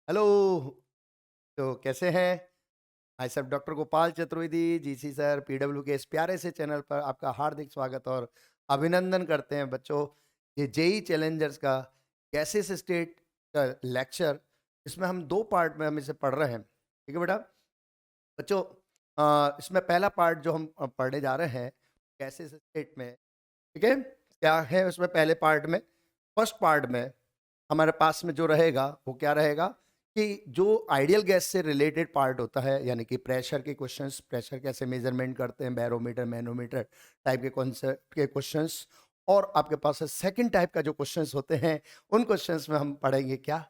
Hello. तो कैसे हैं? भाई साहब doctor Gopal Chaturvedi GC sir PW के इस प्यारे से चैनल पर आपका हार्दिक स्वागत और अभिनंदन करते हैं बच्चों। ये जेई चैलेंजर्स का गैसेस स्टेट का लेक्चर, इसमें हम 2 पार्ट में हम इसे पढ़ रहे हैं। ठीक है बेटा? बच्चों, इसमें पहला पार्ट जो हम पढ़ने जा रहे हैं गैसेस स्टेट में, ठीक है? क्या है उसमें पहले पार्ट में? फर्स्ट पार्ट में हमारे पास में जो रहेगा वो क्या रहेगा कि जो आइडियल गैस से रिलेटेड पार्ट होता है, यानी कि प्रेशर के क्वेश्चंस, प्रेशर कैसे मेजरमेंट करते हैं, बैरोमीटर मैनोमीटर टाइप के कॉन्सेप्ट के क्वेश्चंस, और आपके पास सेकंड टाइप का जो क्वेश्चंस होते हैं उन क्वेश्चंस में हम पढ़ेंगे क्या,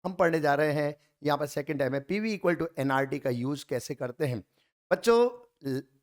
हम पढ़ने जा रहे हैं यहाँ पर सेकंड टाइम में पीवी इक्वल टू एनआरटी का यूज कैसे करते हैं। बच्चों,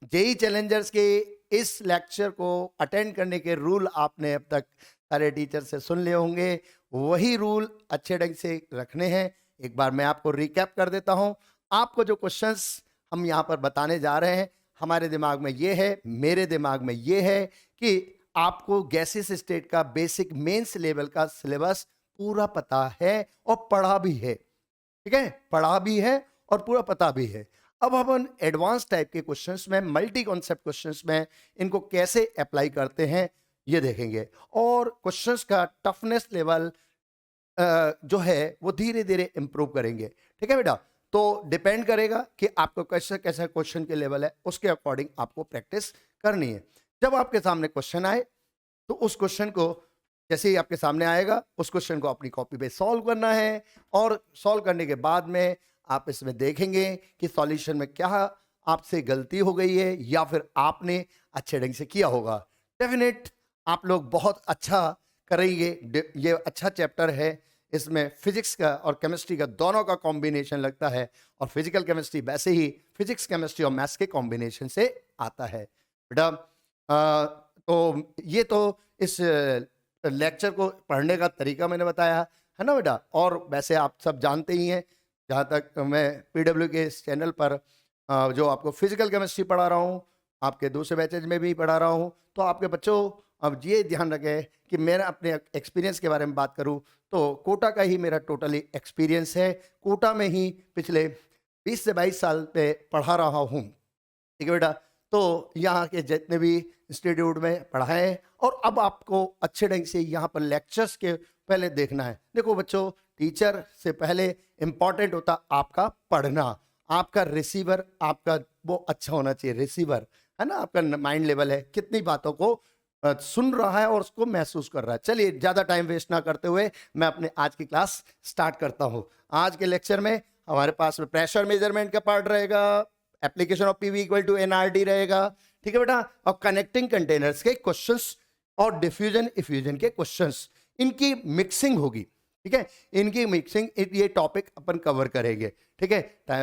जेई चैलेंजर्स के इस लेक्चर को अटेंड करने के रूल आपने अब तक सारे टीचर से सुन लिए होंगे। वही रूल अच्छे ढंग से रखने हैं। एक बार मैं आपको रिकैप कर देता हूं। आपको जो क्वेश्चंस हम यहाँ पर बताने जा रहे हैं, हमारे दिमाग में ये है, मेरे दिमाग में ये है कि आपको गैसेस स्टेट का बेसिक मेंस लेवल का सिलेबस पूरा पता है और पढ़ा भी है। ठीक है? पढ़ा भी है और पूरा पता भी है। अब हम एडवांस टाइप के क्वेश्चंस में, मल्टी कॉन्सेप्ट क्वेश्चंस में इनको कैसे अप्लाई करते हैं ये देखेंगे, और क्वेश्चंस का टफनेस लेवल जो है वो धीरे धीरे इंप्रूव करेंगे। ठीक है बेटा? तो डिपेंड करेगा कि आपको कैसे कैसे क्वेश्चन के लेवल है, उसके अकॉर्डिंग आपको प्रैक्टिस करनी है। जब आपके सामने क्वेश्चन आए तो उस क्वेश्चन को जैसे ही आपके सामने आएगा उस क्वेश्चन को अपनी कॉपी पे सॉल्व करना है, और सॉल्व करने के बाद में आप इसमें देखेंगे कि सॉल्यूशन में क्या आपसे गलती हो गई है या फिर आपने अच्छे ढंग से किया होगा। डेफिनेट आप लोग बहुत अच्छा करेंगे। ये अच्छा चैप्टर है। इसमें फिजिक्स का और केमिस्ट्री का दोनों का कॉम्बिनेशन लगता है, और फिजिकल केमिस्ट्री वैसे ही फिजिक्स केमिस्ट्री और मैथ्स के कॉम्बिनेशन से आता है बेटा। तो ये तो इस लेक्चर को पढ़ने का तरीका मैंने बताया है ना बेटा। और वैसे आप सब जानते ही हैं, जहाँ तक मैं पीडब्ल्यू के इस चैनल पर जो आपको फिजिकल केमिस्ट्री पढ़ा रहा हूँ, आपके दूसरे बैचेज में भी पढ़ा रहा हूँ, तो आपके बच्चों अब ये ध्यान रखें कि मैं अपने एक्सपीरियंस के बारे में बात करूँ तो कोटा का ही मेरा टोटली एक्सपीरियंस है। कोटा में ही पिछले 20 से 22 साल पे पढ़ा रहा हूँ। ठीक है बेटा? तो यहाँ के जितने भी इंस्टीट्यूट में पढ़ाएं, और अब आपको अच्छे ढंग से यहाँ पर लेक्चर्स के पहले देखना है। देखो बच्चों, टीचर से पहले इंपॉर्टेंट होता आपका पढ़ना। आपका रिसीवर, आपका वो अच्छा होना चाहिए। रिसीवर है ना, आपका माइंड लेवल है, कितनी बातों को सुन रहा है और उसको महसूस कर रहा है। चलिए ज़्यादा टाइम वेस्ट ना करते हुए मैं अपने आज की क्लास स्टार्ट करता हूँ। आज के लेक्चर में हमारे पास में प्रेशर मेजरमेंट का पार्ट रहेगा, application of PV equal to NRT रहेगा। ठीक है बेटा? और कनेक्टिंग कंटेनर्स के क्वेश्चंस और डिफ्यूजन इफ्यूजन के क्वेश्चंस, इनकी मिक्सिंग होगी। ठीक है? इनकी मिक्सिंग, ये टॉपिक अपन कवर करेंगे। ठीक है?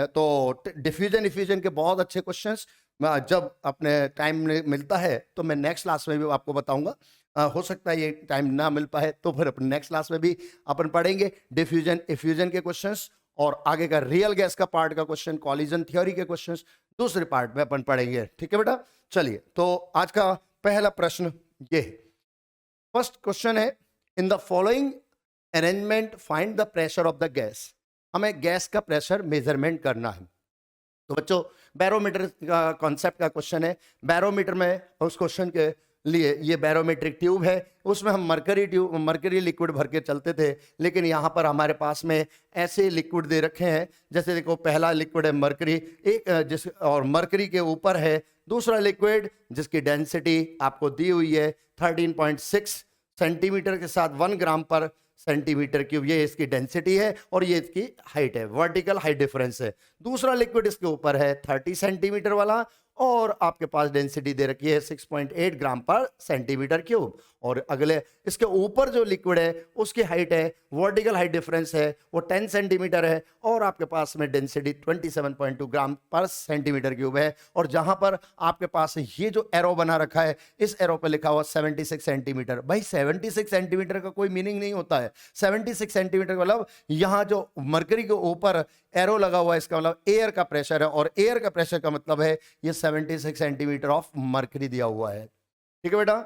तो डिफ्यूजन इफ्यूजन के बहुत अच्छे क्वेश्चंस जब अपने टाइम मिलता है तो मैं नेक्स्ट क्लास में भी आपको बताऊंगा। हो सकता है ये टाइम ना मिल पाए तो फिर अपन नेक्स्ट क्लास में भी अपन पढ़ेंगे डिफ्यूजन इफ्यूजन के क्वेश्चंस, और आगे का रियल गैस का पार्ट का क्वेश्चन, कॉलिजन थ्योरी के क्वेश्चंस दूसरे पार्ट में अपन पढ़ेंगे। ठीक है बेटा? चलिए, तो आज का पहला प्रश्न ये है। फर्स्ट क्वेश्चन है, इन the following arrangement find the pressure of the gas. हमें गैस का प्रेशर मेजरमेंट करना है। तो बच्चों, बैरोमीटर का कॉन्सेप्ट का क्वेश्चन है। बैरोमीटर में उस क्वेश्चन के लिए ये बैरोमेट्रिक ट्यूब है, उसमें हम मरकरी लिक्विड भर के चलते थे, लेकिन यहाँ पर हमारे पास में ऐसे लिक्विड दे रखे हैं। जैसे देखो, पहला लिक्विड है मरकरी, एक जिस और मरकरी के ऊपर है दूसरा लिक्विड जिसकी डेंसिटी आपको दी हुई है 13.6 सेंटीमीटर के साथ 1 ग्राम पर सेंटीमीटर क्यूब। ये इसकी डेंसिटी है और ये इसकी हाइट है, वर्टिकल हाइट डिफरेंस है। दूसरा लिक्विड इसके ऊपर है 30 सेंटीमीटर वाला, और आपके पास डेंसिटी दे रखी है 6.8 ग्राम पर सेंटीमीटर क्यूब। और अगले इसके ऊपर जो लिक्विड है उसकी हाइट है, वर्टिकल हाइट डिफरेंस है, वो 10 सेंटीमीटर है, और आपके पास में डेंसिटी 27.2 ग्राम पर सेंटीमीटर क्यूब है। और जहां पर आपके पास ये जो एरो बना रखा है, इस एरो पे लिखा हुआ 76 सेंटीमीटर। भाई 76 सेंटीमीटर का कोई मीनिंग नहीं होता है। 76 सेंटीमीटर मतलब यहाँ जो मरकरी के ऊपर एरो लगा हुआ है, इसका मतलब एयर का प्रेशर है, और एयर का प्रेशर का मतलब है ये 76 सेंटीमीटर ऑफ मरकरी दिया हुआ है। ठीक है बेटा?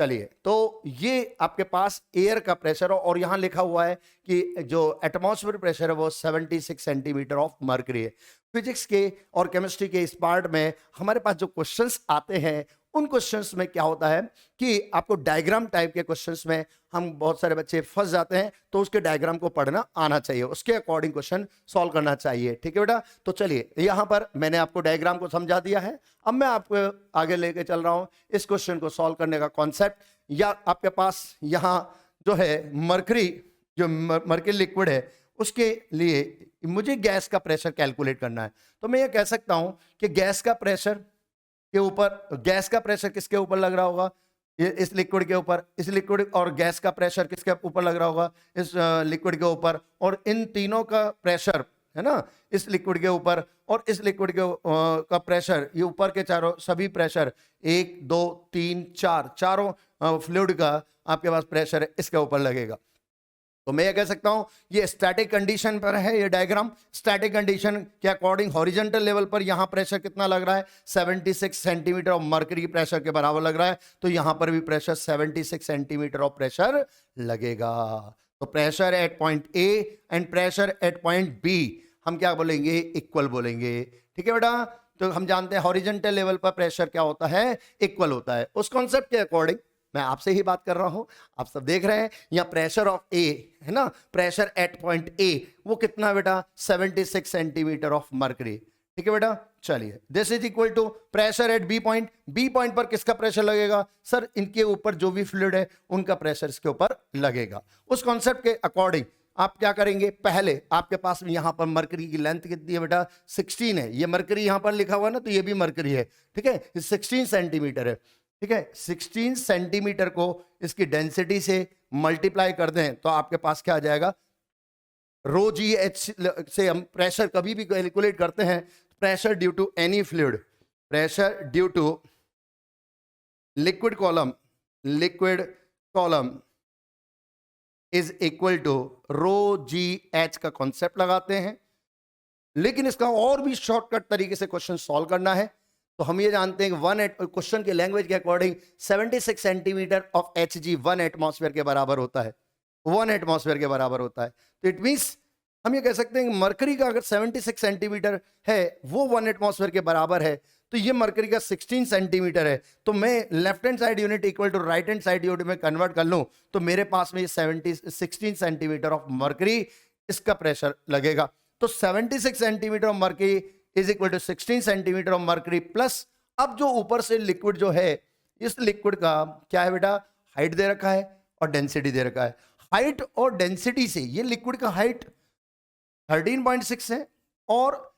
चलिए, तो ये आपके पास एयर का प्रेशर और यहाँ लिखा हुआ है कि जो एटमॉस्फेयर प्रेशर है वो 76 सेंटीमीटर ऑफ मर्करी है। फिजिक्स के और केमिस्ट्री के इस पार्ट में हमारे पास जो क्वेश्चंस आते हैं, उन क्वेश्चंस में क्या होता है कि आपको डायग्राम टाइप के क्वेश्चंस में हम बहुत सारे बच्चे फंस जाते हैं, तो उसके डायग्राम को पढ़ना आना चाहिए, उसके अकॉर्डिंग क्वेश्चन सॉल्व करना चाहिए। ठीक है बेटा, तो चलिए यहाँ पर मैंने आपको डायग्राम को समझा दिया है। अब मैं आपको आगे लेके चल रहा हूँ इस क्वेश्चन को सॉल्व करने का कॉन्सेप्ट। या आपके पास यहाँ जो है मरकरी, जो मरकरी लिक्विड है, उसके लिए मुझे गैस का प्रेशर कैलकुलेट करना है। तो मैं ये कह सकता हूं कि गैस का प्रेशर के ऊपर, गैस का प्रेशर किसके ऊपर लग रहा होगा, ये इस लिक्विड के ऊपर, इस लिक्विड, और गैस का प्रेशर किसके ऊपर लग रहा होगा, इस लिक्विड के ऊपर, और इन तीनों का प्रेशर है ना, इस लिक्विड के ऊपर और इस लिक्विड के का प्रेशर, ये ऊपर के चारों सभी प्रेशर, 1 2 3 4 चारों फ्लूइड का आपके पास प्रेशर है, इसके ऊपर लगेगा। तो मैं ये कह सकता हूं ये स्टैटिक कंडीशन पर है। ये डायग्राम स्टैटिक कंडीशन के अकॉर्डिंग हॉरिजॉन्टल लेवल पर यहां प्रेशर कितना लग रहा है, 76 सेंटीमीटर ऑफ मर्करी प्रेशर के बराबर लग रहा है। तो यहां पर भी प्रेशर 76 सेंटीमीटर ऑफ प्रेशर लगेगा। तो pressure at point A and pressure at point B हम क्या बोलेंगे, इक्वल बोलेंगे। ठीक है बेटा, तो हम जानते हैं हॉरिजॉन्टल लेवल पर प्रेशर क्या होता है, इक्वल होता है। उस कॉन्सेप्ट के अकॉर्डिंग मैं आपसे ही बात कर रहा हूं, आप सब देख रहे हैं यहाँ प्रेशर ऑफ ए है ना, प्रेशर एट पॉइंट ए वो कितना बेटा, 76 सेंटीमीटर ऑफ मर्करी। ठीक है बेटा, चलिए this is equal to pressure at B point. B point पर किसका प्रेशर लगेगा, सर इनके ऊपर जो भी फ्लूइड है उनका प्रेशर इसके ऊपर लगेगा। उस कॉन्सेप्ट के अकॉर्डिंग आप क्या करेंगे, पहले आपके पास यहां पर मर्करी की लेंथ कितनी है बेटा, 16 है। ये मर्करी यहां पर लिखा हुआ है ना, तो ये भी मर्करी है। ठीक है, 16 सेंटीमीटर है। ठीक है, 16 सेंटीमीटर को इसकी डेंसिटी से मल्टीप्लाई कर दें तो आपके पास क्या आ जाएगा, रो जी एच से हम प्रेशर कभी भी कैलकुलेट करते हैं, pressure due to any fluid, pressure due to liquid column is equal to rho g h का कॉन्सेप्ट लगाते हैं। लेकिन इसका और भी शॉर्टकट तरीके से क्वेश्चन सॉल्व करना है, तो हम ये जानते हैं कि क्वेश्चन के लैंग्वेज के according 76 centimetre of H ji 1 atmosphere के बराबर होता है, 1 एटमॉस्फेयर के बराबर होता है। तो इट मींस हम ये कह सकते हैं कि मरकरी का अगर 76 सेंटीमीटर है, वो 1 एटमॉस्फेयर के बराबर है, तो ये मरकरी का 16 सेंटीमीटर है। तो मैं left hand side unit equal to right hand side unit में कन्वर्ट कर लूं, तो मेरे पास में ये 16 सेंटीमीटर ऑफ मरकरी इसका प्रेशर लगेगा। तो 76 centimetre of mercury is equal to 16 centimetre of mercury plus, अब जो ऊपर से लिक्विड जो है, इस लिक्विड का क्या है बेटा, हाइट दे रखा है और डेंसिटी दे रखा है। हाइट और डेंसिटी से ये लिक्विड का हाइट 13.6 है और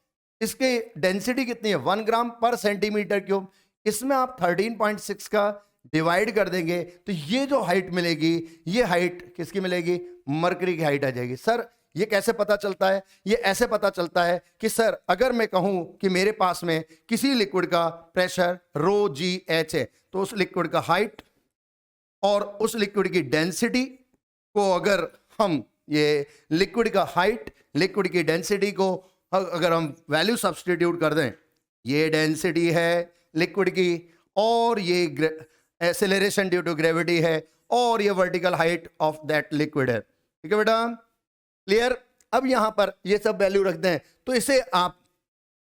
इसके डेंसिटी कितनी है, 1 ग्राम पर सेंटीमीटर क्यूब। इसमें आप 13.6 का डिवाइड कर देंगे तो ये जो हाइट मिलेगी, ये हाइट किसकी मिलेगी, मर्करी की हाइट आ जाएगी। सर ये कैसे पता चलता है, ये ऐसे पता चलता है कि सर अगर मैं कहूं कि मेरे पास में किसी लिक्विड का प्रेशर रो जी एच है, तो उस लिक्विड का हाइट और उस लिक्विड की डेंसिटी को अगर हम, ये लिक्विड का हाइट, लिक्विड की डेंसिटी को अगर हम वैल्यू सब्सटीट्यूट कर दें, ये डेंसिटी है लिक्विड की और ये एक्सेलरेशन ड्यू टू ग्रेविटी है और ये vertical height of that liquid है। ठीक है बेटा, क्लियर। अब यहां पर ये सब वैल्यू रख दें तो इसे आप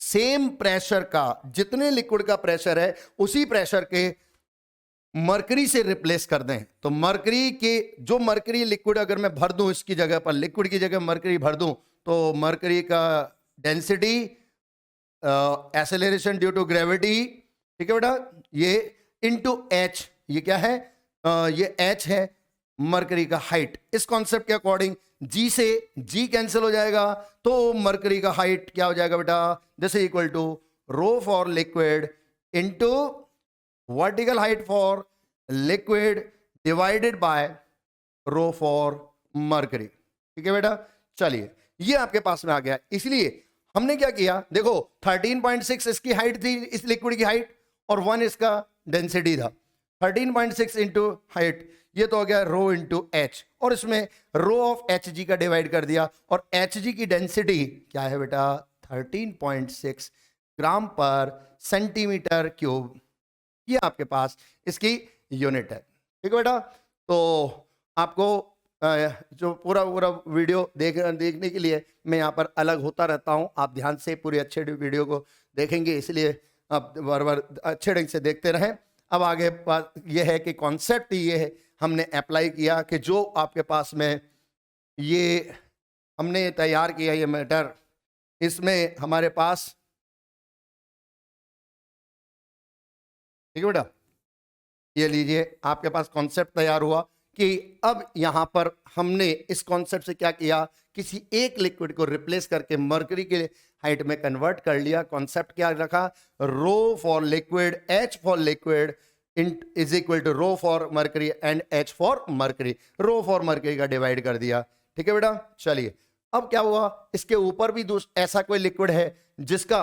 सेम प्रेशर का, जितने लिक्विड का प्रेशर है उसी प्रेशर के मरकरी से रिप्लेस कर दें। तो मरकरी के, जो मरकरी लिक्विड अगर मैं भर दूं इसकी जगह पर, लिक्विड की जगह मरकरी भर दूं, तो मरकरी का density, acceleration due to gravity, ठीक है बेटा, ये इनटू एच, ये क्या है, ये एच है मरकरी का हाइट। इस कॉन्सेप्ट के अकॉर्डिंग जी से जी कैंसिल हो जाएगा, तो मरकरी का हाइट क्या हो जाएगा बेटा, this is equal to rho for liquid into vertical height for liquid divided by rho for mercury. ठीक है बेटा, चलिए ये आपके पास में आ गया। इसलिए हमने क्या किया, देखो 13.6 इसकी हाइट थी, इस लिक्विड की हाइट, और 1 इसका डेंसिटी था। 13.6 इंटू हाइट, ये तो हो गया रो इंटू एच, और इसमें रो ऑफ एच जी का डिवाइड कर दिया, और एच जी की डेंसिटी क्या है बेटा, 13.6 ग्राम पर सेंटीमीटर क्यूब, ये आपके पास इसकी यूनिट है। ठीक है बेटा। तो आपको जो पूरा पूरा वीडियो देखने के लिए मैं यहाँ पर अलग होता रहता हूँ। आप ध्यान से पूरे अच्छे वीडियो को देखेंगे, इसलिए आप बार बार अच्छे ढंग से देखते रहें। अब आगे बात यह है कि कॉन्सेप्ट ये है, हमने अप्लाई किया कि जो आपके पास में ये हमने तैयार किया ये मैटर, इसमें हमारे पास, ठीक है बेटा, ये लीजिए आपके पास कॉन्सेप्ट तैयार हुआ कि अब यहां पर हमने इस कॉन्सेप्ट से क्या किया, किसी एक लिक्विड को रिप्लेस करके मर्करी के हाइट में कन्वर्ट कर लिया। कॉन्सेप्ट क्या रखा, rho for liquid, h for liquid is equal to rho for mercury and h for mercury, rho for mercury का डिवाइड कर दिया। ठीक है बेटा, चलिए अब क्या हुआ, इसके ऊपर भी ऐसा कोई लिक्विड है जिसका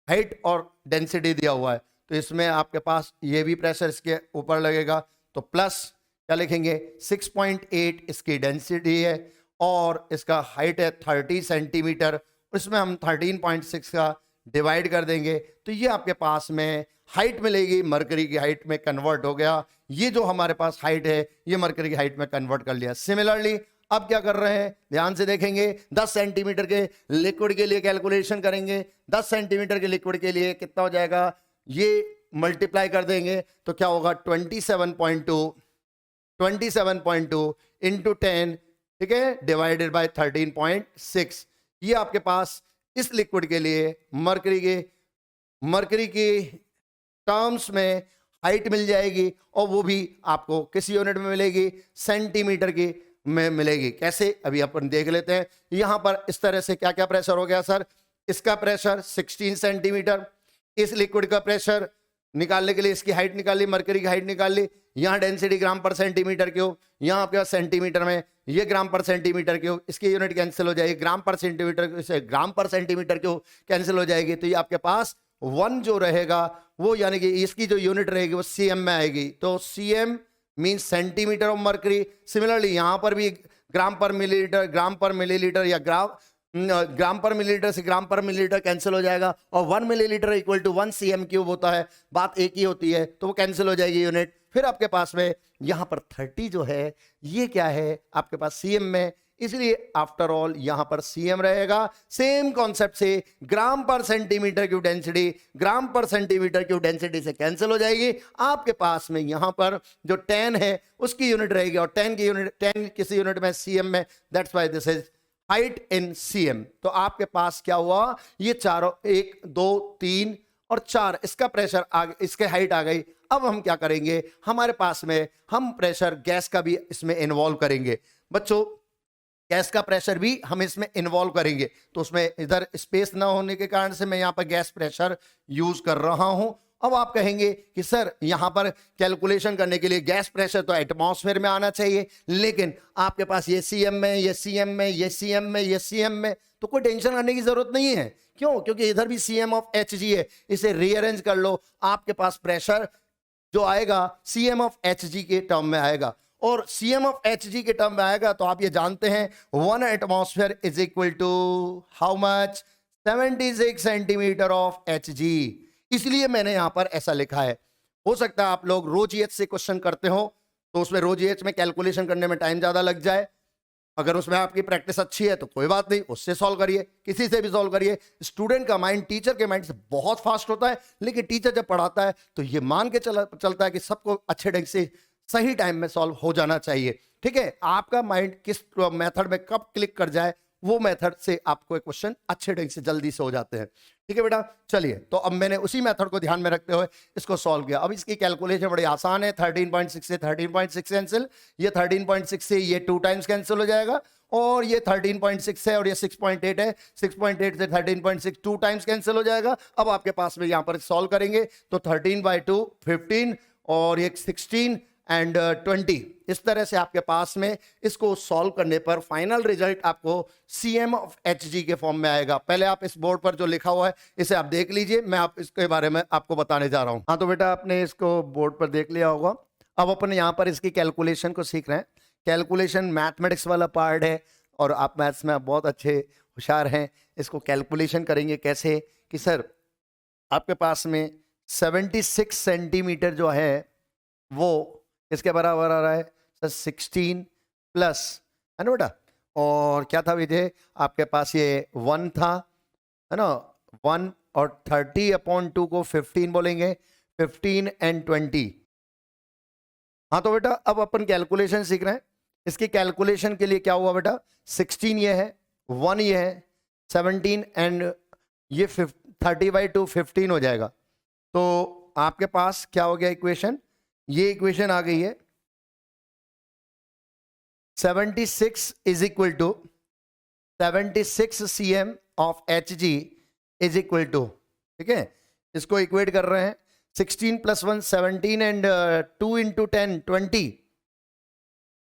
हाइट और डेंसिटी दिया हुआ है, तो इसमें आपके पास ये भी प्रेशर इसके ऊपर लगेगा, तो प्लस क्या लिखेंगे 6.8 इसकी डेंसिटी है और इसका हाइट है 30 सेंटीमीटर, इसमें हम 13.6 का डिवाइड कर देंगे तो ये आपके पास में हाइट मिलेगी, मरकरी की हाइट में कन्वर्ट हो गया। ये जो हमारे पास हाइट है ये मरकरी की हाइट में कन्वर्ट कर लिया। सिमिलरली अब क्या कर रहे हैं, ध्यान से देखेंगे, 10 सेंटीमीटर के लिक्विड के लिए कैलकुलेशन करेंगे। 10 सेंटीमीटर के लिक्विड के लिए कितना हो जाएगा, ये मल्टीप्लाई कर देंगे तो क्या होगा 27.2 इंटू 10, ठीक है, डिवाइडेड बाय 13.6। ये आपके पास इस लिक्विड के लिए मरकरी की टर्म्स में हाइट मिल जाएगी और वो भी आपको किस यूनिट में मिलेगी, सेंटीमीटर की में मिलेगी। कैसे, अभी अपन देख लेते हैं। यहां पर इस तरह से क्या क्या प्रेशर हो गया सर, इसका प्रेशर 16 सेंटीमीटर, इस लिक्विड का प्रेशर निकालने के लिए इसकी हाइट निकाल ली, मरकरी की हाइट निकाल ली, यहाँ डेंसिटी ग्राम पर सेंटीमीटर क्यूब, यहाँ आपके पास सेंटीमीटर में, ये ग्राम पर सेंटीमीटर क्यूब, इसकी यूनिट कैंसिल हो जाएगी, ग्राम पर सेंटीमीटर क्यूब कैंसिल हो जाएगी, तो ये आपके पास 1 जो रहेगा वो यानी कि इसकी जो यूनिट रहेगी वो सीएम में आएगी, तो CM mean centimetre of mercury. Similarly यहां पर भी ग्राम पर मिलीलीटर या ग्राम पर मिलीलीटर से ग्राम पर मिलीलीटर कैंसिल हो जाएगा और 1 millilitre equal to 1 cm cube होता है, बात एक ही होती है, तो वो कैंसिल हो जाएगी यूनिट। फिर आपके पास में यहां पर 30 जो है ये क्या है आपके पास सीएम में, इसलिए आफ्टर ऑल यहां पर सीएम रहेगा। सेम कॉन्सेप्ट से ग्राम पर सेंटीमीटर क्यूब डेंसिटी ग्राम पर सेंटीमीटर क्यूब डेंसिटी से कैंसिल हो जाएगी। आपके पास में यहां पर जो 10 है उसकी यूनिट रहेगी और 10 किसी यूनिट में सीएम में, that's why this is height in CM. तो आपके पास क्या हुआ, ये चारों 1 2 3 और 4 इसका प्रेशर इसके हाइट आ गई। अब हम क्या करेंगे, हमारे पास में हम प्रेशर गैस का भी इसमें इन्वॉल्व करेंगे। बच्चों गैस का प्रेशर भी हम इसमें इन्वॉल्व करेंगे, तो उसमें इधर स्पेस ना होने के कारण से मैं यहां पर गैस प्रेशर यूज कर रहा हूं। अब आप कहेंगे कि सर यहां पर कैलकुलेशन करने के लिए गैस प्रेशर तो एटमॉस्फेयर में आना चाहिए, लेकिन आपके पास ये सीएम में, ये सीएम में, ये सीएम में, ये सीएम में, तो कोई टेंशन करने की जरूरत नहीं है। क्यों, क्योंकि इधर भी सीएम ऑफ एचजी है, इसे रीअरेंज कर लो, आपके पास प्रेशर जो आएगा सीएम ऑफ एचजी के टर्म में आएगा, और सीएम ऑफ एचजी के टर्म में आएगा तो आप ये जानते हैं 1 atmosphere is equal to how much, 76 centimetre of Hg. इसलिए मैंने यहां पर ऐसा लिखा है। हो सकता है आप लोग रो जीएच से क्वेश्चन करते हो तो उसमें रो जीएच में कैलकुलेशन करने में टाइम ज्यादा लग जाए, अगर उसमें आपकी प्रैक्टिस अच्छी है तो कोई बात नहीं, उससे सॉल्व करिए, किसी से भी सॉल्व करिए। स्टूडेंट का माइंड टीचर के माइंड से बहुत फास्ट होता है, लेकिन टीचर जब पढ़ाता है तो ये मान के चलता है कि सबको अच्छे ढंग से सही टाइम में सॉल्व हो जाना चाहिए। ठीक है, आपका माइंड किस मेथड में कब क्लिक कर जाए वो मेथड से आपको क्वेश्चन अच्छे ढंग से जल्दी से हो जाते हैं। ठीक है बेटा, चलिए तो अब मैंने उसी मेथड को ध्यान में रखते हुए इसको सॉल्व किया। अब इसकी कैलकुलेशन बड़ी आसान है, 13.6 से 13.6 कैंसिल, ये 13.6 से ये 2 टाइम्स कैंसिल हो जाएगा, और ये 13.6 है और ये 6.8 है, 6.8 से 13.6 2 टाइम्स कैंसिल हो जाएगा। अब आपके पास में यहां पर सॉल्व करेंगे तो 13/2 15 और ये 16 एंड 20, इस तरह से आपके पास में इसको सॉल्व करने पर फाइनल रिजल्ट आपको सीएम ऑफ एचजी के फॉर्म में आएगा। पहले आप इस बोर्ड पर जो लिखा हुआ है इसे आप देख लीजिए, मैं आप इसके बारे में आपको बताने जा रहा हूं। हाँ तो बेटा आपने इसको बोर्ड पर देख लिया होगा। अब अपन यहां पर इसकी कैलकुलेशन को सीख रहे हैं। कैलकुलेशन मैथमेटिक्स वाला पार्ट है और आप मैथ्स में बहुत अच्छे होशियार हैं। इसको कैलकुलेशन करेंगे कैसे कि सर आपके पास में 76 सेंटीमीटर जो है वो किसके बराबर आ रहा है सर 16 प्लस, है ना बेटा, और क्या था विजय आपके पास ये 1 था, है ना, 1 और 30/2 को 15 बोलेंगे, 15 एंड 20। हाँ तो बेटा अब अपन कैलकुलेशन सीख रहे हैं, इसकी कैलकुलेशन के लिए क्या हुआ बेटा 16 ये है, 1 ये है, 17 एंड ये 30/2 15 हो जाएगा। तो आपके पास क्या हो गया इक्वेशन, ये इक्वेशन आ गई है 76 is equal to 76 cm of Hg is equal to, ठीक है, इसको इक्वेट कर रहे हैं 16 + 1 17 एंड 2 × 10 20,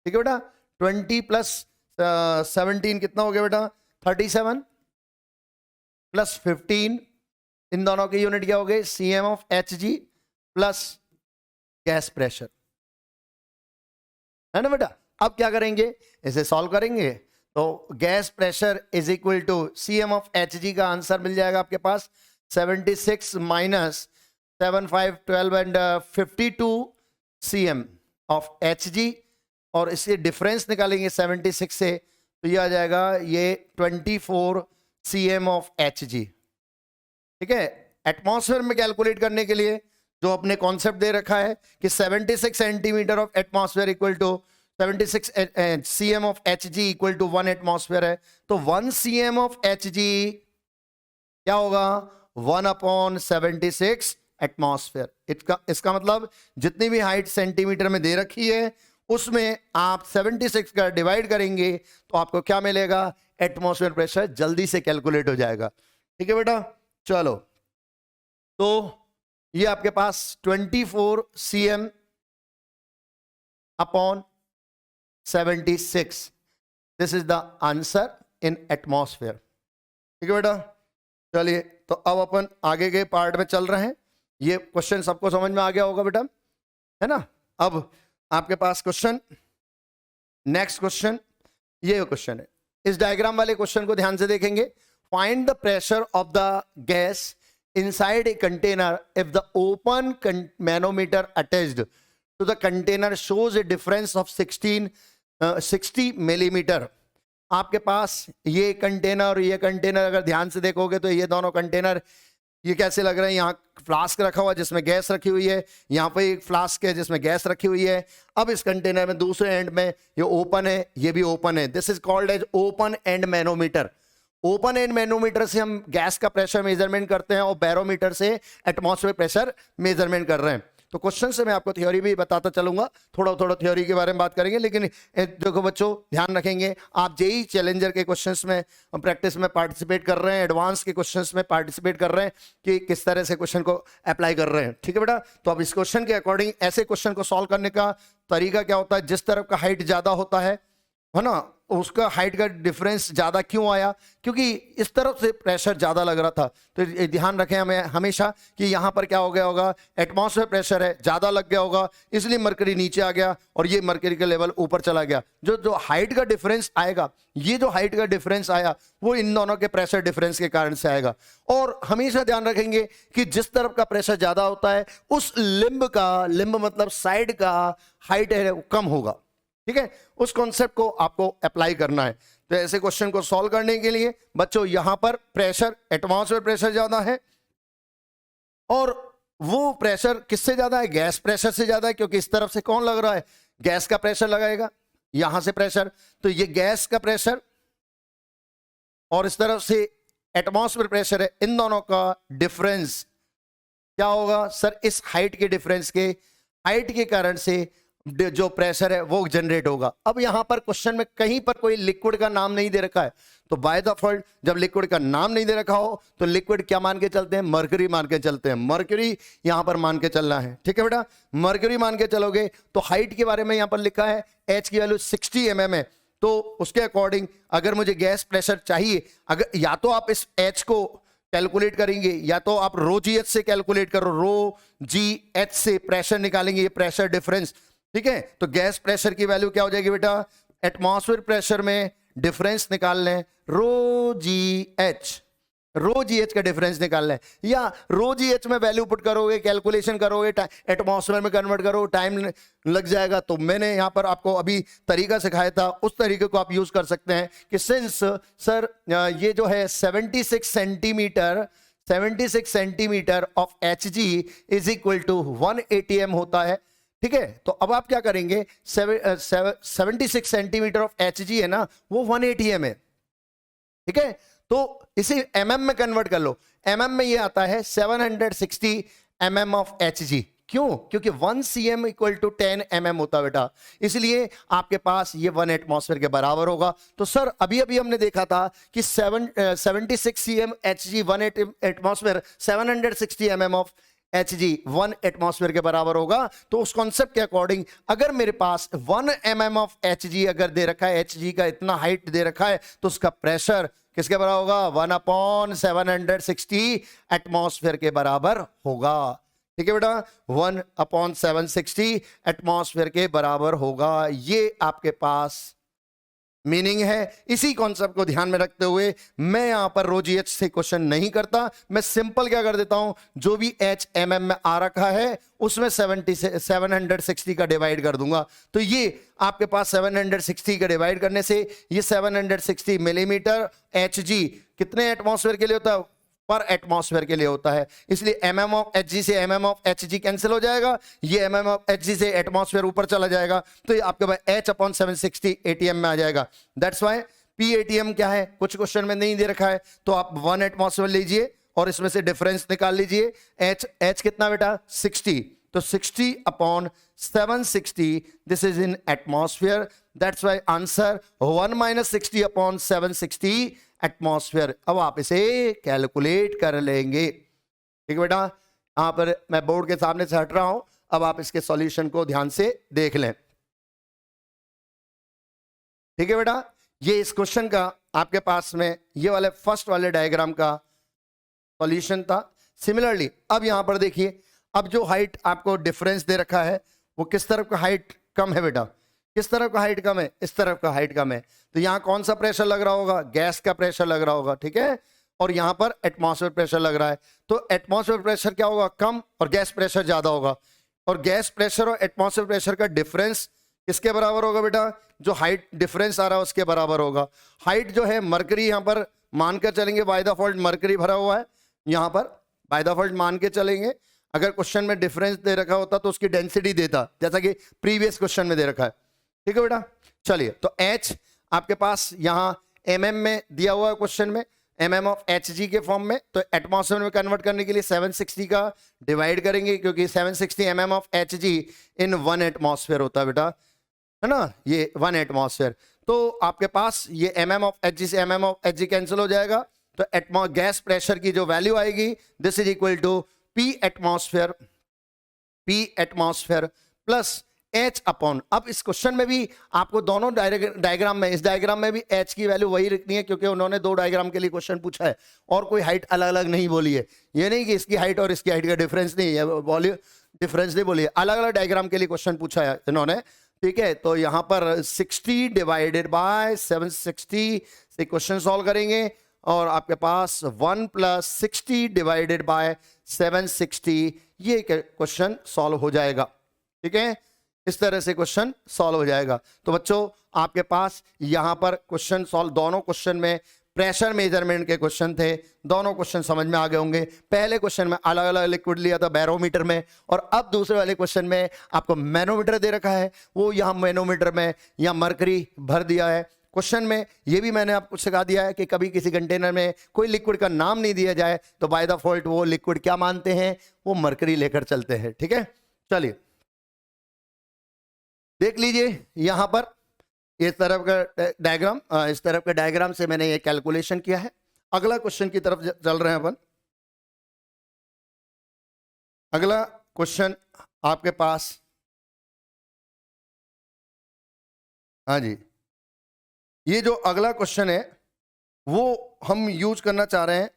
ठीक है बेटा, 20 + 17 कितना हो गया बेटा 37 प्लस 15, इन दोनों की यूनिट क्या हो गई cm of Hg plus gas pressure, है ना बेटा। अब क्या करेंगे, इसे सॉल्व करेंगे तो gas pressure is equal to cm of Hg का आंसर मिल जाएगा आपके पास 76 minus 7 5 12 and 52 cm of Hg, और इससे डिफरेंस निकालेंगे 76 से तो ये आ जाएगा ये 24 cm ऑफ Hg, ठीक है। एटमॉस्फेयर में कैलकुलेट करने के लिए जो अपने कॉन्सेप्ट दे रखा है कि 76 centimetre of atmosphere equal to 76 cm of Hg equal to 1 atmosphere है, तो 1 cm ऑफ Hg क्या होगा 1/76 एटमॉस्फेयर। इसका मतलब जितनी भी हाइट सेंटीमीटर में दे रखी है उसमें आप 76 का डिवाइड करेंगे तो आपको क्या मिलेगा, एटमॉस्फेयर प्रेशर जल्दी से कैलकुलेट हो जाएगा, ठीक है बेटा। चलो तो ये आपके पास 24 cm upon 76, this is the answer in atmosphere, ठीक है बेटा। चलिए तो अब अपन आगे के पार्ट में चल रहे हैं, ये क्वेश्चन सबको समझ में आ गया होगा बेटा, है ना। अब आपके पास क्वेश्चन, नेक्स्ट क्वेश्चन, ये क्वेश्चन है, इस डायग्राम वाले क्वेश्चन को ध्यान से देखेंगे। Find the pressure of the gas inside a container if the open manometer attached to the container shows a difference of 60 millimeter। आपके पास ये कंटेनर और ये कंटेनर अगर ध्यान से देखोगे तो ये दोनों कंटेनर ये कैसे लग रहे हैं, यहाँ फ्लास्क रखा हुआ है जिसमें गैस रखी हुई है, यहाँ पे एक फ्लास्क है जिसमें गैस रखी हुई है। अब इस कंटेनर में दूसरे एंड में ये ओपन है, ये भी ओपन है, this is called as open end manometer. Open end manometer से हम गैस का प्रेशर मेजरमेंट करते हैं और बैरोमीटर से एटमॉस्फेयर प्रेशर मेजरमेंट कर रहे हैं। तो क्वेश्चन से मैं आपको थ्योरी भी बताता चलूंगा, थोड़ा थोड़ा थ्योरी के बारे में बात करेंगे, लेकिन देखो बच्चों ध्यान रखेंगे, आप जेई चैलेंजर के क्वेश्चंस में प्रैक्टिस में पार्टिसिपेट कर रहे हैं, एडवांस के क्वेश्चंस में पार्टिसिपेट कर रहे हैं कि किस तरह से क्वेश्चन को अप्लाई कर रहे हैं, ठीक है बेटा। तो अब इस क्वेश्चन के अकॉर्डिंग ऐसे क्वेश्चन को सॉल्व करने का तरीका क्या होता है, जिस तरफ का हाइट ज्यादा होता है ना, उसका हाइट का डिफरेंस ज्यादा क्यों आया, क्योंकि इस तरफ से प्रेशर ज्यादा लग रहा था। तो ध्यान रखें हमें हमेशा कि यहाँ पर क्या हो गया होगा, एटमॉस्फेयर प्रेशर है ज्यादा लग गया होगा, इसलिए मरकरी नीचे आ गया और ये मरकरी का लेवल ऊपर चला गया। जो हाइट का डिफरेंस आएगा, ये जो हाइट का डिफरेंस आया वो इन दोनों के प्रेशर डिफरेंस के कारण से आएगा। और हमेशा ध्यान रखेंगे कि जिस तरफ का प्रेशर ज्यादा होता है उस लिम्ब मतलब साइड का हाइट है वो कम होगा, ठीक है। उस कॉन्सेप्ट को आपको अप्लाई करना है। तो ऐसे क्वेश्चन को सॉल्व करने के लिए बच्चों यहां पर प्रेशर, एटमॉस्फेयर प्रेशर ज्यादा है और वो प्रेशर किससे ज्यादा है, गैस प्रेशर से ज्यादा है, क्योंकि इस तरफ से कौन लग रहा है, गैस का प्रेशर लगाएगा, यहां से प्रेशर, तो ये गैस का प्रेशर और इस तरफ से एटमॉस्फेयर प्रेशर है, इन दोनों का डिफरेंस क्या होगा सर, इस हाइट के डिफरेंस के हाइट के कारण से जो प्रेशर है वो जनरेट होगा। अब यहां पर क्वेश्चन में कहीं पर कोई लिक्विड का नाम नहीं दे रखा है, तो बाय डिफॉल्ट जब लिक्विड का नाम नहीं दे रखा हो तो लिक्विड क्या मान के चलते हैं, मर्क्यूरी मान के चलते हैं। मर्क्यूरी यहां पर मान के चलना है, ठीक है बेटा। मर्क्यूरी मान के चलोगे तो हाइट के बारे में यहां पर लिखा है एच की वैल्यू 60 mm है, तो उसके अकॉर्डिंग अगर मुझे गैस प्रेशर चाहिए, अगर या तो आप इस एच को कैलकुलेट करेंगे या तो आप रो जी एच से कैलकुलेट करो, रो जी एच से प्रेशर निकालेंगे, ये प्रेशर डिफरेंस, ठीक है। तो गैस प्रेशर की वैल्यू क्या हो जाएगी बेटा, एटमॉस्फेयर प्रेशर में डिफरेंस निकाल लें रो जी एच, रो जी एच का डिफरेंस निकालना है, या रो जी एच में वैल्यू पुट करोगे, कैलकुलेशन करोगे, एटमॉस्फेयर में कन्वर्ट करो, टाइम लग जाएगा। तो मैंने यहाँ पर आपको अभी तरीका सिखाया था, उस तरीके को आप यूज कर सकते हैं कि सिंस सर ये जो है 76 centimetre of H G is equal to 1 ATM होता है, ठीक है। तो अब आप क्या करेंगे, 76 सेंटीमीटर ऑफ एच जी है ना, वो 1 ATM है, ठीक है। तो इसे mm में कन्वर्ट कर लो, mm में ये आता है 760 mm ऑफ एच जी। क्यों? क्योंकि 1 cm इक्वल टू 10 mm होता है बेटा, इसलिए आपके पास ये 1 एटमॉस्फेयर के बराबर होगा। तो सर अभी अभी हमने देखा था कि 76 cm H G 1 atmosphere 760 mm of H ji 1 atmosphere के बराबर होगा। तो उस कॉन्सेप्ट के अकॉर्डिंग अगर मेरे पास 1 mm ऑफ एच जी अगर दे रखा है, एच जी का इतना हाइट दे रखा है, तो उसका प्रेशर किसके बराबर होगा? 1/760 एटमॉस्फेयर के बराबर होगा, ठीक है बेटा। 1/760 एटमॉस्फेयर के बराबर होगा, ये आपके पास मीनिंग है। इसी कॉन्सेप्ट को ध्यान में रखते हुए मैं यहां पर रो जी एच से क्वेश्चन नहीं करता, मैं सिंपल क्या कर देता हूं, जो भी एच mm में आ रखा है उसमें 760 का डिवाइड कर दूंगा। तो ये आपके पास 760 का डिवाइड करने से ये 760 मिलीमीटर एच जी कितने एटमॉस्फेयर के लिए होता है? पर एटमॉस्फेयर के लिए होता है, इसलिए mm ऑफ एच जी से mm of H G cancel हो जाएगा, ये mm ऑफ एच जी से एटमॉस्फेयर ऊपर चला जाएगा, तो ये आपके पास H/760 ATM में आ जाएगा। दैट्स वाई P ATM क्या है, कुछ क्वेश्चन में नहीं दे रखा है, तो आप 1 एटमॉस्फेयर लीजिए और इसमें से डिफरेंस निकाल लीजिए। H कितना बेटा? 60, तो 60/760 this is in atmosphere. That's why answer 1 - 60/760 atmosphere. अब आप इसे कैलकुलेट कर लेंगे, ठीक है बेटा। यहां पर मैं बोर्ड के सामने से हट रहा हूं, अब आप इसके सॉल्यूशन को ध्यान से देख लें, ठीक है बेटा। ये इस क्वेश्चन का आपके पास में ये वाले फर्स्ट वाले डायग्राम का सॉल्यूशन था। सिमिलरली अब यहां पर देखिए, अब जो हाइट आपको डिफरेंस दे रखा है वो किस तरफ का हाइट कम है बेटा? किस तरफ का हाइट कम है? इस तरफ का हाइट कम है। तो यहां कौन सा प्रेशर लग रहा होगा? गैस का प्रेशर लग रहा होगा, ठीक है। और यहां पर एटमॉस्फेयर प्रेशर लग रहा है, तो एटमॉस्फेयर प्रेशर क्या होगा? कम, और गैस प्रेशर ज्यादा होगा। और गैस प्रेशर और एटमॉस्फेयर प्रेशर का डिफरेंस किसके बराबर होगा बेटा? जो हाइट डिफरेंस आ रहा है उसके बराबर होगा। हाइट जो है मरकरी, यहां पर मानकर चलेंगे बाय द फॉल्ट मरकरी भरा हुआ है, यहां पर बाय द फॉल्ट मान के चलेंगे। अगर क्वेश्चन में डिफरेंस दे रखा होता तो उसकी डेंसिटी देता, जैसा कि प्रीवियस क्वेश्चन में दे रखा है, ठीक है बेटा। चलिए, तो H आपके पास यहां mm में दिया हुआ है क्वेश्चन में, mm ऑफ एच जी के फॉर्म में। तो एटमॉस्फेयर में कन्वर्ट करने के लिए 760 का डिवाइड करेंगे, क्योंकि 760 mm of H ji in 1 atmosphere होता है बेटा, है ना, ये 1 एटमॉस्फेयर। तो आपके पास ये mm ऑफ एच जी से mm of H G cancel हो जाएगा, तो गैस प्रेशर की जो वैल्यू आएगी this is equal to P atmosphere plus H upon. अब इस क्वेश्चन में भी आपको दोनों डायग्राम में, इस डायग्राम में भी H की वैल्यू वही रखनी है, क्योंकि उन्होंने 2 डायग्राम के लिए क्वेश्चन पूछा है और कोई हाइट अलग अलग नहीं बोली है। ये नहीं कि इसकी हाइट और इसकी हाइट का डिफरेंस नहीं है, बोलिए डिफरेंस नहीं बोलिए, अलग अलग डायग्राम के लिए क्वेश्चन पूछा है इन्होंने, ठीक है। तो यहां पर 60 डिवाइडेड बाय 760 से क्वेश्चन सॉल्व करेंगे, और आपके पास 1 + 60 डिवाइडेड बाय 760 ये क्वेश्चन सॉल्व हो जाएगा, ठीक है। इस तरह से क्वेश्चन सॉल्व हो जाएगा। तो बच्चों आपके पास यहां पर क्वेश्चन सॉल्व, दोनों क्वेश्चन में प्रेशर मेजरमेंट के क्वेश्चन थे, दोनों क्वेश्चन समझ में आ गए होंगे। पहले क्वेश्चन में अलग अलग लिक्विड लिया था बैरोमीटर में, और अब दूसरे वाले क्वेश्चन में आपको मैनोमीटर दे रखा है, वो यहाँ मैनोमीटर में या मरकरी भर दिया है। क्वेश्चन में ये भी मैंने आपको सिखा दिया है कि कभी किसी कंटेनर में कोई लिक्विड का नाम नहीं दिया जाए तो बाय द फॉल्ट वो लिक्विड क्या मानते हैं? वो मरकरी लेकर चलते हैं, ठीक है। चलिए देख लीजिए यहां पर इस तरफ का डायग्राम, इस तरफ के डायग्राम से मैंने ये कैलकुलेशन किया है। अगला क्वेश्चन की तरफ चल रहे हैं अपन। अगला क्वेश्चन आपके पास, हाँ जी, ये जो अगला क्वेश्चन है वो हम यूज करना चाह रहे हैं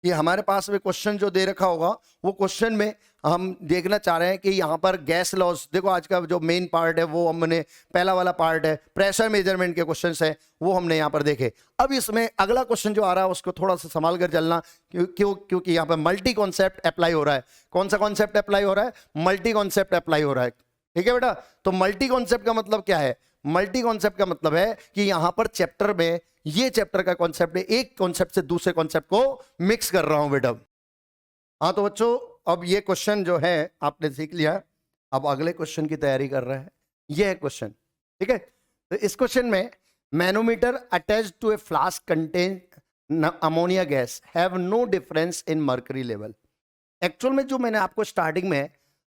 कि हमारे पास में क्वेश्चन जो दे रखा होगा वो क्वेश्चन में हम देखना चाह रहे हैं कि यहाँ पर गैस लॉस, देखो आज का जो मेन पार्ट है वो हमने, पहला वाला पार्ट है प्रेशर मेजरमेंट के क्वेश्चंस है वो हमने यहाँ पर देखे। अब इसमें अगला क्वेश्चन जो आ रहा है उसको थोड़ा सा संभाल कर चलना, क्योंकि यहाँ पर मल्टी कॉन्सेप्ट अप्लाई हो रहा है। कौन सा कॉन्सेप्ट अप्लाई हो रहा है? मल्टी कॉन्सेप्ट अप्लाई हो रहा है। ठीक है बेटा, तो मल्टी कॉन्सेप्ट का मतलब क्या है? मल्टी कॉन्सेप्ट का मतलब है कि यहां पर चैप्टर में, ये चैप्टर का कॉन्सेप्ट है, एक कॉन्सेप्ट से दूसरे कॉन्सेप्ट को मिक्स कर रहा हूं बेटा। हाँ तो बच्चों, अब ये क्वेश्चन जो है आपने सीख लिया, अब अगले क्वेश्चन की तैयारी कर रहे हैं। ये है क्वेश्चन, ठीक है। तो इस क्वेश्चन में manometer attached to a flask contain ammonia gas have no difference in mercury level. Actual में जो मैंने आपको स्टार्टिंग में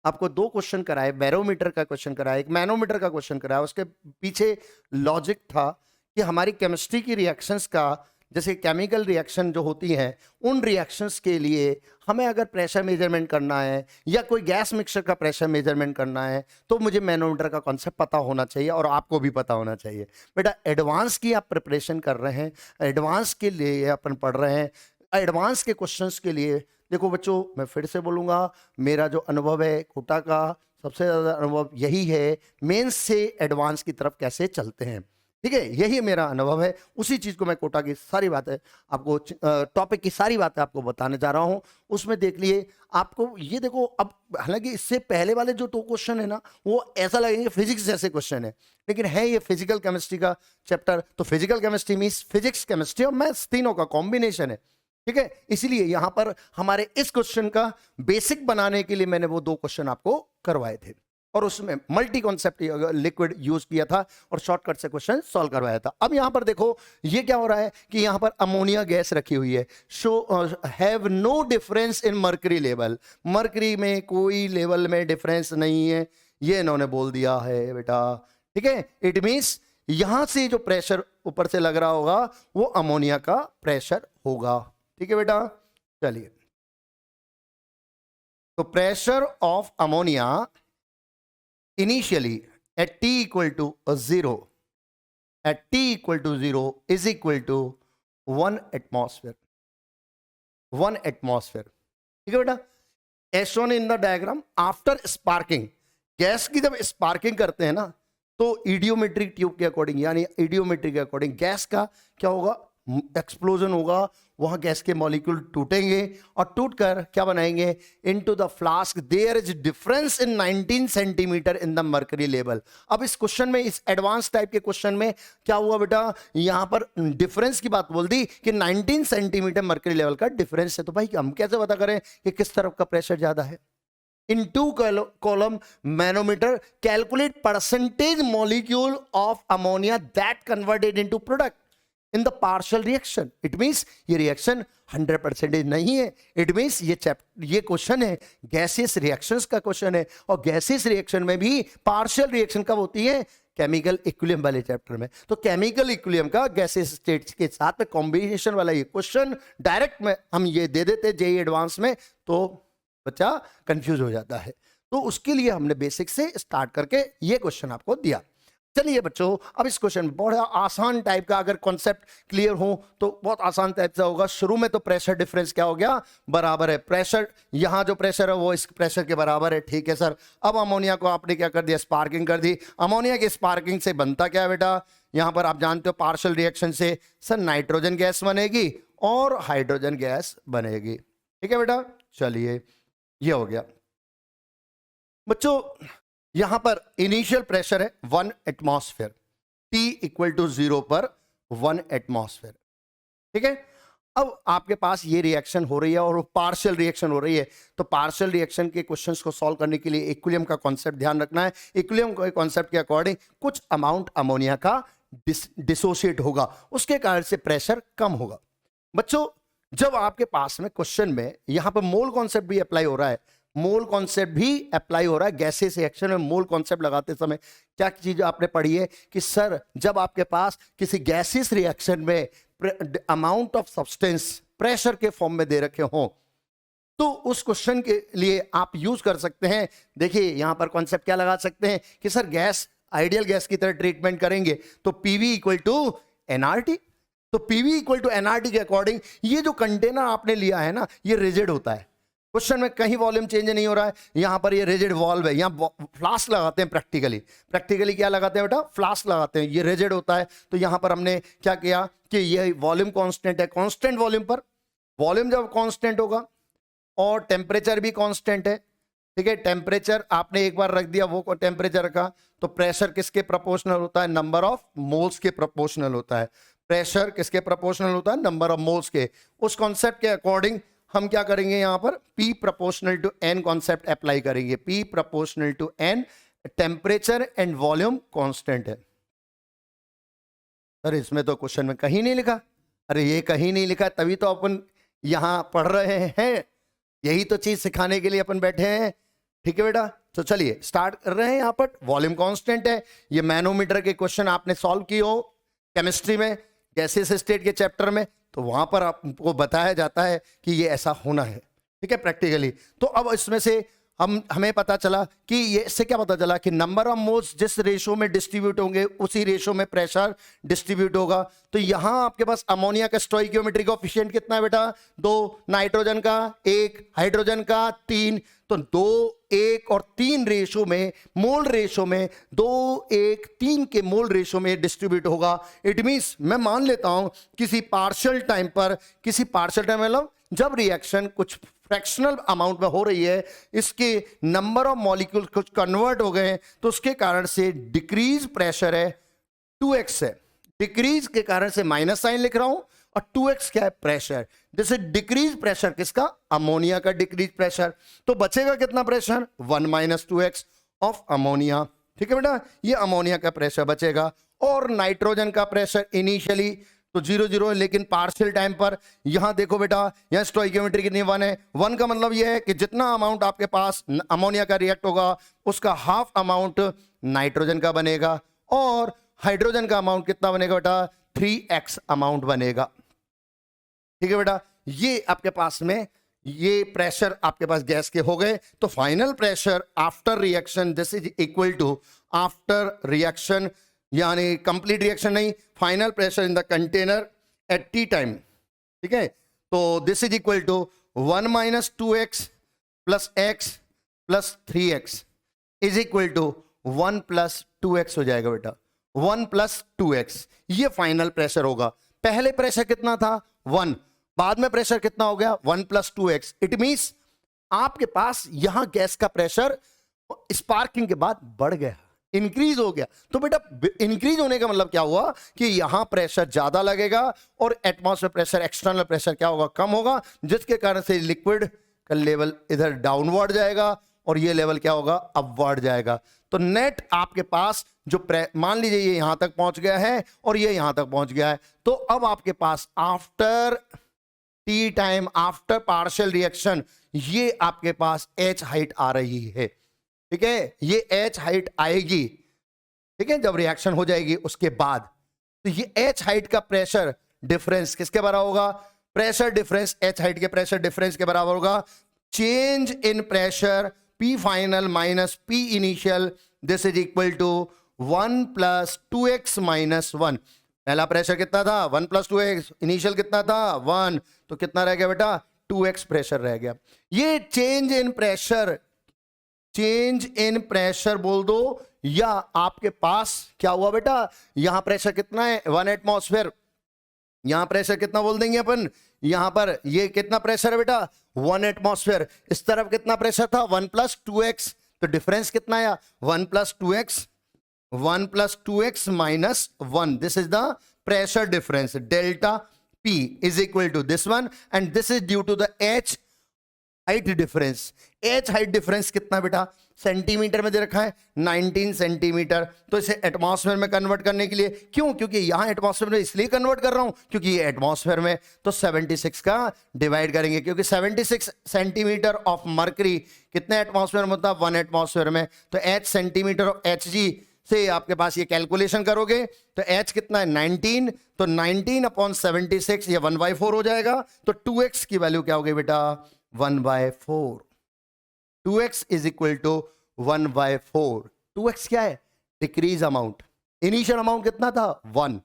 आपको दो क्वेश्चन कराए, बैरोमीटर का क्वेश्चन कराया, एक मैनोमीटर का क्वेश्चन कराया, उसके पीछे लॉजिक था कि हमारी केमिस्ट्री की रिएक्शंस का, जैसे केमिकल रिएक्शन जो होती हैं, उन रिएक्शंस के लिए हमें अगर प्रेशर मेजरमेंट करना है या कोई गैस मिक्सचर का प्रेशर मेजरमेंट करना है तो मुझे मैनोमीटर का कॉन्सेप्ट पता होना चाहिए और आपको भी पता होना चाहिए। बेटा एडवांस की आप प्रिपरेशन कर रहे हैं, एडवांस के लिए अपन पढ़ रहे हैं, एडवांस के क्वेश्चंस के लिए देखो बच्चों, मैं फिर से बोलूँगा, मेरा जो अनुभव है कोटा का, सबसे ज़्यादा अनुभव यही है मेंस से एडवांस की तरफ कैसे चलते हैं। ठीक है, यही मेरा अनुभव है, उसी चीज़ को मैं कोटा की सारी बातें आपको, टॉपिक की सारी बातें आपको बताने जा रहा हूँ। उसमें देख लिए आपको, ये देखो अब, हालांकि इससे पहले वाले जो दो क्वेश्चन है ना, वो ऐसा लगेंगे फिजिक्स जैसे क्वेश्चन है, लेकिन है ये फिजिकल केमिस्ट्री का चैप्टर। तो physical chemistry means physics, chemistry और मैथ्स तीनों का कॉम्बिनेशन है। ठीक है, इसलिए यहां पर हमारे इस क्वेश्चन का बेसिक बनाने के लिए मैंने वो दो क्वेश्चन आपको करवाए थे और उसमें मल्टी कॉन्सेप्ट लिक्विड यूज किया था और शॉर्टकट से क्वेश्चन सॉल्व करवाया था। अब यहां पर देखो ये क्या हो रहा है कि यहां पर अमोनिया गैस रखी हुई है, show have no difference in mercury level, mercury में कोई लेवल में डिफरेंस नहीं है, ये इन्होंने बोल दिया है बेटा। ठीक है, इट मीन्स यहां से जो प्रेशर ऊपर से लग रहा होगा वो अमोनिया का प्रेशर होगा। ठीक है बेटा, चलिए, तो pressure of ammonia initially at T equal to 0, at T equal to 0 is equal to 1 atmosphere, 1 atmosphere. ठीक है बेटा, as shown in the diagram, after sparking, gas की जब स्पार्किंग करते हैं ना तो इडियोमेट्रिक ट्यूब के अकॉर्डिंग, यानी इडियोमेट्रिक के अकॉर्डिंग गैस का क्या होगा, एक्सप्लोजन होगा, वहां गैस के मॉलिक्यूल टूटेंगे और टूटकर क्या बनाएंगे, into the flask there is difference in 19 centimetre in the mercury level. अब इस क्वेश्चन में, इस एडवांस टाइप के क्वेश्चन में क्या हुआ बेटा, यहां पर डिफरेंस की बात बोल दी कि 19 सेंटीमीटर मर्करी लेवल का डिफरेंस है। तो भाई हम कैसे पता करें कि किस तरफ का प्रेशर ज्यादा है? In two column manometer, calculate percentage molecule of ammonia that converted into product in the partial reaction. It means ये reaction 100% नहीं है। It means ये क्वेश्चन है गैसियस रिएक्शंस का क्वेश्चन है, और गैसियस रिएक्शन में भी पार्शियल रिएक्शन कब होती है, केमिकल इक्विलिब्रियम वाले चैप्टर में। तो केमिकल इक्विलिब्रियम का गैसियस स्टेट्स के साथ में कॉम्बिनेशन वाला ये क्वेश्चन डायरेक्ट में हम ये दे देते जेईई एडवांस में, तो बच्चा कंफ्यूज हो जाता है। तो उसके लिए हमने बेसिक से स्टार्ट करके ये क्वेश्चन आपको दिया। चलिए बच्चों, अब इस क्वेश्चन में बड़ा आसान टाइप का अगर कॉन्सेप्ट क्लियर हो तो बहुत आसान टाइप से होगा। शुरू में तो प्रेशर डिफरेंस क्या हो गया, बराबर है, प्रेशर यहाँ जो प्रेशर है वो इस प्रेशर के बराबर है। ठीक है सर, अब अमोनिया को आपने क्या कर दिया, स्पार्किंग कर दी। अमोनिया की स्पार्किंग से बनता क्या है बेटा, यहाँ पर आप जानते हो पार्शियल रिएक्शन से सर नाइट्रोजन गैस बनेगी और हाइड्रोजन गैस बनेगी। ठीक है बेटा, चलिए ये हो गया बच्चों। यहां पर इनिशियल प्रेशर है 1 एटमॉस्फेयर, T इक्वल टू 0 पर 1 एटमॉस्फेयर। ठीक है, अब आपके पास ये रिएक्शन हो रही है और पार्शियल रिएक्शन हो रही है, तो पार्शियल रिएक्शन के क्वेश्चंस को सॉल्व करने के लिए इक्विलिब्रियम का कॉन्सेप्ट ध्यान रखना है। इक्विलिब्रियम के कॉन्सेप्ट के अकॉर्डिंग कुछ अमाउंट अमोनिया का डिसोशिएट होगा, उसके कारण से प्रेशर कम होगा। बच्चों जब आपके पास में क्वेश्चन में यहां पर मोल कॉन्सेप्ट भी अप्लाई हो रहा है, मोल कॉन्सेप्ट भी अप्लाई हो रहा है गैसेस रिएक्शन में। मोल कॉन्सेप्ट लगाते समय क्या चीज आपने पढ़ी है कि सर जब आपके पास किसी गैसेस रिएक्शन में अमाउंट ऑफ सब्सटेंस प्रेशर के फॉर्म में दे रखे हो तो उस क्वेश्चन के लिए आप यूज कर सकते हैं। देखिए यहां पर कॉन्सेप्ट क्या लगा सकते हैं कि सर गैस आइडियल गैस की तरह ट्रीटमेंट करेंगे तो पीवी इक्वल टू एनआरटी, तो तो पीवी इक्वल टू एनआरटी के अकॉर्डिंग ये जो कंटेनर आपने लिया है ना, ये रिजिड होता है। क्वेश्चन में कहीं वॉल्यूम चेंज नहीं हो रहा है, यहां पर ये रिजिड वॉल्व है। यहां फ्लास्क लगाते हैं प्रैक्टिकली क्या लगाते हैं बेटा, फ्लास्क लगाते हैं, ये रिजिड होता है। तो यहां पर हमने क्या किया कि ये वॉल्यूम कांस्टेंट है, कांस्टेंट वॉल्यूम पर वॉल्यूम जब कांस्टेंट होगा और टेम्परेचर भी कांस्टेंट है, ठीक है, टेम्परेचर आपने एक बार रख दिया, वो टेम्परेचर रखा, तो प्रेशर किसके प्रोपोर्शनल होता है, नंबर ऑफ मोल्स के प्रोपोर्शनल होता है। प्रेशर किसके प्रोपोर्शनल होता है, नंबर ऑफ मोल्स के। उस कॉन्सेप्ट के अकॉर्डिंग हम क्या करेंगे, यहां पर P proportional to N concept apply करेंगे। P proportional to N, temperature and volume constant है। सर इसमें तो क्वेश्चन में कहीं नहीं लिखा। अरे ये कहीं नहीं लिखा, तभी तो अपन यहां पढ़ रहे हैं, यही तो चीज सिखाने के लिए अपन बैठे हैं। ठीक है बेटा, तो चलिए स्टार्ट कर रहे हैं। यहां पर वॉल्यूम कांस्टेंट है, ये मैनोमीटर के क्वेश्चन आपने सॉल्व किए हो केमिस्ट्री में, गैसेस स्टेट के चैप्टर में, तो वहां पर आपको बताया जाता है कि ये ऐसा होना है। ठीक है, प्रैक्टिकली। तो अब इसमें से हमें पता चला कि ये इससे क्या पता चला कि नंबर ऑफ मोल्स जिस रेशो में डिस्ट्रीब्यूट होंगे उसी रेशो में प्रेशर डिस्ट्रीब्यूट होगा। तो यहां आपके पास अमोनिया का स्टोइकियोमेट्री कोएफिशिएंट कितना है बेटा, 2, नाइट्रोजन का 1, हाइड्रोजन का 3, तो 2, 1 और 3 रेशो में, मोल रेशो में 2, 1, 3 के मोल रेशो में डिस्ट्रीब्यूट होगा। इट मींस मैं मान लेता हूं किसी पार्शियल टाइम मतलब जब रिएक्शन कुछ फ्रैक्शनल अमाउंट में हो रही है, इसके नंबर ऑफ मॉलिक्यूल कुछ कन्वर्ट हो गए, तो उसके कारण से डिक्रीज प्रेशर है 2x है। डिक्रीज के कारण से माइनस साइन लिख रहा हूं, और 2x क्या है, प्रेशर। जैसे डिक्रीज प्रेशर किसका, अमोनिया का डिक्रीज प्रेशर। तो बचेगा कितना प्रेशर, 1 - 2x ऑफ अमोनिया। ठीक है बेटा, ये अमोनिया का प्रेशर बचेगा। और नाइट्रोजन का प्रेशर इनिशियली तो 0 लेकिन पार्शियल टाइम पर यहां देखो बेटा, यहां स्टोइकियोमेट्री कितनी 1 है। 1 का मतलब यह है कि जितना अमाउंट आपके पास अमोनिया का रिएक्ट होगा उसका हाफ अमाउंट नाइट्रोजन का बनेगा, और हाइड्रोजन का अमाउंट कितना बनेगा बेटा, 3x अमाउंट बनेगा। ठीक है बेटा, ये आपके पास में ये प्रेशर आपके पास गैस के हो गए। तो final pressure after reaction this is equal to, after reaction यानी कंप्लीट रिएक्शन नहीं, final pressure in the container at T time. ठीक है, तो this is equal to 1 - 2x plus x plus 3x is equal to 1 + 2x हो जाएगा बेटा, 1 + 2x। ये final pressure होगा। पहले प्रेशर कितना था, 1, बाद में प्रेशर कितना हो गया, 1 + 2x। इट मींस आपके पास यहां गैस का प्रेशर स्पार्किंग के बाद बढ़ गया, इंक्रीज हो गया। तो बेटा इंक्रीज होने का मतलब क्या हुआ कि यहां प्रेशर ज्यादा लगेगा और एटमॉस्फेयर प्रेशर, एक्सटर्नल प्रेशर क्या होगा, कम होगा, जिसके कारण से लिक्विड का लेवल इधर डाउनवर्ड जाएगा और ये लेवल क्या होगा, अपवर्ड जाएगा। तो नेट आपके पास जो मान लीजिए ये यहां तक पहुंच गया है और ये यहां तक पहुंच गया है, तो अब आपके पास after T time, after partial reaction, ये आपके पास H हाइट आ रही है। ठीक है, ये H हाइट आएगी, ठीक है, जब रिएक्शन हो जाएगी उसके बाद। तो ये H हाइट का प्रेशर डिफरेंस किसके बराबर होगा, प्रेशर डिफरेंस H हाइट के प्रेशर डिफरेंस के बराबर होगा change in pressure P final minus P initial, this is equal to 1 + 2x - 1। पहला प्रेशर कितना था, 1 + 2x, इनिशियल कितना था 1, तो कितना रह गया बेटा, 2x प्रेशर रह गया। ये change in pressure, change in pressure बोल दो, या आपके पास क्या हुआ बेटा, यहां प्रेशर कितना है, 1 एटमॉस्फेयर, यहां प्रेशर कितना बोल देंगे अपन, यहां पर ये कितना प्रेशर है बेटा, 1 एटमॉस्फेयर। इस तरफ कितना प्रेशर था, 1 + 2x, तो डिफरेंस कितना आया, 1 + 2x, 1 + 2x - 1, this is the pressure difference. Delta P is equal to this one, and this is due to the H height difference. H height difference कितना बेटा, सेंटीमीटर में दे रखा है 19 सेंटीमीटर। तो इसे एटमॉस्फेयर में कन्वर्ट करने के लिए, क्यों, क्योंकि यहां एटमॉस्फेयर में इसलिए कन्वर्ट कर रहा हूं क्योंकि ये एटमॉस्फेयर में, तो 76 का डिवाइड करेंगे, क्योंकि 76 सेंटीमीटर ऑफ मर्करी कितने एटमॉस्फेयर में होता है, 1 एटमॉस्फेयर में। तो H सेंटीमीटर ऑफ Hg से आपके पास ये कैलकुलेशन करोगे तो H कितना है 19, तो 19/76 ये 1/4 हो जाएगा। तो 2x की वैल्यू क्या हो गई बेटा, 1/4। 2x is equal to 1/4। 2x क्या है, डिक्रीज अमाउंट। इनिशियल अमाउंट कितना था 1।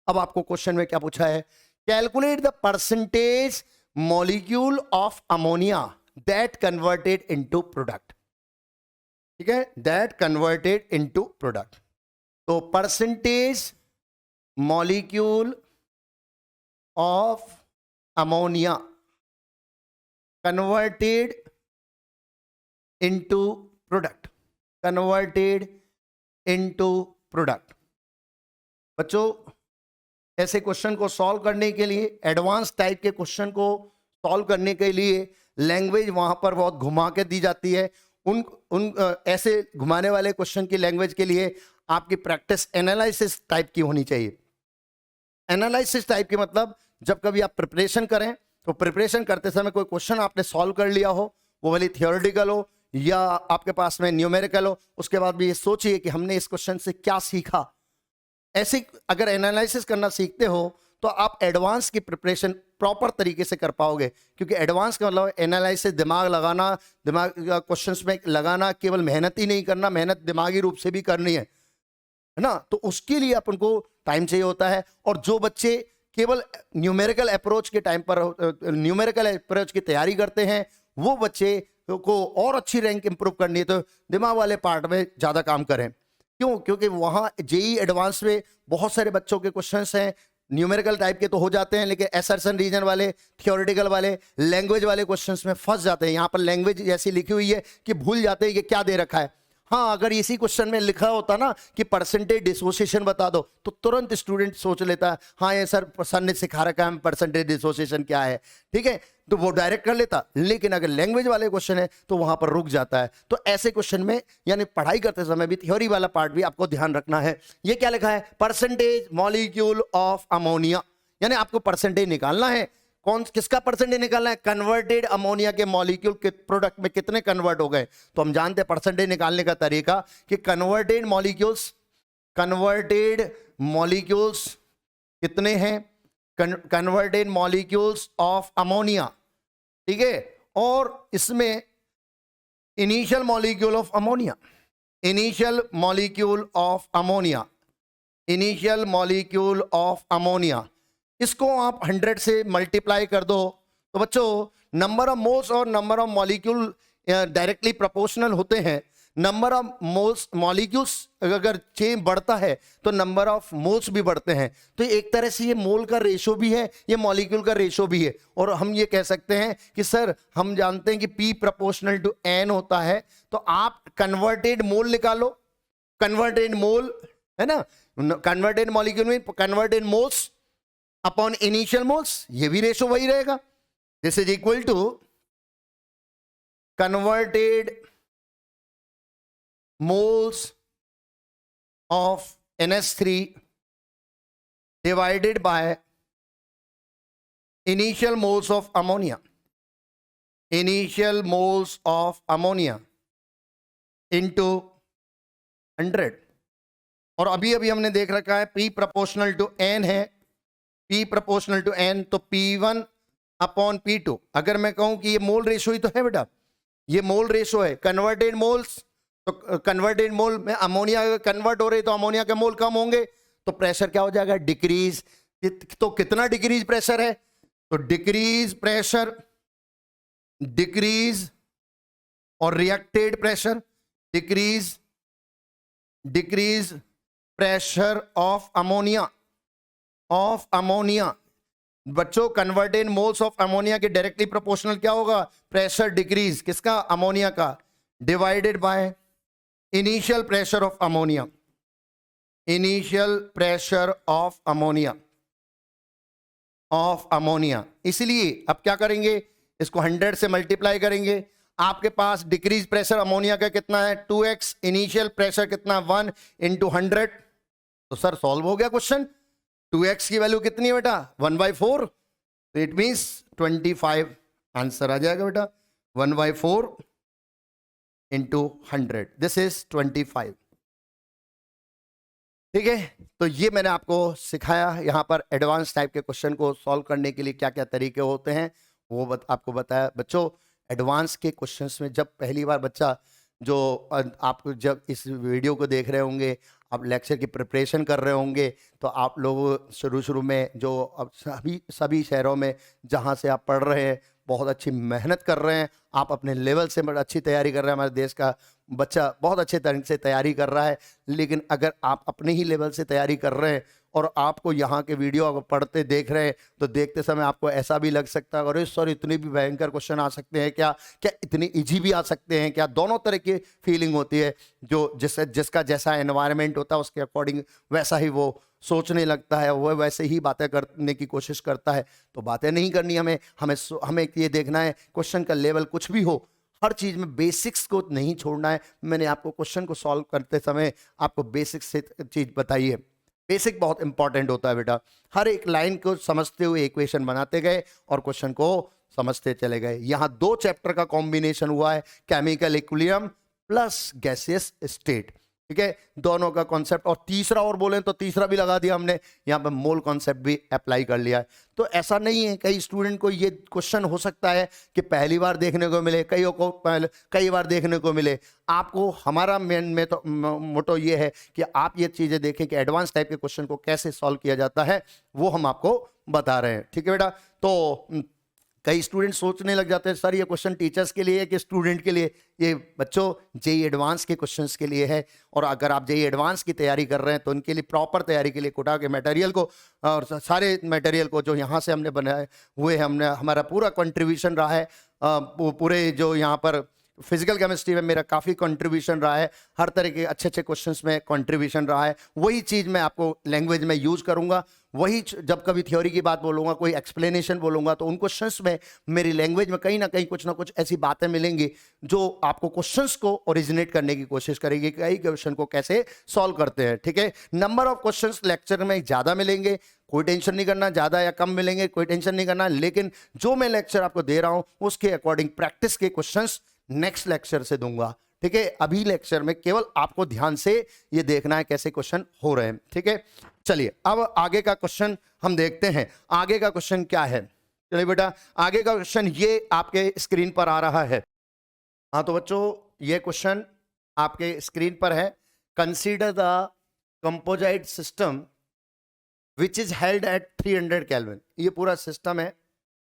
अब आपको क्वेश्चन में क्या पूछा है calculate the percentage molecule of ammonia that converted into product. ठीक है, दैट कन्वर्टेड इनटू प्रोडक्ट। तो percentage molecule of ammonia converted into product, converted into product. बच्चों, ऐसे क्वेश्चन को सॉल्व करने के लिए, एडवांस टाइप के क्वेश्चन को सॉल्व करने के लिए लैंग्वेज वहां पर बहुत घुमा के दी जाती है। ऐसे घुमाने वाले क्वेश्चन की लैंग्वेज के लिए आपकी प्रैक्टिस एनालिसिस टाइप की होनी चाहिए। एनालिसिस टाइप की मतलब जब कभी आप प्रिपरेशन करें तो प्रिपरेशन करते समय कोई क्वेश्चन आपने सॉल्व कर लिया हो, वो भले थियोरेटिकल हो या आपके पास में न्यूमेरिकल हो, उसके बाद भी ये सोचिए कि हमने इस क्वेश्चन से क्या सीखा। ऐसे अगर एनालिसिस करना सीखते हो तो आप एडवांस की प्रिपरेशन प्रॉपर तरीके से कर पाओगे, क्योंकि एडवांस का मतलब एनालिसिस, दिमाग लगाना, दिमाग क्वेश्चंस में लगाना, केवल मेहनत ही नहीं करना, मेहनत दिमागी रूप से भी करनी है ना। तो उसके लिए अपन को टाइम चाहिए होता है। और जो बच्चे केवल न्यूमेरिकल अप्रोच के टाइम पर न्यूमेरिकल अप्रोच की तैयारी करते हैं, वो बच्चे को और अच्छी रैंक इंप्रूव करनी है तो दिमाग वाले पार्ट में ज़्यादा काम करें। क्यों? क्योंकि वहाँ जेई एडवांस में बहुत सारे बच्चों के क्वेश्चंस हैं, न्यूमेरिकल टाइप के तो हो जाते हैं, लेकिन असर्शन रीजन वाले, थियोरेटिकल वाले, लैंग्वेज वाले क्वेश्चंस में फंस जाते हैं। यहाँ पर लैंग्वेज ऐसी लिखी हुई है कि भूल जाते हैं कि क्या दे रखा है। हाँ, अगर इसी क्वेश्चन में लिखा होता ना कि परसेंटेज डिसोसिएशन बता दो, तो तुरंत स्टूडेंट सोच लेता है हाँ ये सर ने सिखा रखा है परसेंटेज डिसोसिएशन क्या है, ठीक है, तो वो डायरेक्ट कर लेता। लेकिन अगर लैंग्वेज वाले क्वेश्चन है तो वहां पर रुक जाता है। तो ऐसे क्वेश्चन में यानी पढ़ाई करते समय भी थ्योरी वाला पार्ट भी आपको ध्यान रखना है। ये क्या लिखा है? परसेंटेज मॉलिक्यूल ऑफ अमोनिया, यानी आपको परसेंटेज निकालना है। किसका परसेंटेज निकालना है? कन्वर्टेड अमोनिया के मॉलिक्यूल के प्रोडक्ट में कितने कन्वर्ट हो गए। तो हम जानते हैं परसेंटेज निकालने का तरीका कि कन्वर्टेड मॉलिक्यूल्स कितने हैं, कन्वर्टेड मॉलिक्यूल्स ऑफ अमोनिया, ठीक है। और इसमें initial molecule of ammonia, initial molecule of ammonia, initial molecule of ammonia, इसको आप 100 से मल्टीप्लाई कर दो तो बच्चों नंबर ऑफ मोल्स और number of molecule directly proportional होते हैं। नंबर ऑफ मोल्स मॉलिक्यूल्स अगर चेंज बढ़ता है तो नंबर ऑफ मोल्स भी बढ़ते हैं। तो एक तरह से ये मोल का रेशो भी है, ये मॉलिक्यूल का रेशो भी है। और हम ये कह सकते हैं कि सर हम जानते हैं कि P प्रोपोर्शनल टू N होता है, तो आप कन्वर्टेड मोल निकालो, कन्वर्टेड मोल है ना, कन्वर्टेड मॉलिक्यूल में converted moles upon initial moles, ये भी रेशो वही रहेगा। This is equal to converted moles of NH3 divided by initial moles of ammonia, initial moles of ammonia into 100। और अभी हमने देख रखा है P प्रोपोर्शनल टू N है, P प्रोपोर्शनल टू N, तो P1 अपॉन P2। अगर मैं कहूं कि ये मोल रेशो ही तो है बेटा, ये मोल रेशो है, कन्वर्टेड मोल्स, तो कन्वर्टेड मोल में अमोनिया कन्वर्ट हो रही तो अमोनिया के मोल कम होंगे, तो प्रेशर क्या हो जाएगा? डिक्रीज। तो कितना डिक्रीज प्रेशर है? तो डिक्रीज प्रेशर, डिक्रीज और reacted pressure, decrease pressure of ammonia, बच्चों कन्वर्टेड मोल्स ऑफ अमोनिया के डायरेक्टली प्रोपोर्शनल क्या होगा? प्रेशर डिक्रीज किसका? अमोनिया का, divided by initial pressure of ammonia, initial pressure of ammonia. इसलिए अब क्या करेंगे? इसको 100 से मल्टीप्लाई करेंगे। आपके पास डिक्रीज प्रेशर अमोनिया का कितना है? 2x, इनिशियल प्रेशर कितना? 1 × 100। तो सर सॉल्व हो गया क्वेश्चन। 2x की वैल्यू कितनी है बेटा? 1/4, तो इट मींस 25 आंसर आ जाएगा बेटा। 1/4 into 100, दिस इज 25। ठीक है, तो ये मैंने आपको सिखाया। यहाँ पर एडवांस टाइप के क्वेश्चन को सॉल्व करने के लिए क्या क्या तरीके होते हैं वो आपको बताया। बच्चों एडवांस के क्वेश्चंस में जब पहली बार बच्चा जो आप जब इस वीडियो को देख रहे होंगे, आप लेक्चर की प्रिपरेशन कर रहे होंगे, तो आप लोग शुरू-शुरू में जो अब सभी सभी शहरों में जहाँ से आप पढ़ रहे हैं, बहुत अच्छी मेहनत कर रहे हैं, आप अपने लेवल से बड़ा अच्छी तैयारी कर रहे हैं। हमारे देश का बच्चा बहुत अच्छे तरह से तैयारी कर रहा है, लेकिन अगर आप अपने ही लेवल से तैयारी कर रहे हैं और आपको यहाँ के वीडियो अगर पढ़ते देख रहे हैं, तो देखते समय आपको ऐसा भी लग सकता है, अरे सर इतने भी भयंकर क्वेश्चन आ सकते हैं क्या? क्या इतनी ईज़ी भी आ सकते हैं क्या? दोनों तरह की फीलिंग होती है, जो जिसका जैसा एनवायरनमेंट होता है उसके अकॉर्डिंग वैसा ही वो सोचने लगता है, वो वैसे ही बातें करने की कोशिश करता है। तो बातें नहीं करनी हमें, हमें ये देखना है क्वेश्चन का लेवल कुछ भी हो, हर चीज़ में बेसिक्स को नहीं छोड़ना है। मैंने आपको क्वेश्चन को सॉल्व करते समय आपको बेसिक्स से चीज़ बताई है। बेसिक बहुत इंपॉर्टेंट होता है बेटा। हर एक लाइन को समझते हुए इक्वेशन बनाते गए और क्वेश्चन को समझते चले गए। यहाँ 2 चैप्टर का कॉम्बिनेशन हुआ है, chemical equilibrium plus gaseous state. ठीक है, दोनों का कॉन्सेप्ट, और तीसरा और बोलें तो तीसरा भी लगा दिया हमने, यहाँ पे मोल कॉन्सेप्ट भी अप्लाई कर लिया है। तो ऐसा नहीं है, कई स्टूडेंट को ये क्वेश्चन हो सकता है कि पहली बार देखने को मिले, कईयों को कई बार देखने को मिले। आपको हमारा मेन में तो मोटो ये है कि आप ये चीज़ें देखें कि एडवांस टाइप के क्वेश्चन को कैसे सॉल्व किया जाता है, वो हम आपको बता रहे हैं। ठीक है बेटा, तो कई स्टूडेंट सोचने लग जाते हैं सर ये क्वेश्चन टीचर्स के लिए है कि स्टूडेंट के लिए? ये बच्चों जेई एडवांस के क्वेश्चंस के लिए है, और अगर आप जेई एडवांस की तैयारी कर रहे हैं तो उनके लिए प्रॉपर तैयारी के लिए कोटा के मटेरियल को और सारे मटेरियल को जो यहाँ से हमने बनाए हुए हैं, हमने हमारा पूरा कंट्रीब्यूशन रहा है। पूरे जो यहाँ पर फिजिकल केमिस्ट्री में मेरा काफ़ी कंट्रीब्यूशन रहा है, हर तरह के अच्छे अच्छे क्वेश्चंस में कंट्रीब्यूशन रहा है। वही चीज़ मैं आपको लैंग्वेज में यूज़ करूँगा, वही जब कभी थ्योरी की बात बोलूँगा, कोई एक्सप्लेनेशन बोलूँगा, तो उन क्वेश्चंस में मेरी लैंग्वेज में कहीं ना कहीं कुछ ना कुछ ऐसी बातें मिलेंगी जो आपको क्वेश्चंस को ओरिजिनेट करने की कोशिश करेगी, कई क्वेश्चन को कैसे सॉल्व करते हैं। ठीक है, नंबर ऑफ क्वेश्चंस लेक्चर में ज़्यादा मिलेंगे, कोई टेंशन नहीं करना, ज़्यादा या कम मिलेंगे कोई टेंशन नहीं करना, लेकिन जो मैं लेक्चर आपको दे रहा हूँ उसके अकॉर्डिंग प्रैक्टिस के क्वेश्चंस नेक्स्ट लेक्चर से दूंगा। ठीक है, अभी लेक्चर में केवल आपको ध्यान से ये देखना है कैसे क्वेश्चन हो रहे हैं। ठीक है, चलिए अब आगे का क्वेश्चन हम देखते हैं। आगे का क्वेश्चन क्या है? चलिए बेटा, आगे का क्वेश्चन ये आपके स्क्रीन पर आ रहा है। हाँ तो बच्चों, ये क्वेश्चन आपके स्क्रीन पर है। Consider the composite system which is held at 300 kelvin. ये पूरा सिस्टम है,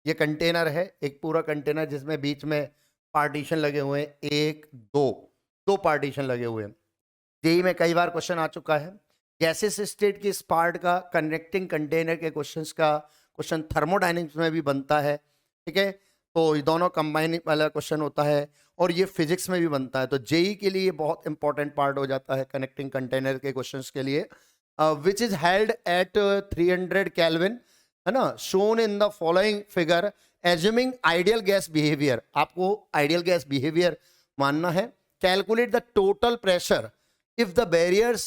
ये कंटेनर है, एक पूरा कंटेनर जिसमें बीच में पार्टीशन लगे हुए हैं, एक दो पार्टीशन लगे हुए हैं। जेई में कई बार क्वेश्चन आ चुका है। गैसेस स्टेट की इस पार्ट का कनेक्टिंग कंटेनर के क्वेश्चंस का क्वेश्चन थर्मोडायनेमिक्स में भी बनता है। ठीक है, तो ये दोनों कंबाइन वाला क्वेश्चन होता है, और ये फिजिक्स में भी बनता है। तो जेई के लिए बहुत इंपॉर्टेंट पार्ट हो जाता है कनेक्टिंग कंटेनर के क्वेश्चंस के लिए। Which is held at 300 kelvin, है ना, shown in the following figure assuming ideal gas behaviour. आपको आइडियल गैस बिहेवियर मानना है। Calculate the total pressure if the barriers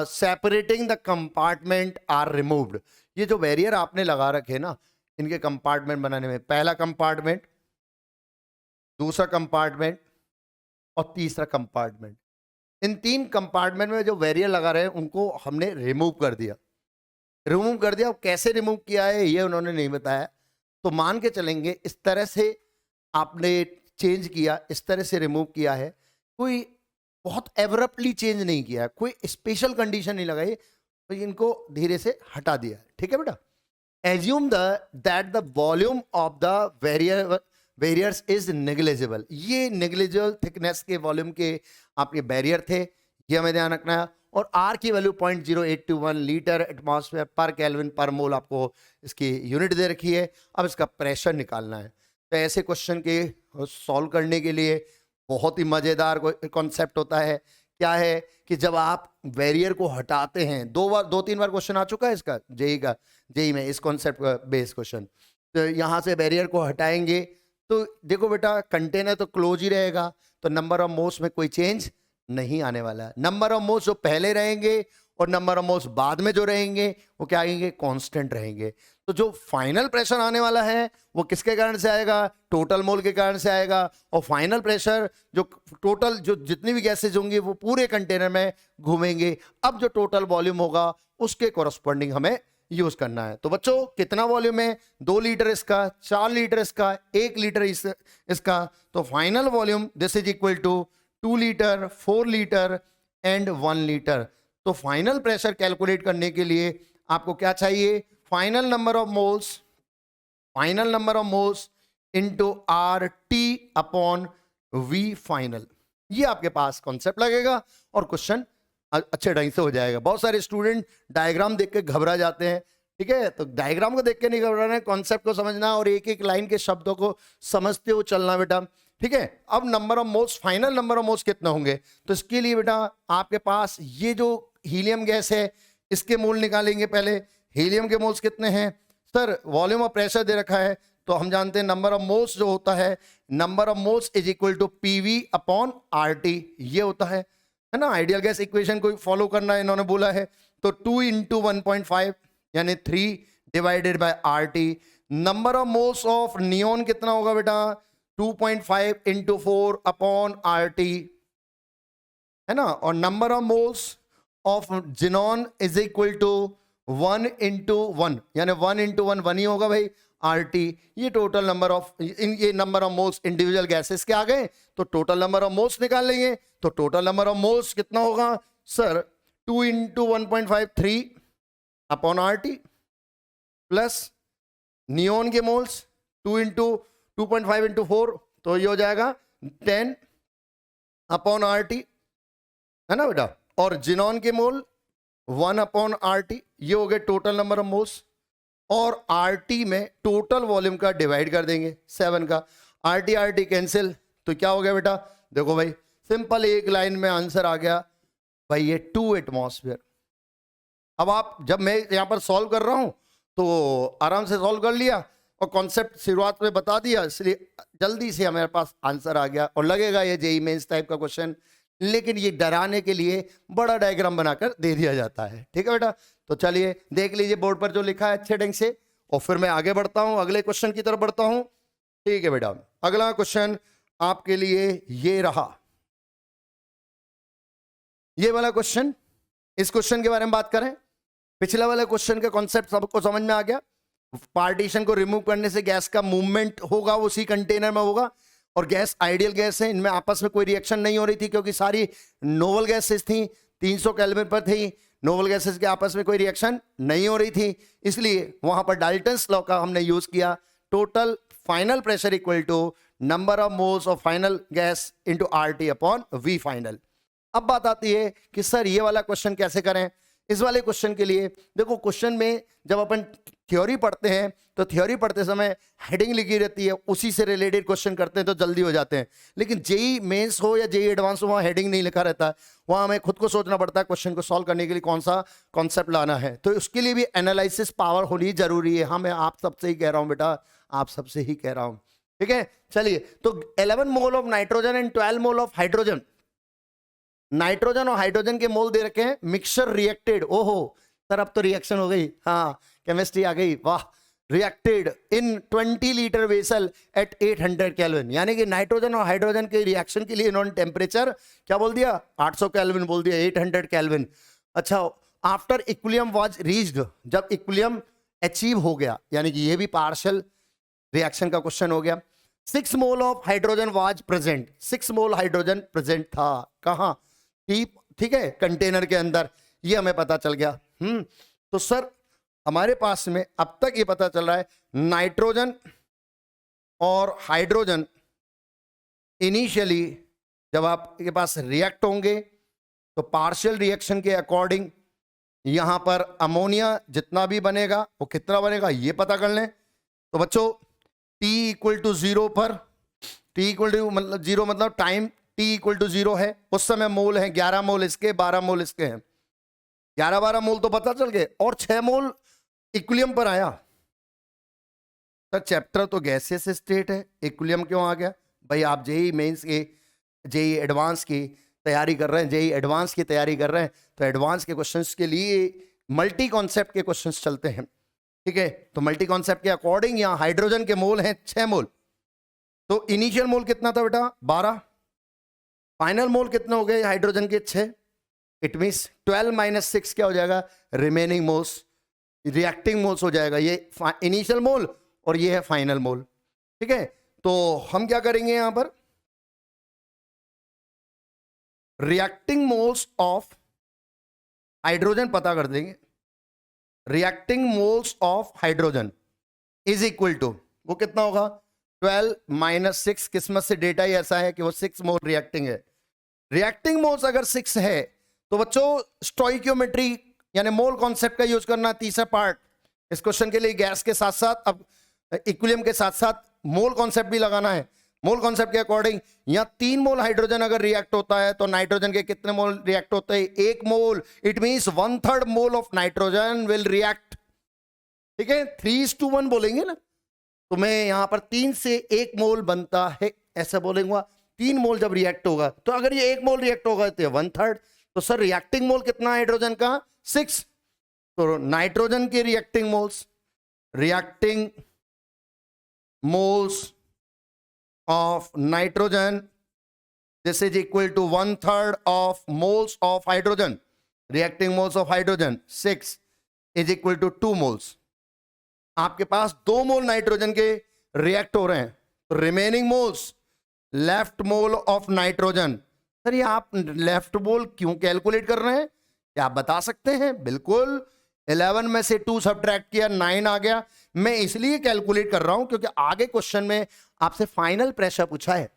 separating the compartment are removed. ये जो बैरियर आपने लगा रखे ना इनके कंपार्टमेंट बनाने में, पहला कंपार्टमेंट, दूसरा कंपार्टमेंट और तीसरा कंपार्टमेंट, इन 3 कंपार्टमेंट में जो बैरियर लगा रहे हैं उनको हमने रिमूव कर दिया। कैसे रिमूव किया है ये उन्होंने नहीं बताया, तो मान के चलेंगे इस तरह से आपने चेंज किया, इस तरह से रिमूव किया है। कोई बहुत एब्रप्टली चेंज नहीं किया है, कोई स्पेशल कंडीशन नहीं लगाई, तो इनको धीरे से हटा दिया है। ठीक है बेटा, assume that the volume of the barriers is negligible. ये नेग्लिजिबल थिकनेस के वॉल्यूम के आपके बैरियर थे, ये हमें ध्यान रखना है। और आर की वैल्यू 0.0821 लीटर एटमॉस्फेयर पर केल्विन पर मोल आपको इसकी यूनिट दे रखी है। अब इसका प्रेशर निकालना है। तो ऐसे क्वेश्चन के सॉल्व करने के लिए बहुत ही मज़ेदार कॉन्सेप्ट होता है। क्या है कि जब आप बैरियर को हटाते हैं, 2-3 बार क्वेश्चन आ चुका है इसका जेई में इस कॉन्सेप्ट का बेस क्वेश्चन। तो यहाँ से बैरियर को हटाएंगे तो देखो बेटा कंटेनर तो क्लोज ही रहेगा, तो नंबर ऑफ मोल्स में कोई चेंज नहीं आने वाला है। नंबर ऑफ मोल्स जो पहले रहेंगे और नंबर ऑफ मोल्स बाद में जो रहेंगे वो क्या आएंगे? कांस्टेंट रहेंगे। तो जो फाइनल प्रेशर आने वाला है वो किसके कारण से आएगा? टोटल मोल के कारण से आएगा। और फाइनल प्रेशर जो टोटल जो जितनी भी गैसेज होंगी वो पूरे कंटेनर में घूमेंगे। अब जो टोटल वॉल्यूम होगा उसके कोरस्पॉन्डिंग हमें यूज करना है। तो बच्चों कितना वॉल्यूम है? 2 लीटर इसका, 4 लीटर इसका, 1 लीटर इसका। तो final volume this is equal to 2 litre, 4 litre and 1 litre. तो फाइनल प्रेशर कैलकुलेट करने के लिए आपको क्या चाहिए? Final number of moles, final number of moles into R T upon V final. ये आपके पास कॉन्सेप्ट लगेगा और क्वेश्चन अच्छे ढंग से हो जाएगा। बहुत सारे स्टूडेंट डायग्राम देख के घबरा जाते हैं, ठीक है? तो डायग्राम को देख के नहीं घबराना है, कॉन्सेप्ट को समझना और एक एक लाइन के शब्दों को समझते हुए चलना बेटा, ठीक है? अब number of moles, final number of moles कितना होंगे? तो इसके लिए बेटा आपके पास ये जो हीलियम गैस है इसके मोल निकालेंगे पहले। हीलियम के मोल्स कितने हैं? सर वॉल्यूम ऑफ प्रेशर दे रखा है, तो हम जानते हैं नंबर ऑफ मोल्स जो होता है, number of moles is equal to PV upon RT, ये होता है ना? आइडियल गैस इक्वेशन को फॉलो करना है इन्होंने बोला है। तो 2 इंटू 1.5 यानी 3 divided by RT. Number of moles of neon कितना होगा बेटा? 2.5 इंटू 4 अपॉन आरटी, है ना? और number of moles of xenon is equal to 1 into 1 यानी 1 इंटू 1 1 ही होगा भाई, आरटी। ये टोटल नंबर ऑफ, ये number of moles individual gases के आ गए, तो टोटल नंबर ऑफ मोल्स निकाल लेंगे। तो टोटल नंबर ऑफ मोल्स कितना होगा sir? 2 into 1.5 3 upon RT plus neon के मोल्स 2 इंटू 2.5 इंटू 4, तो ये हो जाएगा 10 अपॉन आरटी, है ना बेटा? और जिनॉन के मोल 1 अपॉन आरटी, ये हो गए टोटल नंबर ऑफ मोल्स। और आरटी में टोटल वॉल्यूम का डिवाइड कर देंगे 7 का, आरटी आरटी कैंसिल, तो क्या हो गया बेटा? देखो भाई सिंपल एक लाइन में आंसर आ गया भाई, ये 2 एटमॉस्फेयर। अब आप, जब मैं यहां पर सॉल्व कर रहा हूं तो आराम से सॉल्व कर लिया और कॉन्सेप्ट शुरुआत में बता दिया, इसलिए जल्दी से हमारे पास आंसर आ गया। और लगेगा ये जेईई मेंस टाइप का क्वेश्चन, लेकिन ये डराने के लिए बड़ा डायग्राम बनाकर दे दिया जाता है, ठीक है बेटा? तो चलिए देख लीजिए बोर्ड पर जो लिखा है अच्छे ढंग से, और फिर मैं आगे बढ़ता हूं, अगले क्वेश्चन की तरफ बढ़ता हूं, ठीक है बेटा? अगला क्वेश्चन आपके लिए ये रहा, ये वाला क्वेश्चन। इस क्वेश्चन के बारे में बात करें, पिछला वाला क्वेश्चन का कॉन्सेप्ट सबको समझ में आ गया। पार्टीशन को रिमूव करने से गैस का मूवमेंट होगा, उसी कंटेनर में होगा, और गैस आइडियल गैस है, इनमें आपस में कोई रिएक्शन नहीं हो रही थी क्योंकि सारी नोबल गैसेस थी, 300 केल्विन पर थी, नोबल गैसेस के आपस में कोई रिएक्शन नहीं हो रही थी, इसलिए वहां पर डाल्टन्स लॉ का हमने यूज किया। Total final pressure equal to number of moles of final gas into RT upon V final. अब बात आती है कि सर ये वाला क्वेश्चन कैसे करें? इस वाले क्वेश्चन के लिए देखो, क्वेश्चन में जब अपन थ्योरी पढ़ते हैं तो थ्योरी पढ़ते समय हेडिंग लिखी रहती है, उसी से रिलेटेड क्वेश्चन करते हैं तो जल्दी हो जाते हैं। लेकिन जेई मेंस हो या जेई एडवांस हो, वहाँ हेडिंग नहीं लिखा रहता है, वहाँ हमें खुद को सोचना पड़ता है क्वेश्चन को सॉल्व करने के लिए कौन सा कॉन्सेप्ट लाना है। तो उसके लिए भी एनालिसिस पावर होनी जरूरी है। हाँ, मैं आप सबसे ही कह रहा हूँ बेटा, आप सबसे ही कह रहा हूँ, ठीक है? चलिए, तो 11 मोल of nitrogen and 12 mole of hydrogen, nitrogen और हाइड्रोजन के मोल दे रखे हैं, मिक्सचर रिएक्टेड। ओहो सर, अब तो रिएक्शन हो गई, हाँ केमिस्ट्री आ गई, वाह। रिएक्टेड इन 20 लीटर वेसल एट 800 केल्विन, यानी कि नाइट्रोजन और हाइड्रोजन के रिएक्शन के लिए इन्होंने टेम्परेचर क्या बोल दिया? 800 केल्विन बोल दिया, 800 केल्विन। अच्छा, आफ्टर इक्विलिब्रियम वाज रीच्ड, जब इक्विलिब्रियम अचीव हो गया, यानी कि ये भी पार्शियल रिएक्शन का क्वेश्चन हो गया। 6 mole of hydrogen was present, 6 mole hydrogen present था, कहां? ठीक है, कंटेनर के अंदर, ये हमें पता चल गया। तो सर हमारे पास में अब तक ये पता चल रहा है नाइट्रोजन और हाइड्रोजन इनिशियली जब आपके पास रिएक्ट होंगे तो पार्शियल रिएक्शन के अकॉर्डिंग यहां पर अमोनिया जितना भी बनेगा वो कितना बनेगा ये पता कर लें। तो बच्चों T इक्वल टू 0 पर, T इक्वल टू मतलब 0 मतलब टाइम T इक्वल टू 0 है, उस समय मोल है 11 मोल इसके, 12 मोल इसके हैं, 11-12 मोल तो पता चल गए, और 6 मोल इक्विलिब्रियम पर आया। सर चैप्टर तो गैसियस स्टेट है, इक्विलिब्रियम क्यों आ गया? भाई आप जेईई मेंस के, जेईई एडवांस की तैयारी कर रहे हैं, जेईई एडवांस की तैयारी कर रहे हैं, तो एडवांस के क्वेश्चंस के लिए मल्टी कॉन्सेप्ट के क्वेश्चंस चलते हैं, ठीक है? तो मल्टी कॉन्सेप्ट के अकॉर्डिंग यहाँ हाइड्रोजन के मोल हैं 6 मोल, तो इनिशियल मोल कितना था बेटा? 12, फाइनल मोल कितने हो गए हाइड्रोजन के? 6। इट मीन्स 12 माइनस 6 क्या हो जाएगा? रिमेनिंग मोल्स, रिएक्टिंग मोल्स हो जाएगा। ये इनिशियल मोल और ये है फाइनल मोल, ठीक है? तो हम क्या करेंगे यहां पर, रिएक्टिंग मोल्स ऑफ हाइड्रोजन पता कर देंगे, reacting moles of hydrogen is equal to, वो कितना होगा 12 माइनस 6, किस्मत से डेटा ही ऐसा है कि वो 6 मोल रिएक्टिंग है। रिएक्टिंग मोल्स अगर 6 है तो बच्चों स्टोइकियोमेट्री यानी मोल कॉन्सेप्ट का यूज करना तीसरा पार्ट। इस क्वेश्चन के लिए गैस के साथ साथ अब इक्विलिब्रियम के साथ साथ मोल कॉन्सेप्ट भी लगाना है। मोल कॉन्सेप्ट के अकॉर्डिंग यहां 3 मोल हाइड्रोजन अगर रिएक्ट होता है तो नाइट्रोजन के कितने मोल रिएक्ट होते हैं? 1 mole. It means 1/3 mole of nitrogen will react. ठीक है, 3:1 बोलेंगे ना, तो मैं यहां पर 3 से 1 मोल बनता है ऐसा बोलेंगे। 3 मोल जब रिएक्ट होगा तो अगर ये 1 मोल रिएक्ट होगा तो 1/3, तो सर रिएक्टिंग मोल कितना हाइड्रोजन का? 6। तो नाइट्रोजन के reacting moles of nitrogen this is equal to 1/3 of moles of hydrogen. Reacting moles of hydrogen 6 is equal to 2 moles. आपके पास 2 मोल नाइट्रोजन के रिएक्ट हो रहे हैं, तो remaining moles left mole of nitrogen. Sir ये आप लेफ्ट मोल क्यों कैलकुलेट कर रहे हैं, क्या आप बता सकते हैं? बिल्कुल, 11 में से 2 सब्ट्रैक्ट किया 9 आ गया। मैं इसलिए कैलकुलेट कर रहा हूं क्योंकि आगे क्वेश्चन में आपसे फाइनल प्रेशर पूछा है।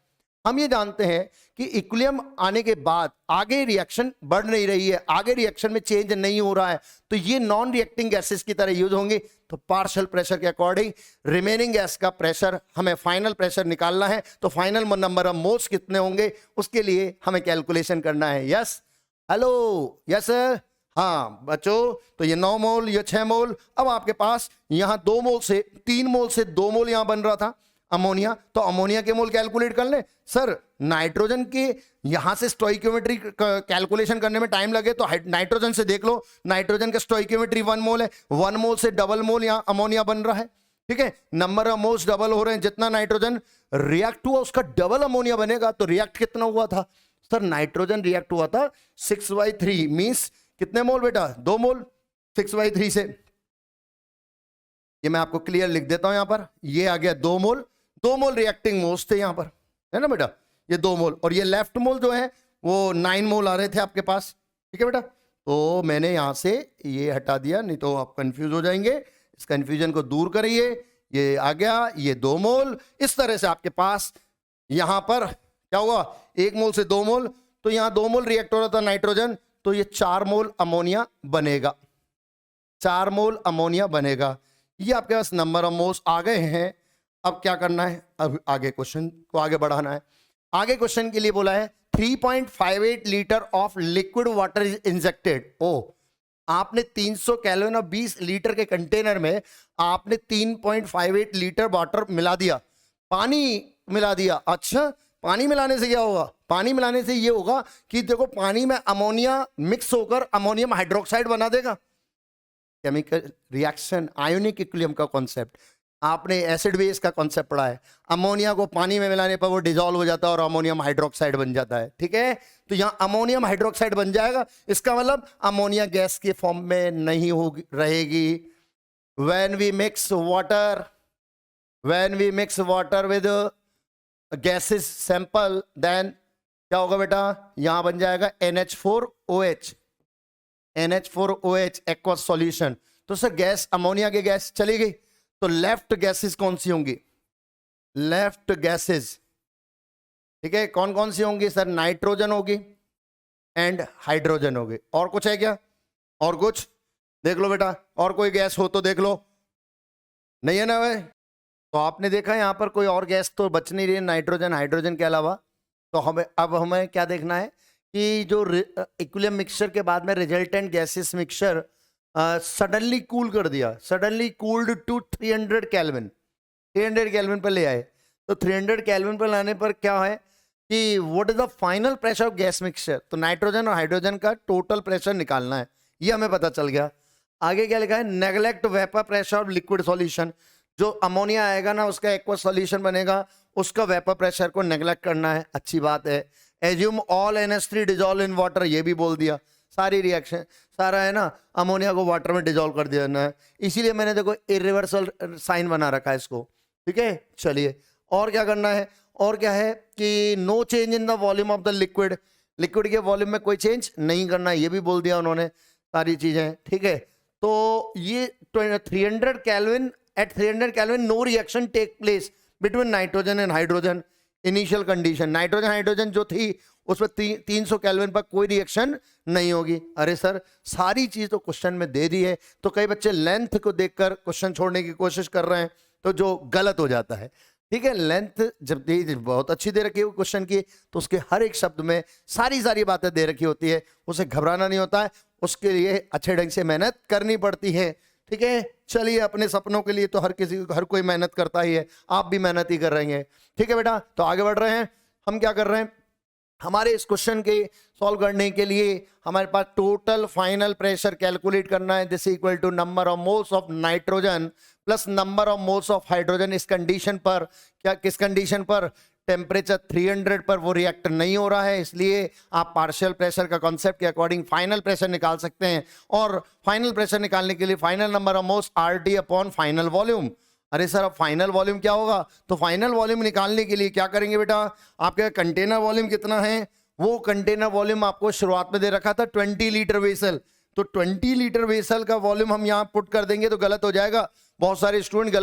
हम ये जानते हैं कि इक्विलिब्रियम आने के बाद आगे रिएक्शन बढ़ नहीं रही है, आगे रिएक्शन में चेंज नहीं हो रहा है, तो ये नॉन रिएक्टिंग गैसेस की तरह यूज होंगे। तो पार्शियल प्रेशर के अकॉर्डिंग रिमेनिंग गैस का प्रेशर, हमें फाइनल प्रेशर निकालना है, तो फाइनल नंबर ऑफ मोल्स कितने होंगे उसके लिए हमें कैलकुलेशन करना है। यस, हेलो, यस सर, हाँ बच्चों, तो ये 9 मोल, ये 6 मोल। अब आपके पास यहां 2 मोल से 3 मोल से 2 मोल यहां बन रहा था अमोनिया, तो अमोनिया के मोल कैलकुलेट कर ले। सर नाइट्रोजन के यहां से स्टोइकियोमेट्री कैलकुलेशन करने में टाइम लगे तो नाइट्रोजन से देख लो, नाइट्रोजन का स्टोइकियोमेट्री 1 मोल है, 1 मोल से डबल मोल यहां अमोनिया बन रहा है। ठीक है, नंबर ऑफ मोल्स डबल हो रहे हैं, जितना नाइट्रोजन रिएक्ट हुआ उसका डबल अमोनिया बनेगा। तो रिएक्ट कितना हुआ था? सर नाइट्रोजन रिएक्ट हुआ था 6/3, मींस कितने मोल बेटा? 2 मोल। 6/3 से ये मैं आपको क्लियर लिख देता हूं, यहां पर ये आ गया 2 मोल। 2 मोल रिएक्टिंग मोल्स थे यहां पर, है ना बेटा, ये 2 मोल, और ये लेफ्ट मोल जो है वो 9 मोल आ रहे थे आपके पास। ठीक है बेटा, तो मैंने यहां से ये हटा दिया, नहीं तो आप कंफ्यूज हो जाएंगे। इस कंफ्यूजन को दूर करिए, ये आ गया, ये 2 मोल। इस तरह से आपके पास यहां पर क्या हुआ, 1 मोल से 2 मोल, तो यहां 2 मोल रिएक्ट हो रहा था नाइट्रोजन, तो ये 4 मोल अमोनिया बनेगा, 4 मोल अमोनिया बनेगा। ये आपके पास नंबर ऑफ मोल्स आ गए हैं। अब क्या करना है, अब आगे क्वेश्चन को आगे बढ़ाना है। आगे क्वेश्चन के लिए बोला है 3.58 litre of liquid water is injected. Oh, आपने 300 कैलोरी और 20 लीटर के कंटेनर में आपने 3.58 लीटर वाटर मिला दिया, पानी मिला दिया। अच्छा, पानी मिलाने से क्या होगा? पानी मिलाने से ये होगा कि देखो पानी में अमोनिया मिक्स होकर अमोनियम हाइड्रोक्साइड बना देगा। केमिकल रिएक्शन, आयोनिक इक्विलिब्रियम का कॉन्सेप्ट आपने एसिड बेस का कॉन्सेप्ट पढ़ा है। अमोनिया को पानी में मिलाने पर वो डिसॉल्व हो जाता है और अमोनियम हाइड्रोक्साइड बन जाता है। ठीक है, तो यहां अमोनियम हाइड्रोक्साइड बन जाएगा, इसका मतलब अमोनिया गैस के फॉर्म में नहीं होगी, रहेगी। When we mix water with gases sample, then क्या होगा बेटा? यहां बन जाएगा NH4OH, NH4OH एक्वस सॉल्यूशन। तो सर गैस, अमोनिया की गैस चली गई, तो लेफ्ट गैसेस कौन सी होंगी? लेफ्ट गैसेस, ठीक है, कौन कौन सी होंगी सर? नाइट्रोजन होगी एंड हाइड्रोजन होगी। और कुछ है क्या? और कुछ देख लो बेटा, और कोई गैस हो तो देख लो। नहीं है ना भाई? तो आपने देखा यहां पर कोई और गैस तो बच नहीं रही है नाइट्रोजन हाइड्रोजन के अलावा। तो हमें क्या देखना है कि जो इक्विलिब्रियम मिक्सचर के बाद में resultant gases mixture suddenly cool कर दिया, suddenly cooled to 300 kelvin, 300 kelvin पर ले आए। तो 300 केल्विन पर लाने पर क्या है कि what is the final pressure of gas mixture? तो नाइट्रोजन और हाइड्रोजन का टोटल प्रेशर निकालना है, ये हमें पता चल गया। आगे क्या लिखा है? Neglect vapour pressure of liquid solution. जो अमोनिया आएगा ना उसका एक्वस सॉल्यूशन बनेगा, उसका वेपर प्रेशर को नेग्लेक्ट करना है। अच्छी बात है। Assume all NH3 dissolve in water, ये भी बोल दिया। सारी रिएक्शन सारा है ना, अमोनिया को वाटर में डिजॉल्व कर देना है, इसीलिए मैंने देखो इरिवर्सल साइन बना रखा है इसको। ठीक है, चलिए और क्या करना है? और क्या है कि no change in the volume of the liquid. Liquid के वॉल्यूम में कोई चेंज नहीं करना, ये भी बोल दिया उन्होंने सारी चीजें, ठीक है। तो ये 300 kelvin, at 300 kelvin no reaction take place between nitrogen and hydrogen, initial condition. Nitrogen hydrogen जो थी उसमें 300 केल्विन पर कोई रिएक्शन नहीं होगी। अरे सर सारी चीज तो क्वेश्चन में दे दी है, तो कई बच्चे लेंथ को देखकर क्वेश्चन छोड़ने की कोशिश कर रहे हैं, तो जो गलत हो जाता है, ठीक है। लेंथ जब बहुत अच्छी दे रखी है क्वेश्चन की, तो उसके हर एक शब्द में सारी बातें दे रखी होती है, उसे घबराना नहीं होता है, उसके लिए अच्छे ढंग से मेहनत करनी पड़ती है, ठीक है। चलिए, अपने सपनों के लिए तो हर कोई मेहनत करता ही है, आप भी मेहनत ही कर रहे हैं, ठीक है बेटा। तो आगे बढ़ रहे हैं, हम क्या कर रहे हैं, हमारे इस क्वेश्चन के सॉल्व करने के लिए हमारे पास टोटल फाइनल प्रेशर कैलकुलेट करना है। This equal to number of moles of nitrogen plus number of moles of hydrogen. इस कंडीशन पर, क्या किस कंडीशन पर, टेम्परेचर 300 पर वो रिएक्ट नहीं हो रहा है, इसलिए आप पार्शियल प्रेशर का कॉन्सेप्ट के अकॉर्डिंग फाइनल प्रेशर निकाल सकते हैं। और फाइनल प्रेशर निकालने के लिए final number of moles RT upon final volume. अरे सर अब फाइनल वॉल्यूम क्या होगा, तो फाइनल वॉल्यूम निकालने के लिए क्या करेंगे बेटा, आपके कंटेनर वॉल्यूम कितना है, वो कंटेनर वॉल्यूम आपको शुरुआत में दे रखा था 20 लीटर वेसल, तो 20 लीटर वेसल का वॉल्यूम हम यहाँ पुट कर देंगे तो गलत हो जाएगा। बहुत सारे स्टूडेंट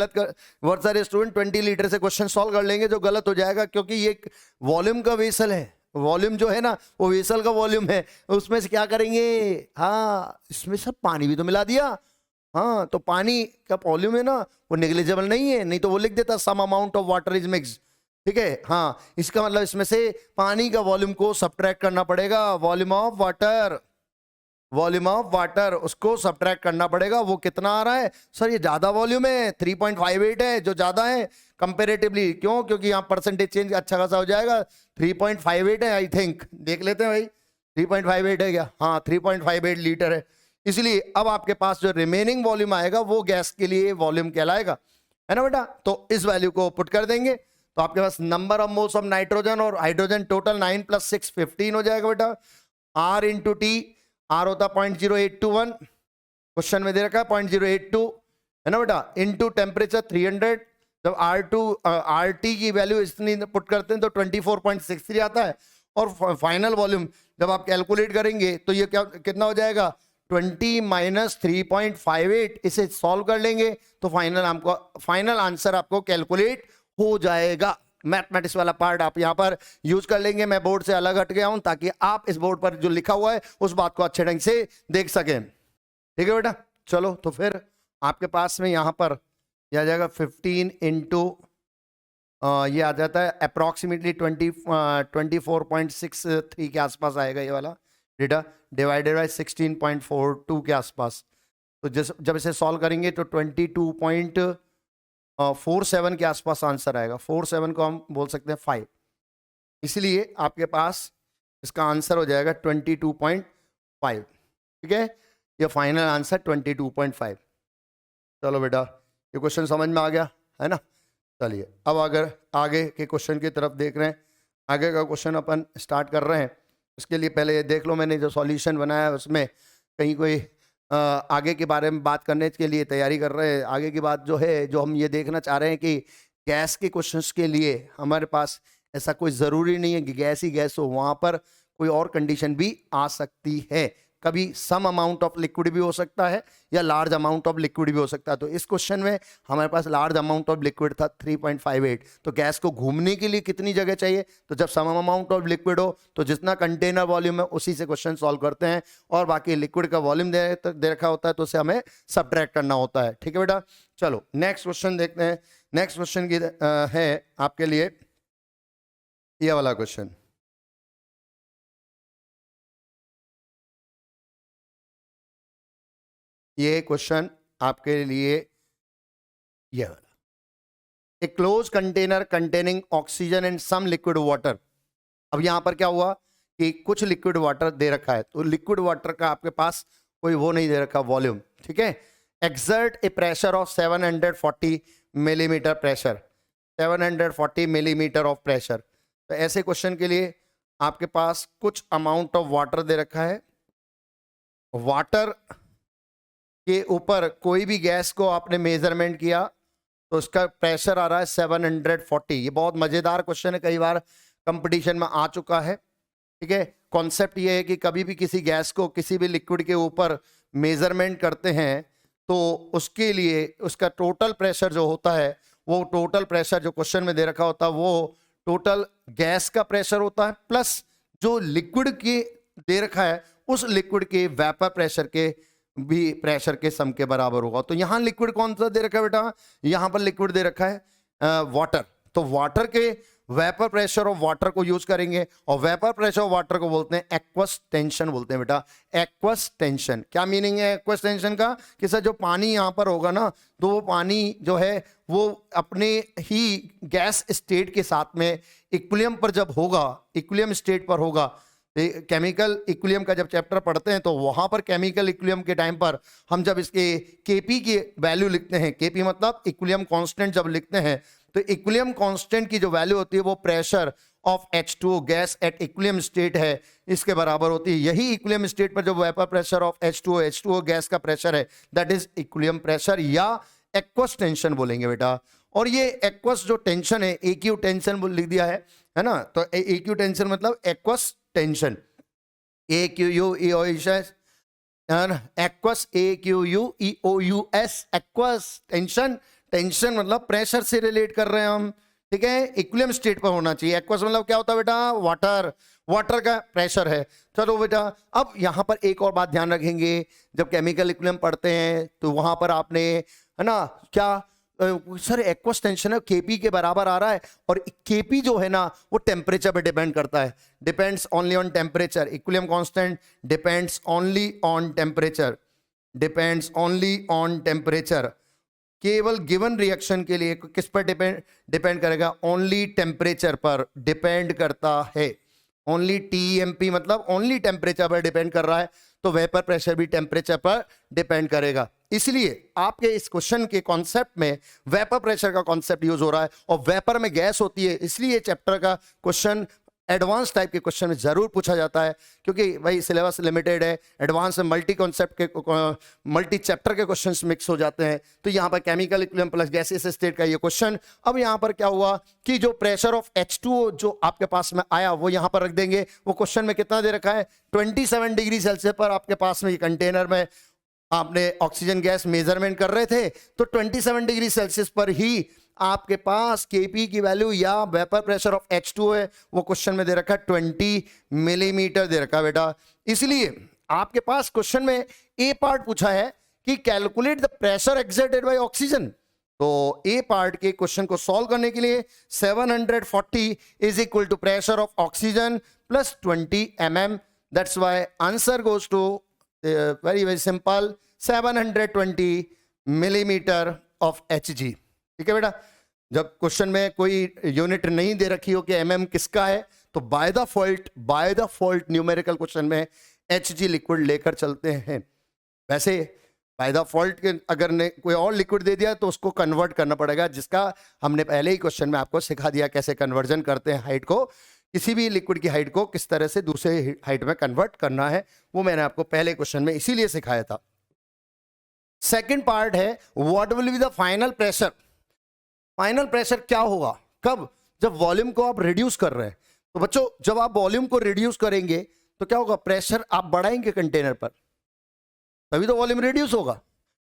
20 लीटर से क्वेश्चन सॉल्व कर लेंगे, जो गलत हो जाएगा, क्योंकि ये वॉल्यूम का वेसल है। वॉल्यूम जो है ना वो वेसल का वॉल्यूम है, उसमें से क्या करेंगे, हाँ इसमें सब पानी भी तो मिला दिया, हाँ तो पानी का वॉल्यूम है ना वो नेग्लिजिबल नहीं है, नहीं तो वो लिख देता some amount of water is mix, ठीक है। हाँ इसका मतलब इसमें से पानी का वॉल्यूम को सब्ट्रैक्ट करना पड़ेगा, वॉल्यूम ऑफ वाटर उसको सब्ट्रैक्ट करना पड़ेगा। वो कितना आ रहा है सर, ये ज्यादा वॉल्यूम है, 3.58 है, जो ज्यादा है कंपेरेटिवली, क्यों, क्योंकि यहाँ परसेंटेज चेंज अच्छा खासा हो जाएगा। 3.58 है आई थिंक, देख लेते हैं भाई 3.58 है क्या, हाँ 3.58 लीटर है। इसलिए अब आपके पास जो रिमेनिंग वॉल्यूम आएगा वो गैस के लिए वॉल्यूम कहलाएगा, है ना बेटा। तो इस वैल्यू को पुट कर देंगे, तो आपके पास number of moles of nitrogen और हाइड्रोजन टोटल 9 + 6 15 हो जाएगा बेटा। R इंटू टी, R होता 0.0821, क्वेश्चन में दे रखा है 0.082, है ना बेटा, इंटू टेम्परेचर 300। जब RT की वैल्यू इतनी पुट करते हैं तो 24.63 आता है, और फाइनल वॉल्यूम जब आप कैलकुलेट करेंगे तो ये क्या कितना हो जाएगा, 20 - 3.58। इसे सॉल्व कर लेंगे तो फाइनल आंसर आपको कैलकुलेट हो जाएगा। मैथमेटिक्स वाला पार्ट आप यहां पर यूज कर लेंगे। मैं बोर्ड से अलग हट गया हूं ताकि आप इस बोर्ड पर जो लिखा हुआ है उस बात को अच्छे ढंग से देख सकें, ठीक है बेटा। चलो तो फिर आपके पास में यहां पर यह आ जाएगा 15 इंटू ये आ जाता है अप्रॉक्सीमेटली 24.63 के आसपास आएगा ये वाला डेटा, डिवाइडेड बाय 16.42 के आसपास। तो जब इसे सॉल्व करेंगे तो 22.47 के आसपास आंसर आएगा। 47 को हम बोल सकते हैं 5, इसलिए आपके पास इसका आंसर हो जाएगा 22.5, ठीक है। ये फाइनल आंसर 22.5। चलो बेटा ये क्वेश्चन समझ में आ गया है ना। चलिए अब अगर आगे के क्वेश्चन की तरफ देख रहे हैं, आगे का क्वेश्चन अपन स्टार्ट कर रहे हैं। उसके लिए पहले ये देख लो, मैंने जो सॉल्यूशन बनाया है उसमें कहीं कोई आगे के बारे में बात करने के लिए तैयारी कर रहे हैं। आगे की बात जो है, जो हम ये देखना चाह रहे हैं कि गैस के क्वेश्चंस के लिए हमारे पास ऐसा कोई ज़रूरी नहीं है कि गैस ही गैस हो, वहाँ पर कोई और कंडीशन भी आ सकती है। कभी सम अमाउंट ऑफ लिक्विड भी हो सकता है या लार्ज अमाउंट ऑफ लिक्विड भी हो सकता है। तो इस क्वेश्चन में हमारे पास लार्ज अमाउंट ऑफ लिक्विड था 3.58। तो गैस को घूमने के लिए कितनी जगह चाहिए, तो जब सम अमाउंट ऑफ लिक्विड हो तो जितना कंटेनर वॉल्यूम है उसी से क्वेश्चन सॉल्व करते हैं, और बाकी लिक्विड का वॉल्यूम दे रखा होता है तो उसे हमें सब्ट्रैक्ट करना होता है, ठीक है बेटा। चलो नेक्स्ट क्वेश्चन देखते हैं। नेक्स्ट क्वेश्चन की है आपके लिए यह वाला क्वेश्चन। ये क्वेश्चन आपके लिए यह वाला, a close container containing oxygen and some liquid water. अब यहां पर क्या हुआ कि कुछ लिक्विड वाटर दे रखा है, तो लिक्विड वाटर का आपके पास कोई वो नहीं दे रखा वॉल्यूम, ठीक है। Exert A pressure of 740 millimetre pressure, 740 millimetre of pressure. तो ऐसे क्वेश्चन के लिए आपके पास कुछ अमाउंट ऑफ वाटर दे रखा है, वाटर के ऊपर कोई भी गैस को आपने मेजरमेंट किया तो उसका प्रेशर आ रहा है 740। ये बहुत मजेदार क्वेश्चन है, कई बार कंपटीशन में आ चुका है। ठीक है। कॉन्सेप्ट ये है कि कभी भी किसी गैस को किसी भी लिक्विड के ऊपर मेजरमेंट करते हैं तो उसके लिए उसका टोटल प्रेशर जो होता है, वो टोटल प्रेशर जो क्वेश्चन में दे रखा होता है वो टोटल गैस का प्रेशर होता है प्लस जो लिक्विड के दे रखा है उस लिक्विड के वेपर प्रेशर के भी प्रेशर के सम के बराबर होगा। तो यहां लिक्विड कौन सा दे रखा है बेटा? यहां पर लिक्विड दे रखा है वाटर। तो वाटर के वेपर प्रेशर ऑफ वाटर को यूज करेंगे और वेपर प्रेशर ऑफ वाटर को बोलते हैं एक्वस टेंशन बोलते हैं बेटा। एक्वस टेंशन क्या मीनिंग है एक्वस टेंशन का? कि सर जो पानी यहां पर होगा ना तो वो पानी जो है वो अपने ही गैस स्टेट के साथ में इक्विलिब्रियम पर जब होगा, इक्विलिब्रियम स्टेट पर होगा, केमिकल इक्विलिब्रियम का जब चैप्टर पढ़ते हैं तो वहां पर केमिकल इक्विलिब्रियम के टाइम पर हम जब इसके केपी की वैल्यू लिखते हैं, केपी मतलब इक्विलिब्रियम कांस्टेंट जब लिखते हैं तो इक्विलिब्रियम कांस्टेंट की जो वैल्यू होती है वो pressure of H2O gas at equilibrium state है इसके बराबर होती है। यही इक्विलिब्रियम स्टेट पर जो vapour pressure of H2O gas का प्रेशर है दैट इज इक्विलिब्रियम प्रेशर या एक्वस टेंशन बोलेंगे बेटा। और ये एक्वस जो टेंशन है एक्यू टेंशन लिख दिया है ना। तो एक्यू टेंशन मतलब aqueous tension, AQUEOUS aqueous AQUEOUS aqueous tension. Tension मतलब प्रेशर से रिलेट कर रहे हैं हम, ठीक है। इक्विलिब्रियम स्टेट पर होना चाहिए। एक्वस मतलब क्या होता है बेटा? वाटर, वाटर का प्रेशर है। चलो बेटा अब यहां पर एक और बात ध्यान रखेंगे, जब केमिकल इक्विलिब्रियम पढ़ते हैं तो वहां पर आपने है ना क्या सर एक्वस टेंशन है केपी के बराबर आ रहा है और केपी जो है ना वो टेम्परेचर पे डिपेंड करता है, depends only on temperature. Equilibrium constant depends only on temperature, depends only on temperature. केवल गिवन रिएक्शन के लिए किस पर डिपेंड करेगा? ओनली टेम्परेचर पर डिपेंड करता है। ओनली टीएमपी मतलब ओनली टेम्परेचर पर डिपेंड कर रहा है, तो वेपर प्रेशर भी टेम्परेचर पर डिपेंड करेगा। इसलिए आपके इस क्वेश्चन के कॉन्सेप्ट में वेपर प्रेशर का कॉन्सेप्ट यूज हो रहा है और वेपर में गैस होती है, इसलिए चैप्टर का क्वेश्चन एडवांस टाइप के क्वेश्चन में जरूर पूछा जाता है क्योंकि भाई सिलेबस लिमिटेड है। एडवांस में मल्टी कॉन्सेप्ट के मल्टी चैप्टर के क्वेश्चंस मिक्स हो जाते हैं। तो यहाँ पर chemical equilibrium plus gaseous state का ये क्वेश्चन। अब यहाँ पर क्या हुआ कि जो प्रेशर ऑफ H2O जो आपके पास में आया वो यहाँ पर रख देंगे। वो क्वेश्चन में कितना दे रखा है? 27 डिग्री सेल्सियस पर आपके पास में ये कंटेनर में आपने ऑक्सीजन गैस मेजरमेंट कर रहे थे तो 27 डिग्री सेल्सियस पर ही आपके पास केपी की वैल्यू या वेपर प्रेशर ऑफ H2O है, वो क्वेश्चन में दे रखा है 20 मिलीमीटर दे रखा है बेटा। इसलिए आपके पास क्वेश्चन में ए पार्ट पूछा है कि calculate the pressure exerted by oxygen. तो ए पार्ट के क्वेश्चन को सॉल्व करने के लिए 740 is equal to pressure of oxygen plus 20 mm। That's why answer goes to very very simple 720 millimetre of Hg। ठीक है बेटा। जब क्वेश्चन में कोई यूनिट नहीं दे रखी हो कि mm किसका है तो by the fault numerical question में Hg लिक्विड लेकर चलते हैं। वैसे बाय द फॉल्ट के अगर ने कोई और लिक्विड दे दिया तो उसको कन्वर्ट करना पड़ेगा, जिसका हमने पहले ही क्वेश्चन में आपको सिखा दिया कैसे कन्वर्जन करते हैं हाइट को, किसी भी लिक्विड की हाइट को किस तरह से दूसरे हाइट में कन्वर्ट करना है, वो मैंने आपको पहले क्वेश्चन में इसीलिए सिखाया था। सेकेंड पार्ट है what will be the final pressure. Final pressure क्या होगा? कब? जब वॉल्यूम को आप रिड्यूस कर रहे हैं। तो बच्चों जब आप वॉल्यूम को रिड्यूस करेंगे तो क्या होगा? प्रेशर आप बढ़ाएंगे कंटेनर पर, तभी तो वॉल्यूम रिड्यूस होगा।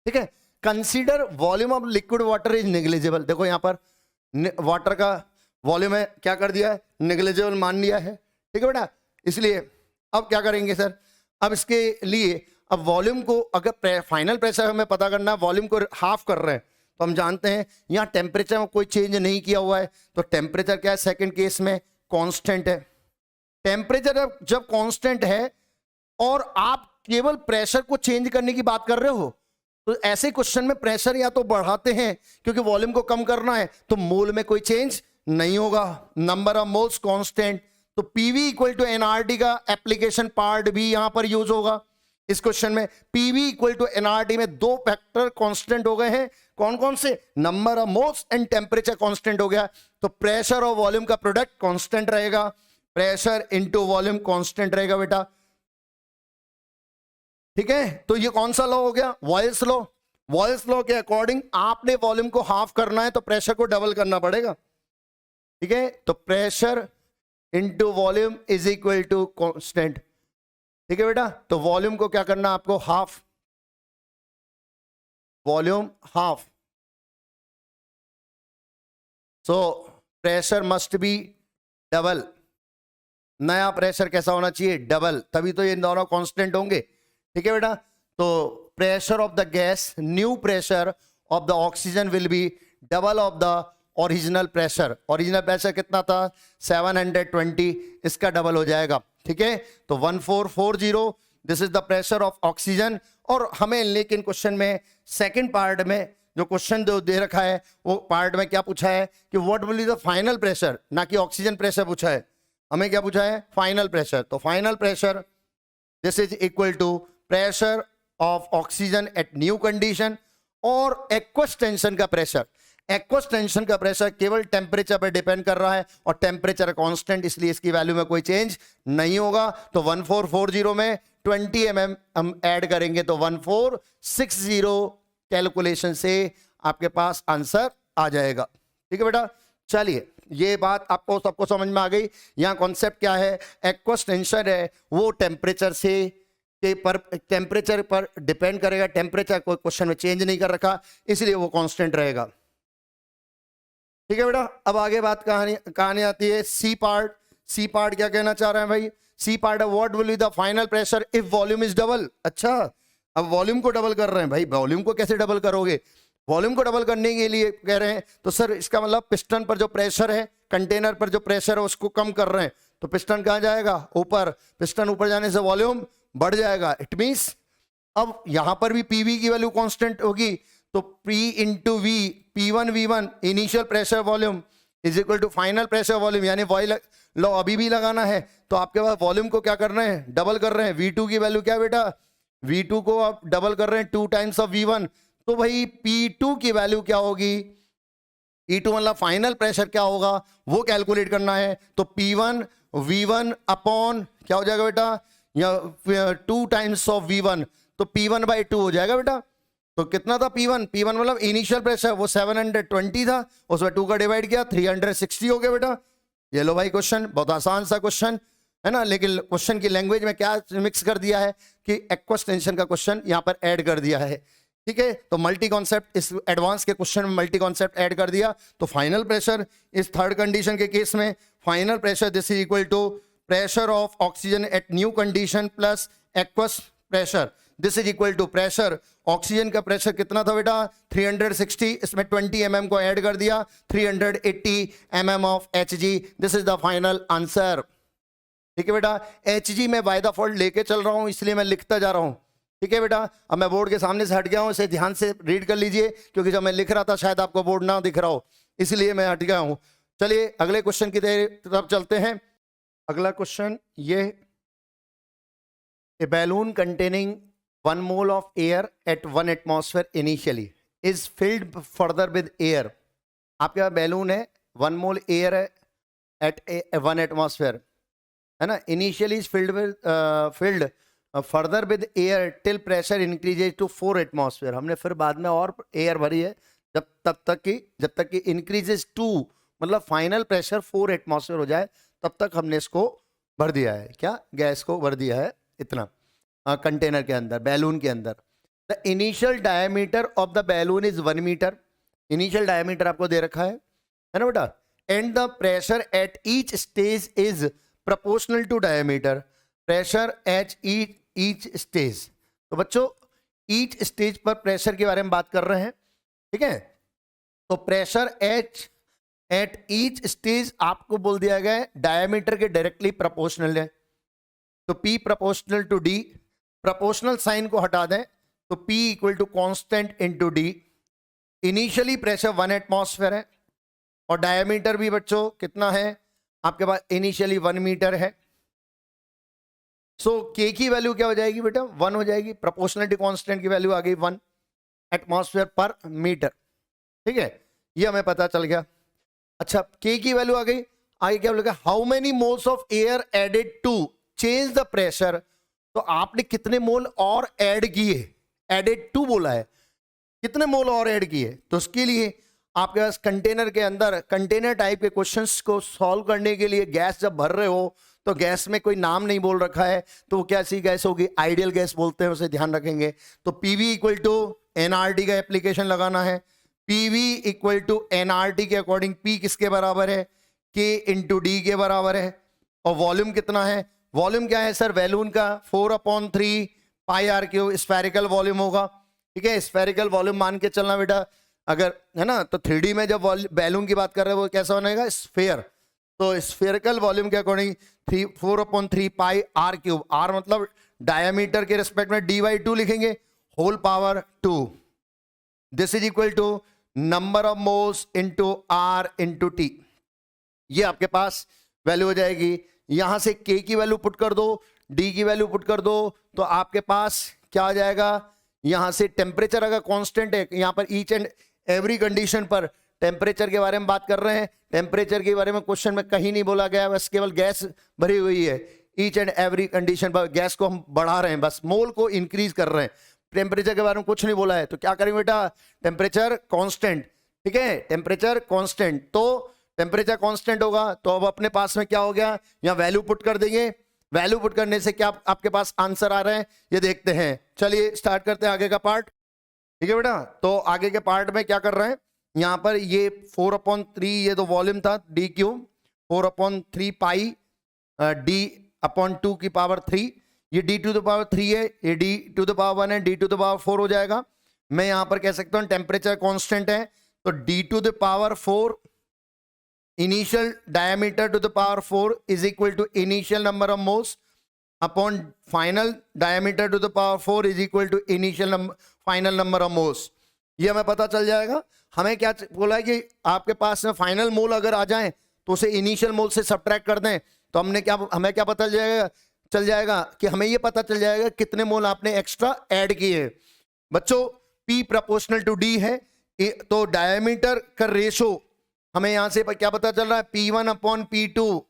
ठीक है। Consider volume of liquid water is negligible. देखो यहां पर वाटर का वॉल्यूम है, क्या कर दिया है? नेग्लिजिबल मान लिया है। ठीक है बेटा। इसलिए अब क्या करेंगे सर? अब इसके लिए अब वॉल्यूम को अगर फाइनल प्रेशर हमें पता करना है, वॉल्यूम को हाफ कर रहे हैं तो हम जानते हैं यहां टेम्परेचर में कोई चेंज नहीं किया हुआ है, तो टेम्परेचर क्या है? सेकंड केस में कांस्टेंट है। टेम्परेचर जब कांस्टेंट है और आप केवल प्रेशर को चेंज करने की बात कर रहे हो तो ऐसे क्वेश्चन में प्रेशर या तो बढ़ाते हैं क्योंकि वॉल्यूम को कम करना है, तो मोल में कोई चेंज नहीं होगा, नंबर ऑफ मोल्स कांस्टेंट। तो पीवी इक्वल टू एनआरटी का एप्लीकेशन पार्ट भी यहां पर यूज होगा इस क्वेश्चन में। पीवी इक्वल टू एनआरटी में दो फैक्टर कांस्टेंट हो गए हैं, कौन कौन से? Number of moles and temperature constant हो गया, तो प्रेशर और वॉल्यूम का प्रोडक्ट कांस्टेंट रहेगा। प्रेशर इनटू वॉल्यूम कांस्टेंट रहेगा बेटा। ठीक है। तो ये कौन सा लॉ हो गया? Vials law. वॉयल्स लॉ के अकॉर्डिंग आपने वॉल्यूम को हाफ करना है तो प्रेशर को डबल करना पड़ेगा। ठीक है। तो pressure into volume is equal to constant. ठीक है बेटा, तो वॉल्यूम को क्या करना आपको, half, volume half. So pressure must be double, नया प्रेशर कैसा होना चाहिए, डबल, तभी तो ये दोनों कांस्टेंट होंगे। ठीक है बेटा, तो pressure of the gas, new pressure of the oxygen will be double of the original pressure. Original pressure कितना था 720, इसका डबल हो जाएगा। ठीक है, तो 1440 this is the pressure of oxygen. और हमें लेकिन क्वेश्चन में सेकंड पार्ट में जो क्वेश्चन दे रखा है वो पार्ट में क्या पूछा है कि what will be the final pressure, ना कि ऑक्सीजन प्रेशर पूछा है। हमें क्या पूछा है, फाइनल प्रेशर। तो final pressure this is equal to pressure of oxygen at new condition. और एक्वस टेंशन का प्रेशर, एक्वस टेंशन का प्रेशर केवल टेम्परेचर पर डिपेंड कर रहा है और टेम्परेचर कांस्टेंट, इसलिए इसकी वैल्यू में कोई चेंज नहीं होगा। तो 1440 में 20 mm हम ऐड करेंगे तो 1460 कैलकुलेशन से आपके पास आंसर आ जाएगा। ठीक है बेटा, चलिए ये बात आपको सबको समझ में आ गई। यहाँ कॉन्सेप्ट क्या है, एक्वस टेंशन है वो टेम्परेचर से टेम्परेचर पर डिपेंड करेगा, टेम्परेचर कोई क्वेश्चन में चेंज नहीं कर रखा, इसलिए वो कांस्टेंट रहेगा। ठीक है बेटा, अब आगे बात कहानी आती है सी पार्ट। सी पार्ट क्या कहना चाह रहे हैं भाई, सी पार्ट है what will be the final pressure if volume is double. अच्छा, अब वॉल्यूम को डबल कर रहे हैं भाई, वॉल्यूम को कैसे डबल करोगे, वॉल्यूम को डबल करने के लिए कह रहे हैं तो सर इसका मतलब पिस्टन पर जो प्रेशर है, कंटेनर पर जो प्रेशर है उसको कम कर रहे हैं, तो पिस्टन कहाँ जाएगा, ऊपर। पिस्टन ऊपर जाने से वॉल्यूम बढ़ जाएगा। इट मींस अब यहां पर भी पीवी की वैल्यू कांस्टेंट होगी, तो P into V, P1 V1 initial pressure volume is equal to final pressure volume, यानी वॉइल लो अभी भी लगाना है तो आपके पास वॉल्यूम को क्या कर रहे हैं, डबल कर रहे हैं। V2 की वैल्यू क्या है बेटा, V2 को आप डबल कर रहे हैं 2 टाइम्स ऑफ V1, तो भाई P2 की वैल्यू क्या होगी, P2 मतलब फाइनल प्रेशर क्या होगा वो कैलकुलेट करना है। तो P1 V1 अपॉन क्या हो जाएगा बेटा, या 2 टाइम्स ऑफ V1, तो P1/2 हो जाएगा बेटा। तो कितना था P1, P1 मतलब इनिशियल प्रेशर वो 720 था, उसमें 2 का डिवाइड किया 360 हो गया बेटा। ये लो भाई क्वेश्चन, बहुत आसान सा क्वेश्चन है ना, लेकिन क्वेश्चन की लैंग्वेज में क्या मिक्स कर दिया है कि एक्वस टेंशन का क्वेश्चन यहाँ पर ऐड कर दिया है। ठीक है, तो मल्टी कॉन्सेप्ट, इस एडवांस के क्वेश्चन में मल्टी कॉन्सेप्ट ऐड कर दिया। तो फाइनल प्रेशर इस थर्ड कंडीशन के केस में final pressure this is equal to pressure of oxygen at new condition plus aqueous pressure, this is equal to pressure oxygen का pressure कितना था बेटा 360, इसमें 20 mm को ऐड कर दिया 380 mm of Hg, this is the final answer. ठीक है बेटा, Hg में बाय डिफॉल्ट लेके चल रहा हूं इसलिए मैं लिखता जा रहा हूं। ठीक है बेटा, अब मैं बोर्ड के सामने से हट गया हूं, इसे ध्यान से रीड कर लीजिए क्योंकि जब मैं लिख रहा था शायद आपको बोर्ड ना दिख रहा हो, इसलिए मैं हट गया हूं। चलिए अगले क्वेश्चन की तरफ चलते हैं। अगला क्वेश्चन ये, ए balloon containing 1 mole of air at 1 atmosphere initially is filled further with air। आपके पास बैलून है 1 mole एयर है at 1 atmosphere है ना, initially is filled further with air till pressure increases to 4 atmosphere। हमने फिर बाद में और एयर भरी है जब तक कि इंक्रीजेज टू मतलब फाइनल प्रेशर 4 atmosphere हो जाए, तब तक हमने इसको भर दिया है, क्या गैस को भर दिया है इतना कंटेनर के अंदर, बैलून के अंदर। The initial diameter of the balloon is 1 metre, initial diameter आपको दे रखा है ना बेटा, and the pressure at each stage is proportional to diameter, pressure at each stage. तो बच्चों ईच स्टेज पर प्रेशर के बारे में बात कर रहे हैं, ठीक है। तो प्रेशर एट ईच स्टेज आपको बोल दिया गया है डायमीटर के डायरेक्टली प्रोपोर्शनल है, तो P proportional to D, proportional sign को हटा दें तो P equal to constant into D। Initially pressure 1 atmosphere है और डायमीटर भी बच्चों कितना है आपके पास, इनिशियली 1 मीटर है। सो K की वैल्यू क्या हो जाएगी बेटा, 1 हो जाएगी, प्रोपोर्शनलिटी कांस्टेंट की वैल्यू आ गई 1 atmosphere पर मीटर। ठीक है, ये हमें पता चल गया। अच्छा K की वैल्यू आ गई, आगे क्या बोलेगा, how many moles of air added to change the pressure. तो आपने कितने मोल और ऐड किए, एडेड टू बोला है, कितने मोल और ऐड किए, तो उसके लिए आपके पास कंटेनर के अंदर कंटेनर टाइप के क्वेश्चंस को सॉल्व करने के लिए गैस जब भर रहे हो तो गैस में कोई नाम नहीं बोल रखा है तो वो कैसी गैस होगी, आइडियल गैस बोलते हैं, उसे ध्यान रखेंगे। तो पीवी इक्वल टू एनआरटी का एप्लीकेशन लगाना है। पीवी इक्वल टू एनआरटी के अकॉर्डिंग पी किसके बराबर है, के इंटू डी के बराबर है। और वॉल्यूम कितना है, वॉल्यूम क्या है सर, बैलून का 4/3 pi R cube spherical volume होगा। ठीक है, स्फेरिकल वॉल्यूम मान के चलना बेटा, अगर है ना, तो 3D में जब बैलून की बात कर रहे हैं वो कैसा बनेगा, स्फेयर। तो स्फेरिकल वॉल्यूम के according 4/3 pi R cube, R मतलब डायमीटर के रिस्पेक्ट में d/2 लिखेंगे, whole power 2। This is equal to number of moles into R into T. ये आपके पास वैल्यू हो जाएगी। यहां से k की वैल्यू पुट कर दो, d की वैल्यू पुट कर दो, तो आपके पास क्या आ जाएगा, यहां से टेम्परेचर अगर कांस्टेंट है, यहां पर ईच एंड एवरी कंडीशन पर टेम्परेचर के बारे में बात कर रहे हैं। टेम्परेचर के बारे में क्वेश्चन में कहीं नहीं बोला गया, बस केवल गैस भरी हुई है। ईच एंड एवरी कंडीशन पर गैस को हम बढ़ा रहे हैं, बस मोल को इंक्रीज कर रहे हैं। टेम्परेचर के बारे में कुछ नहीं बोला है, तो क्या करेंगे बेटा, टेम्परेचर कांस्टेंट। ठीक है, टेम्परेचर कांस्टेंट, तो टेम्परेचर कांस्टेंट होगा तो अब अपने पास में क्या हो गया, यहाँ वैल्यू पुट कर देंगे। वैल्यू पुट करने से क्या आपके पास आंसर आ रहे हैं ये देखते हैं। चलिए स्टार्ट करते हैं आगे का पार्ट। ठीक है बेटा, तो आगे के पार्ट में क्या कर रहे हैं, यहाँ पर ये 4/3 ये तो वॉल्यूम था, डी क्यूब 4/3 पाई d/2 की पावर 3, ये d टू द पावर 3 है, ये d टू द पावर 1 है, d टू द पावर 4 हो जाएगा। मैं यहाँ पर कह सकता हूँ टेम्परेचर कांस्टेंट है, तो d to the power 4 initial diameter to the power 4 is equal to initial number of moles upon final diameter to the power 4 is equal to initial final number of moles. ये हमें पता चल जाएगा। हमें क्या बोला है कि आपके पास में फाइनल मोल अगर आ जाए तो उसे इनिशियल मोल से सब्ट्रैक्ट कर दें, तो हमें क्या पता चल जाएगा कि हमें ये पता चल जाएगा कितने मोल आपने एक्स्ट्रा ऐड किए। बच्चों P प्रोपोर्शनल टू D है, तो डायमीटर का रेशो हमें यहां से क्या पता चल रहा है, P1/P2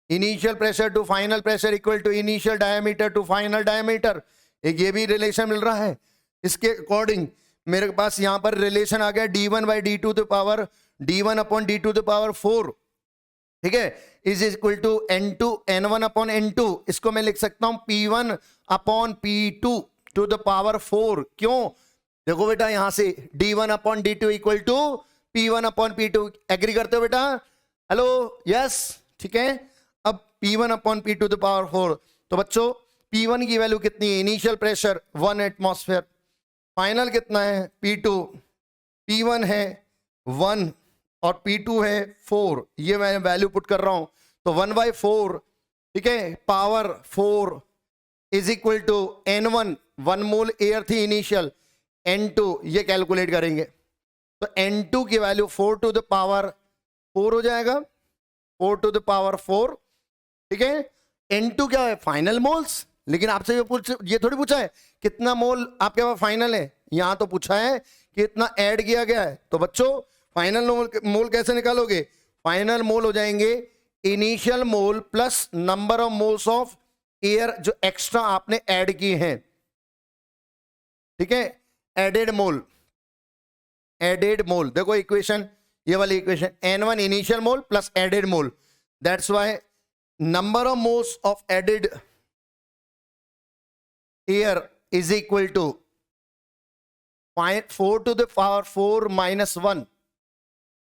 initial pressure to final pressure equal to initial diameter to final diameter. एक ये भी रिलेशन मिल रहा है। इसके अकॉर्डिंग मेरे पास यहां पर रिलेशन आ गया D1/D2 the power D1/D2 the power 4, ठीक है, इज इक्वल टू N1/N2। इसको मैं लिख सकता हूं P1/P2 टू द पावर 4। क्यों, देखो बेटा यहां से D1/D2 equal to P1/P2, agree करते हो बेटा, हेलो, यस, ठीक है। अब P1/P2 द पावर 4, तो बच्चों P1 की वैल्यू कितनी है, इनिशियल प्रेशर 1 एटमॉस्फेयर, फाइनल कितना है P2, P1 है 1 और P2 है 4, ये मैं वैल्यू पुट कर रहा हूं, तो 1/4, ठीक है, power 4 is equal to N1, 1 mole air थी इनिशियल, N2 ये कैलकुलेट करेंगे, तो N2 की वैल्यू 4 टू द पावर 4 हो जाएगा, 4 टू द पावर 4, ठीक है। N2 क्या है, फाइनल मोल्स, लेकिन आपसे ये थोड़ी पूछा है कितना मोल आपके पास फाइनल है, यहां तो पूछा है कि इतना ऐड किया गया है। तो बच्चों फाइनल मोल कैसे निकालोगे, फाइनल मोल हो जाएंगे initial mole plus number of moles of air जो एक्स्ट्रा आपने ऐड किए हैं, ठीक है, एडेड मोल, एडेड मोल। देखो इक्वेशन, ये वाली equation, N1 initial mole plus added mole, that's why number of moles of added air is equal to 4 to the power 4 माइनस 1,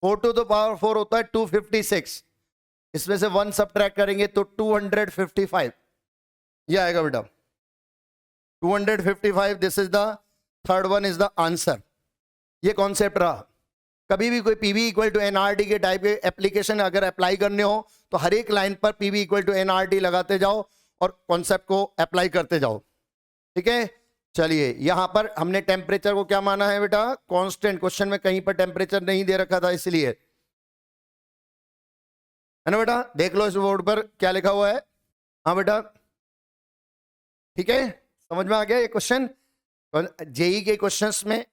4 टू द पावर 4 होता है 256, इसमें से 1 सब्ट्रैक्ट करेंगे तो 255, ये आएगा बेटा 255। This is the third one is the answer. ये कॉन्सेप्ट रहा। कभी भी कोई पीवी इक्वल टू एनआरटी के टाइप के एप्लीकेशन अगर अप्लाई करने हो तो हर एक लाइन पर पीवी इक्वल टू एनआरटी लगाते जाओ और कॉन्सेप्ट को अप्लाई करते जाओ, ठीक है। चलिए यहां पर हमने टेम्परेचर को क्या माना है बेटा, कांस्टेंट। क्वेश्चन में कहीं पर टेम्परेचर नहीं दे रखा था इसलिए, है ना बेटा, देख लो इस बोर्ड पर क्या लिखा हुआ है। हाँ बेटा, ठीक है, समझ में आ गया ये क्वेश्चन। जेई के क्वेश्चंस में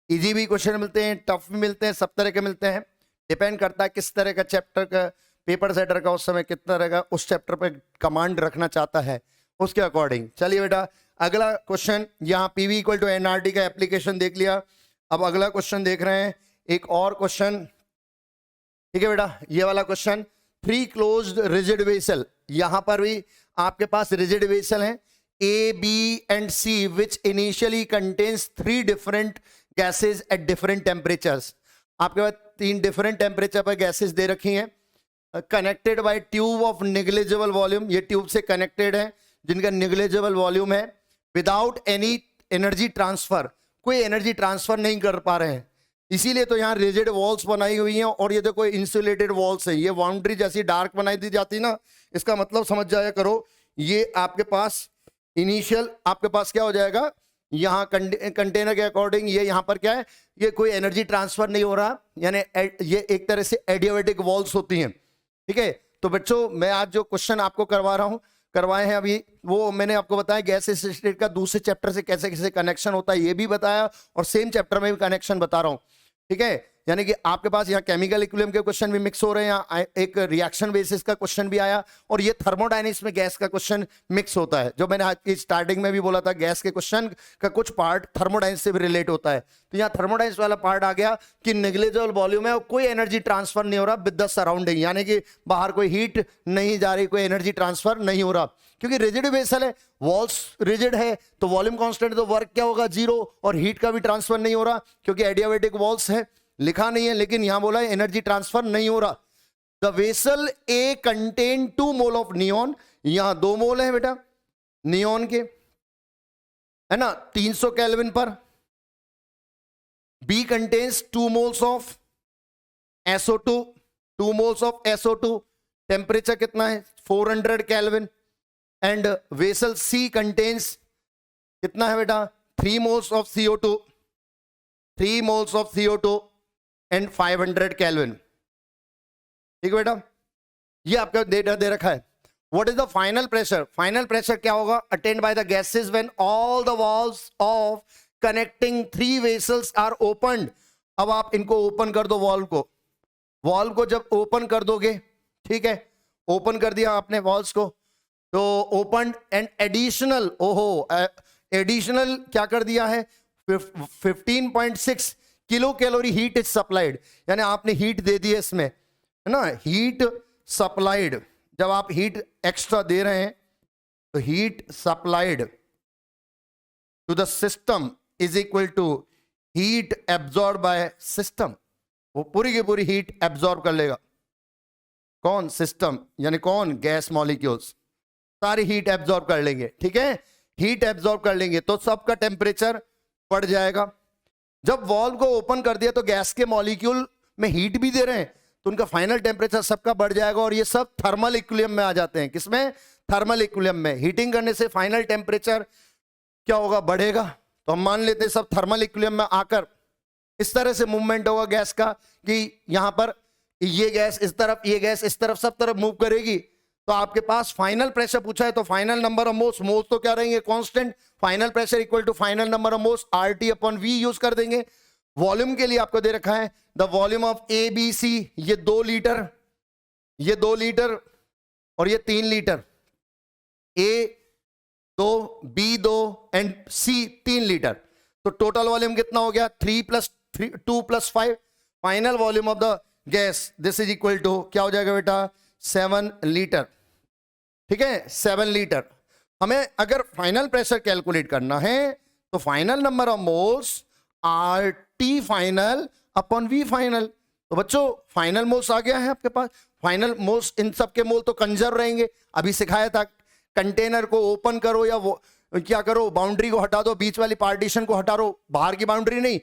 इजी भी क्वेश्चन मिलते हैं, टफ भी मिलते हैं, सब तरह के मिलते हैं, डिपेंड करता है किस तरह का चैप्टर का पेपर सेटर का उस समय किस तरह का उस चैप्टर पे कमांड रखना चाहता है उसके अकॉर्डिंग। चलिए बेटा अगला क्वेश्चन, यहाँ पीवी इक्वल टू एनआरटी का एप्लीकेशन देख लिया। अब अगला क्वेश्चन देख रहे हैं, एक और क्वेश्चन, ठीक है बेटा, ये वाला क्वेश्चन, 3 क्लोज्ड रिजिड वेसल, यहां पर भी आपके पास रिजिड वेसल है A, B and C which initially contains 3 different gases at different temperatures. आपके पास 3 डिफरेंट टेम्परेचर पर गैसेस दे रखी हैं, connected by tube of negligible volume, ये ट्यूब से कनेक्टेड है जिनका निग्लिजिबल वॉल्यूम है, विदाउट एनी एनर्जी ट्रांसफर, कोई एनर्जी ट्रांसफर नहीं कर पा रहे हैं, इसीलिए तो यहाँ रिजिड वॉल्स बनाई हुई हैं। और ये देखो इंसुलेटेड वॉल्स है, ये बाउंड्री जैसी डार्क बनाई दी जाती ना, इसका मतलब समझ जाया करो, ये आपके पास इनिशियल आपके पास क्या हो जाएगा, यहाँ कंटेनर के अकॉर्डिंग ये यहाँ पर क्या है, ये कोई एनर्जी ट्रांसफर नहीं हो रहा, यानी ये एक तरह से एडियाबैटिक वॉल्स होती हैं, ठीक है। तो बच्चों मैं आज जो क्वेश्चन आपको करवाए हैं अभी, वो मैंने आपको बताया गैस स्टेट का दूसरे चैप्टर से कैसे कैसे कनेक्शन होता है ये भी बताया, और सेम चैप्टर में भी कनेक्शन बता रहा हूं, ठीक है। यानी कि आपके पास यहाँ केमिकल इक्विलिब्रियम के क्वेश्चन भी मिक्स हो रहे हैं, यहाँ एक रिएक्शन बेसिस का क्वेश्चन भी आया, और ये थर्मोडायनेमिक्स में गैस का क्वेश्चन मिक्स होता है, जो मैंने आज की स्टार्टिंग में भी बोला था, गैस के क्वेश्चन का कुछ पार्ट थर्मोडायनेमिक्स से भी रिलेट होता है। तो यहाँ थर्मोडायनेमिक्स वाला पार्ट आ गया कि नेग्लिजिबल वॉल्यूम है और कोई एनर्जी ट्रांसफर नहीं हो रहा विद द सराउंडिंग, यानी कि बाहर कोई हीट नहीं जा रही, कोई एनर्जी ट्रांसफर नहीं हो रहा, क्योंकि रिजिड वेसल है, वॉल्स रिजिड है, तो वॉल्यूम कांस्टेंट, तो वर्क क्या होगा, 0, और हीट का भी ट्रांसफर नहीं हो रहा क्योंकि एडियाबैटिक वॉल्स है, लिखा नहीं है लेकिन यहां बोला है एनर्जी ट्रांसफर नहीं हो रहा। The vessel A contain 2 mole of neon, यहां 2 मोल है बेटा नियॉन के, है ना, 300 केल्विन पर। B contains 2 moles of SO2, 2 moles of SO2, temperature कितना है 400 kelvin. And vessel C contains कितना है बेटा 3 moles of CO2, 3 moles of CO2 and 500 kelvin, ठीक है बेटा, ये आपका डेटा दे रखा है। What is the final pressure, final pressure क्या होगा, attained by the gases when all the valves of connecting 3 vessels are opened. अब आप इनको ओपन कर दो, वॉल्व को जब ओपन कर दोगे, ठीक है, ओपन कर दिया आपने वॉल्व्स को, तो ओपन एंड एडिशनल, एडिशनल क्या कर दिया है, 15.6 kilo calorie heat is supplied, यानी आपने हीट दे दी है इसमें, है ना, हीट सप्लाइड, जब आप हीट एक्स्ट्रा दे रहे हैं तो heat supplied to the system is equal to heat absorb by system, वो पूरी की पूरी हीट एब्जॉर्ब कर लेगा, कौन, सिस्टम, यानी कौन, गैस मॉलिक्यूल्स सारी हीट एब्जॉर्ब कर लेंगे, ठीक है, हीट एब्जॉर्ब कर लेंगे तो सबका टेम्परेचर बढ़ जाएगा। जब वॉल्व को ओपन कर दिया तो गैस के मॉलिक्यूल में हीट भी दे रहे हैं, तो उनका फाइनल टेम्परेचर सबका बढ़ जाएगा, और ये सब थर्मल इक्विलिब्रियम में आ जाते हैं, किसमें, थर्मल इक्विलिब्रियम में। हीटिंग करने से फाइनल टेम्परेचर क्या होगा, बढ़ेगा, तो हम मान लेते हैं सब थर्मल इक्विलिब्रियम में आकर इस तरह से मूवमेंट होगा गैस का, कि यहां पर ये गैस इस तरफ, ये गैस इस तरफ, सब तरफ मूव करेगी, तो आपके पास फाइनल प्रेशर पूछा है, तो final number of moles, moles तो क्या रहेंगे constant, final pressure equal to final number of moles RT upon V use कर देंगे। वॉल्यूम के लिए आपको दे रखा है द वॉल्यूम ऑफ ABC, ये 2 लीटर, ये 2 लीटर और ये 3 litre, A 2, B 2 and C 3 litre, तो टोटल वॉल्यूम कितना हो गया 3 + 2 + 5, final volume of the gas this is equal to क्या हो जाएगा बेटा 7 लीटर, ठीक है, 7 लीटर। हमें अगर फाइनल प्रेशर कैलकुलेट करना है तो final number of moles RT final upon V final, तो बच्चों फाइनल मोल्स आ गया है आपके पास, फाइनल मोल्स, इन सब के मोल तो कंजर्व रहेंगे, अभी सिखाया था कंटेनर को ओपन करो या वो क्या करो, बाउंड्री को हटा दो, बीच वाली पार्टीशन को हटा दो, बाहर की बाउंड्री नहीं,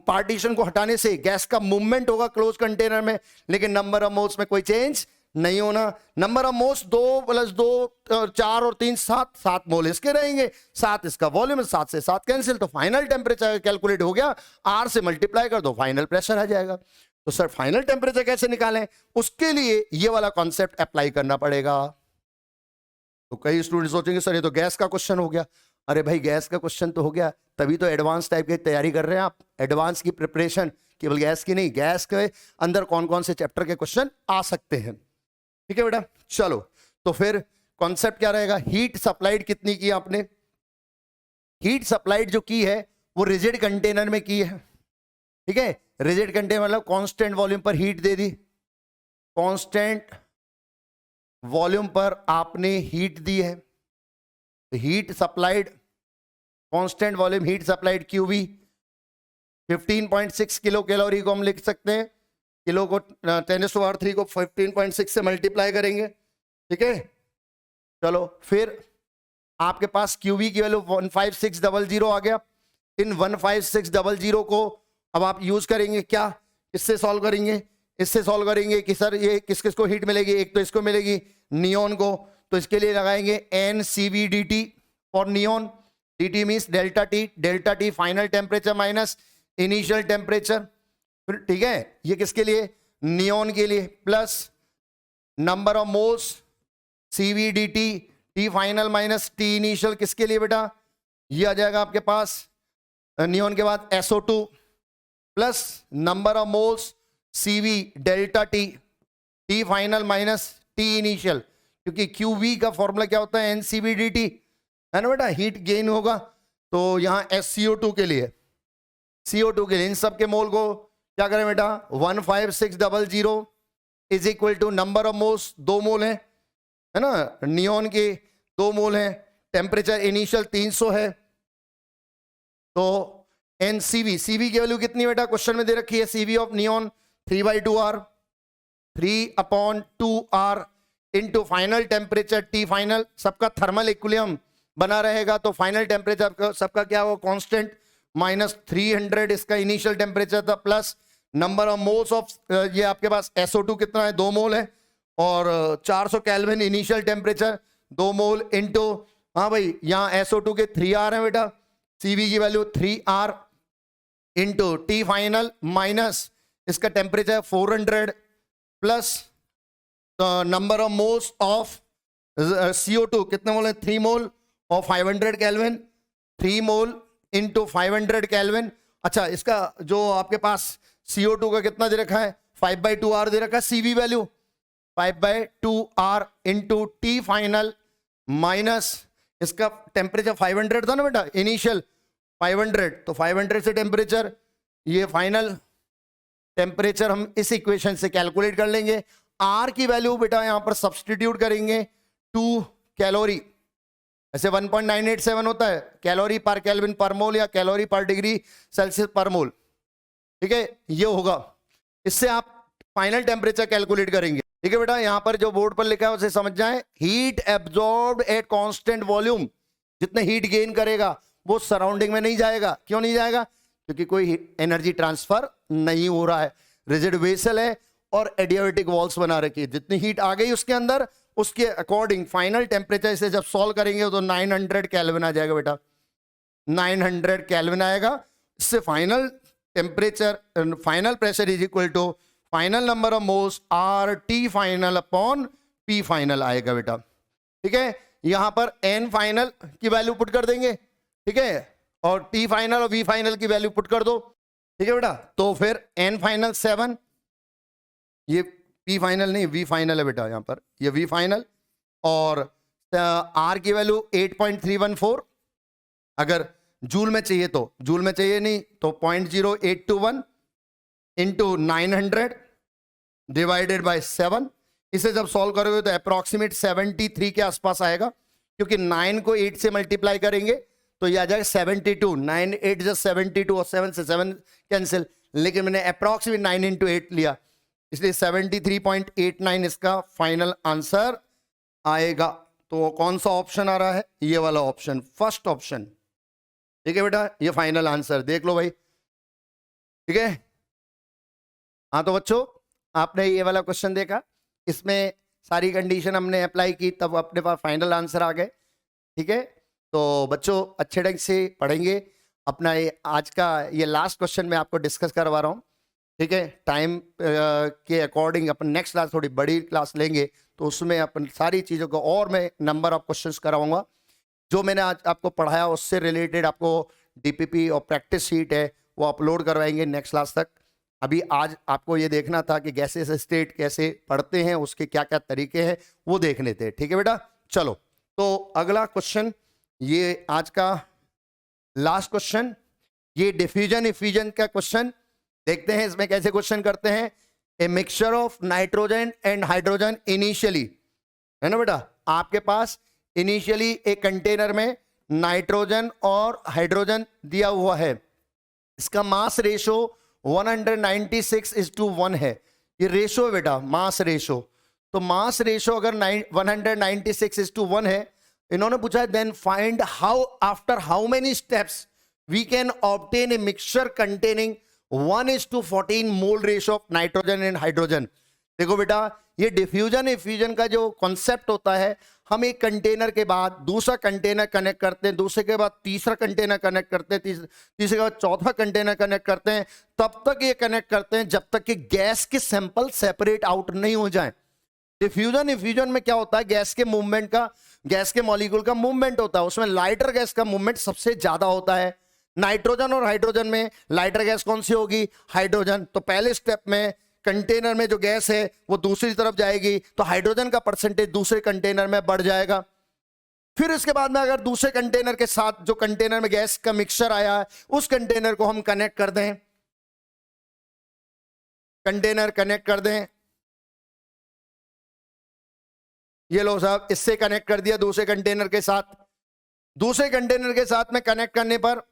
पार्टीशन को हटाने से गैस का मूवमेंट होगा क्लोज कंटेनर में, लेकिन नंबर ऑफ मोल्स में कोई चेंज नहीं होना। नंबर ऑफ मोल्स 2 + 2 4 और 3 7 मोल इसके रहेंगे, 7 इसका वॉल्यूम, 7 से 7 कैंसिल, तो फाइनल टेम्परेचर कैलकुलेट हो गया, R से मल्टीप्लाई कर दो, फाइनल प्रेशर आ जाएगा। तो सर फाइनल टेम्परेचर कैसे निकालें, उसके लिए ये वाला कॉन्सेप्ट अप्लाई करना पड़ेगा। तो कई स्टूडेंट सोचेंगे सर ये तो गैस का क्वेश्चन हो गया, अरे भाई गैस का क्वेश्चन तो हो गया, तभी तो एडवांस टाइप की तैयारी कर रहे हैं आप, एडवांस की प्रिपरेशन, केवल गैस की नहीं, गैस के अंदर कौन कौन से चैप्टर के क्वेश्चन आ सकते हैं, ठीक है बेटा। चलो तो फिर कॉन्सेप्ट क्या रहेगा, हीट सप्लाइड कितनी की आपने, हीट सप्लाइड जो की है वो रिजिड कंटेनर में की है, ठीक है। रिजिड कंटेनर मतलब कांस्टेंट वॉल्यूम पर हीट दे दी, कांस्टेंट वॉल्यूम पर आपने हीट दी है, heat supplied, constant volume heat supplied Q B 15.6 kilo calorie को हम लिख सकते हैं, किलो को 10⁻³ को 15.6 से मल्टीप्लाई करेंगे, ठीक है। चलो फिर आपके पास क्यूबी की वैल्यू 15600 आ गया। इन 15600 को अब आप यूज करेंगे क्या, इससे सॉल्व करेंगे, इससे सॉल्व करेंगे कि सर ये किस किस को हीट मिलेगी, एक तो इसको मिलेगी नियोन को, तो इसके लिए लगाएंगे NCV/dt for neon, dt means delta T final temperature minus initial temperature, ठीक है। ये किसके लिए, नियोन के लिए, plus number of moles CVDT, T final minus T initial किसके लिए बेटा, ये आ जाएगा आपके पास नियोन के बाद SO2 plus number of moles CV delta T, T final minus T initial, क्योंकि QV का फॉर्मूला क्या होता है NCV/dt, है ना बेटा, हीट गेन होगा। तो यहां SCO2 के लिए, CO2 के लिए इन सब के मोल को क्या करें बेटा, 15600 is equal to number of moles 2 mole है ना, नियोन के 2 मोल है, टेम्परेचर इनिशियल 300 है, तो NCV, CV की वैल्यू कितनी बेटा क्वेश्चन में दे रखी है, CV of neon 3/2R, 3/2R into final temperature T final, सबका थर्मल इक्विलिब्रियम बना रहेगा, तो फाइनल टेम्परेचर सबका क्या होगा कांस्टेंट, माइनस 300 इसका इनिशियल टेम्परेचर था, plus number of moles of ये आपके पास SO2 कितना है, 2 मोल है, और 400 kelvin initial temperature 2 mole into, हाँ भाई यहाँ SO2 के 3R है बेटा, CV की value 3R into T final minus इसका temperature 400 plus number of moles of CO2 कितने मोल है, 3 मोल और 500 केल्विन, 3 मोल इंटू 500 केल्विन। अच्छा इसका जो आपके पास CO2 का कितना दे रखा है, 5/2R दे रखा है, CV value 5/2R into T final minus इसका टेम्परेचर 500 था ना बेटा इनिशियल 500, तो 500 से टेम्परेचर, ये फाइनल टेम्परेचर हम इस इक्वेशन से कैलकुलेट कर लेंगे। R की वैल्यू बेटा यहां पर सब्सटीट्यूट करेंगे 2 कैलोरी, ऐसे 1.987 होता है कैलोरी पर केल्विन पर मोल या कैलोरी पर डिग्री सेल्सियस पर मोल, ठीक है, ये होगा, इससे आप फाइनल टेम्परेचर कैलकुलेट करेंगे, ठीक है बेटा। यहां पर जो बोर्ड पर लिखा है उसे समझ जाएं, heat absorbed at constant volume, जितने हीट गेन करेगा वो सराउंडिंग में नहीं जाएगा, क्यों नहीं जाएगा, क्योंकि कोई एनर्जी ट्रांसफर नहीं हो रहा है, रिजिड वेसल है और एडियाबेटिक वॉल्स बना रखी है, जितनी हीट आ गई उसके अंदर उसके अकॉर्डिंग फाइनल टेम्परेचर से जब सॉल्व करेंगे तो 900 केल्विन आ जाएगा बेटा, 900 केल्विन आएगा, इससे final temperature final pressure is equal to final number of moles RT final upon P final आएगा बेटा, ठीक है। यहां पर N फाइनल की वैल्यू पुट कर देंगे, ठीक है, और T फाइनल और V फाइनल की वैल्यू पुट कर दो, ठीक है बेटा। तो फिर N फाइनल 7, ये P फाइनल नहीं V फाइनल है बेटा यहां पर, ये V फाइनल, और R की वैल्यू 8.314, अगर जूल में चाहिए तो, जूल में चाहिए नहीं तो 0.0821 इंटू 900 डिवाइडेड बाय 7, इसे जब सॉल्व करोगे तो अप्रोक्सीमेट 73 के आसपास आएगा, क्योंकि 9 को 8 से मल्टीप्लाई करेंगे तो ये आ जाएगा 72, 9 8 जस्ट 72 और 7 से 7 कैंसिल, लेकिन मैंने अप्रोक्सीमेट 9 इंटू 8 लिया, इसलिए 73.89 इसका फाइनल आंसर आएगा। तो कौन सा ऑप्शन आ रहा है, ये वाला ऑप्शन, फर्स्ट ऑप्शन, ठीक है बेटा, ये फाइनल आंसर देख लो भाई, ठीक है। हाँ तो बच्चों आपने ये वाला क्वेश्चन देखा, इसमें सारी कंडीशन हमने अप्लाई की, तब अपने पास फाइनल आंसर आ गए, ठीक है। तो बच्चों अच्छे ढंग से पढ़ेंगे अपना, ये आज का ये लास्ट क्वेश्चन मैं आपको डिस्कस करवा रहा हूँ, ठीक है। टाइम के अकॉर्डिंग अपन नेक्स्ट क्लास थोड़ी बड़ी क्लास लेंगे, तो उसमें अपन सारी चीज़ों को और मैं नंबर ऑफ क्वेश्चंस कराऊंगा, जो मैंने आज आपको पढ़ाया उससे रिलेटेड आपको DPP और प्रैक्टिस शीट है वो अपलोड करवाएंगे नेक्स्ट क्लास तक। अभी आज आपको ये देखना था कि गैसेस स्टेट कैसे पढ़ते हैं, उसके क्या क्या तरीके हैं वो देखने थे, ठीक है बेटा। चलो तो अगला क्वेश्चन, ये आज का लास्ट क्वेश्चन, ये डिफ्यूजन इफ्यूजन का क्वेश्चन देखते हैं इसमें कैसे क्वेश्चन करते हैं। ए mixture of nitrogen and hydrogen initially, है ना बेटा, आपके पास इनिशियली एक कंटेनर में नाइट्रोजन और हाइड्रोजन दिया हुआ है, इसका मास रेशो 196:1 है। ये रेशो है बेटा, मास रेशो। तो मास रेशो अगर 196:1 है, इन्होंने पूछा है then find how after how many steps we can obtain a mixture containing 1:14 mole ratio of nitrogen and hydrogen. देखो बेटा, ये डिफ्यूजन इफ्यूजन का जो कॉन्सेप्ट होता है, हम एक कंटेनर के बाद दूसरा कंटेनर कनेक्ट करते हैं, दूसरे के बाद तीसरा कंटेनर कनेक्ट करते हैं, तीसरे के बाद चौथा कंटेनर कनेक्ट करते हैं, तब तक ये कनेक्ट करते हैं जब तक कि गैस के सैंपल सेपरेट आउट नहीं हो जाए। डिफ्यूजन इफ्यूजन में क्या होता है, गैस के मूवमेंट का, गैस के मॉलिक्यूल का मूवमेंट होता है, उसमें लाइटर गैस का मूवमेंट सबसे ज्यादा होता है। नाइट्रोजन और हाइड्रोजन में लाइटर गैस कौन सी होगी, हाइड्रोजन। तो पहले स्टेप में कंटेनर में जो गैस है वो दूसरी तरफ जाएगी, तो हाइड्रोजन का परसेंटेज दूसरे कंटेनर में बढ़ जाएगा। फिर इसके बाद में अगर दूसरे कंटेनर के साथ जो कंटेनर में गैस का मिक्सचर आया है, उस कंटेनर को हम कनेक्ट कर दें, कंटेनर कनेक्ट कर दें, ये लो साहब, इससे कनेक्ट कर दिया दूसरे कंटेनर के साथ। दूसरे कंटेनर के साथ में कनेक्ट करने पर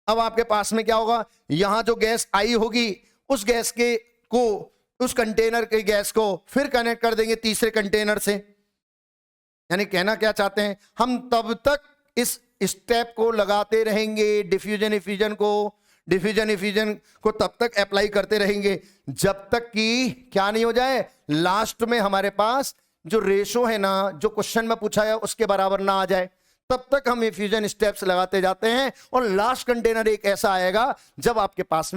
अब आपके पास में क्या होगा, यहां जो गैस आई होगी उस गैस के को, उस कंटेनर के गैस को फिर कनेक्ट कर देंगे तीसरे कंटेनर से। यानी कहना क्या चाहते हैं, हम तब तक इस स्टेप को लगाते रहेंगे, डिफ्यूजन इफ्यूजन को तब तक अप्लाई करते रहेंगे जब तक कि क्या नहीं हो जाए, लास्ट में हमारे पास जो रेशो है ना, जो क्वेश्चन में पूछा है उसके बराबर ना आ जाए। तब तक हम इफ्यूजन स्टेप्स लगाते जाते हैं और लास्ट कंटेनर एक ऐसा आएगा जब आपके पास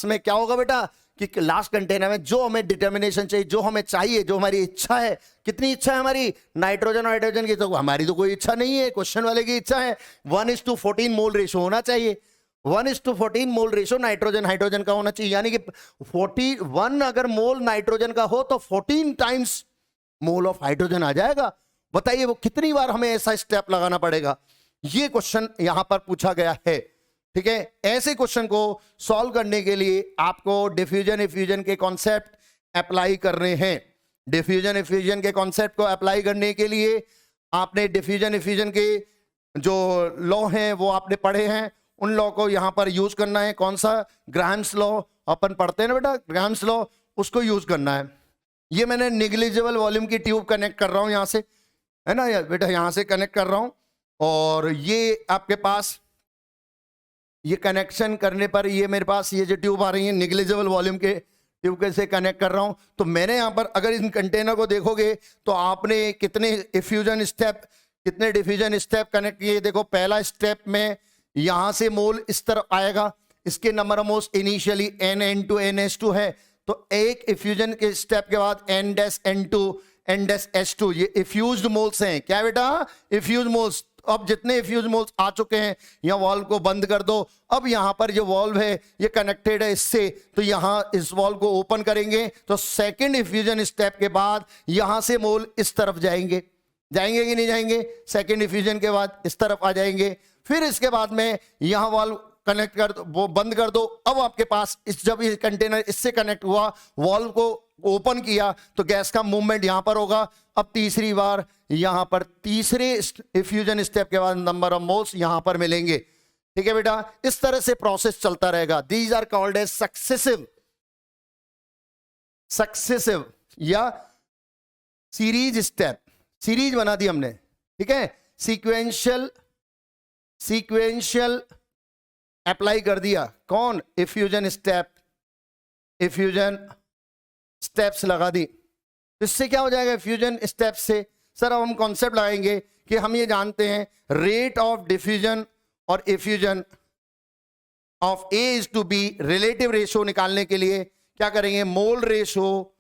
में क्या होगा बेटा, कि लास्ट कंटेनर में जो हमें डिटर्मिनेशन चाहिए, जो हमें चाहिए, जो हमारी इच्छा है, कितनी इच्छा है हमारी, नाइट्रोजन और हाइड्रोजन की, तो हमारी तो कोई इच्छा नहीं है, क्वेश्चन वाले की इच्छा है 1:14 मोल रेशो होना चाहिए। 1:14 मोल रेशो नाइट्रोजन हाइड्रोजन का होना चाहिए, यानी कि 41 अगर मोल नाइट्रोजन का हो तो 14 टाइम्स मोल ऑफ हाइड्रोजन आ जाएगा। बताइए वो कितनी बार हमें ऐसा स्टेप लगाना पड़ेगा, ये क्वेश्चन यहां पर पूछा गया है। ठीक है, ऐसे क्वेश्चन को सॉल्व करने के लिए आपको डिफ्यूजन इफ्यूजन के कॉन्सेप्ट अप्लाई करने हैं। डिफ्यूजन इफ्यूजन के कॉन्सेप्ट को अप्लाई करने के लिए आपने डिफ्यूजन इफ्यूजन के जो लॉ हैं वो आपने पढ़े हैं, उन लॉ को यहां पर यूज करना है। कौन सा, ग्राहम्स लॉ अपन पढ़ते हैं ना बेटा, ग्राहम्स लॉ, उसको यूज करना है। ये मैंने निग्लिजिबल वॉल्यूम की ट्यूब कनेक्ट कर रहा हूं यहां से, है ना बेटा, यहां से कनेक्ट कर रहा हूं, और ये आपके पास ये कनेक्शन करने पर ये मेरे पास ये जो ट्यूब आ रही है निग्लिजिबल वॉल्यूम के ट्यूब के से कनेक्ट कर रहा हूं। तो मैंने यहां पर अगर इन कंटेनर को देखोगे तो आपने कितने डिफ्यूजन स्टेप कनेक्ट किए। देखो पहला स्टेप में यहां से मोल इस तरफ आएगा, इसके number of moles initially N(N2) NH2 है, तो एक इफ्यूजन के स्टेप के बाद N-N2 N-H2 ये इफ्यूज्ड मोल्स हैं। क्या बेटा, इफ्यूज्ड मोल्स। अब जितने इफ्यूज मोल्स आ चुके हैं, यहां वॉल्व को बंद कर दो। अब यहां पर जो वॉल्व है ये कनेक्टेड है इससे, तो यहां इस वॉल्व को ओपन करेंगे तो सेकंड इफ्यूजन स्टेप के बाद यहां से मोल इस तरफ जाएंगे कि नहीं जाएंगे, सेकंड इफ्यूजन के बाद इस तरफ आ जाएंगे। फिर इसके बाद में यहां वॉल्व कनेक्ट कर दो, वो बंद कर दो। अब आपके पास जब ये कंटेनर इससे कनेक्ट हुआ, वॉल्व को ओपन किया, तो गैस का मूवमेंट यहां पर होगा। अब तीसरी बार यहां पर तीसरे इफ्यूजन स्टेप के बाद नंबर ऑफ मोल्स यहां पर मिलेंगे। ठीक है बेटा, इस तरह से प्रोसेस चलता रहेगा। These are called as successive या सीरीज स्टेप। सीरीज बना दी हमने, ठीक है, सीक्वेंशियल अप्लाई कर दिया। कौन, इफ्यूजन स्टेप्स लगा दी। इससे क्या हो जाएगा, इफ्यूजन स्टेप से सर अब हम कॉन्सेप्ट लगाएंगे कि हम ये जानते हैं रेट ऑफ डिफ्यूजन और effusion of A is to B, relative ratio निकालने के लिए क्या करेंगे, mole ratio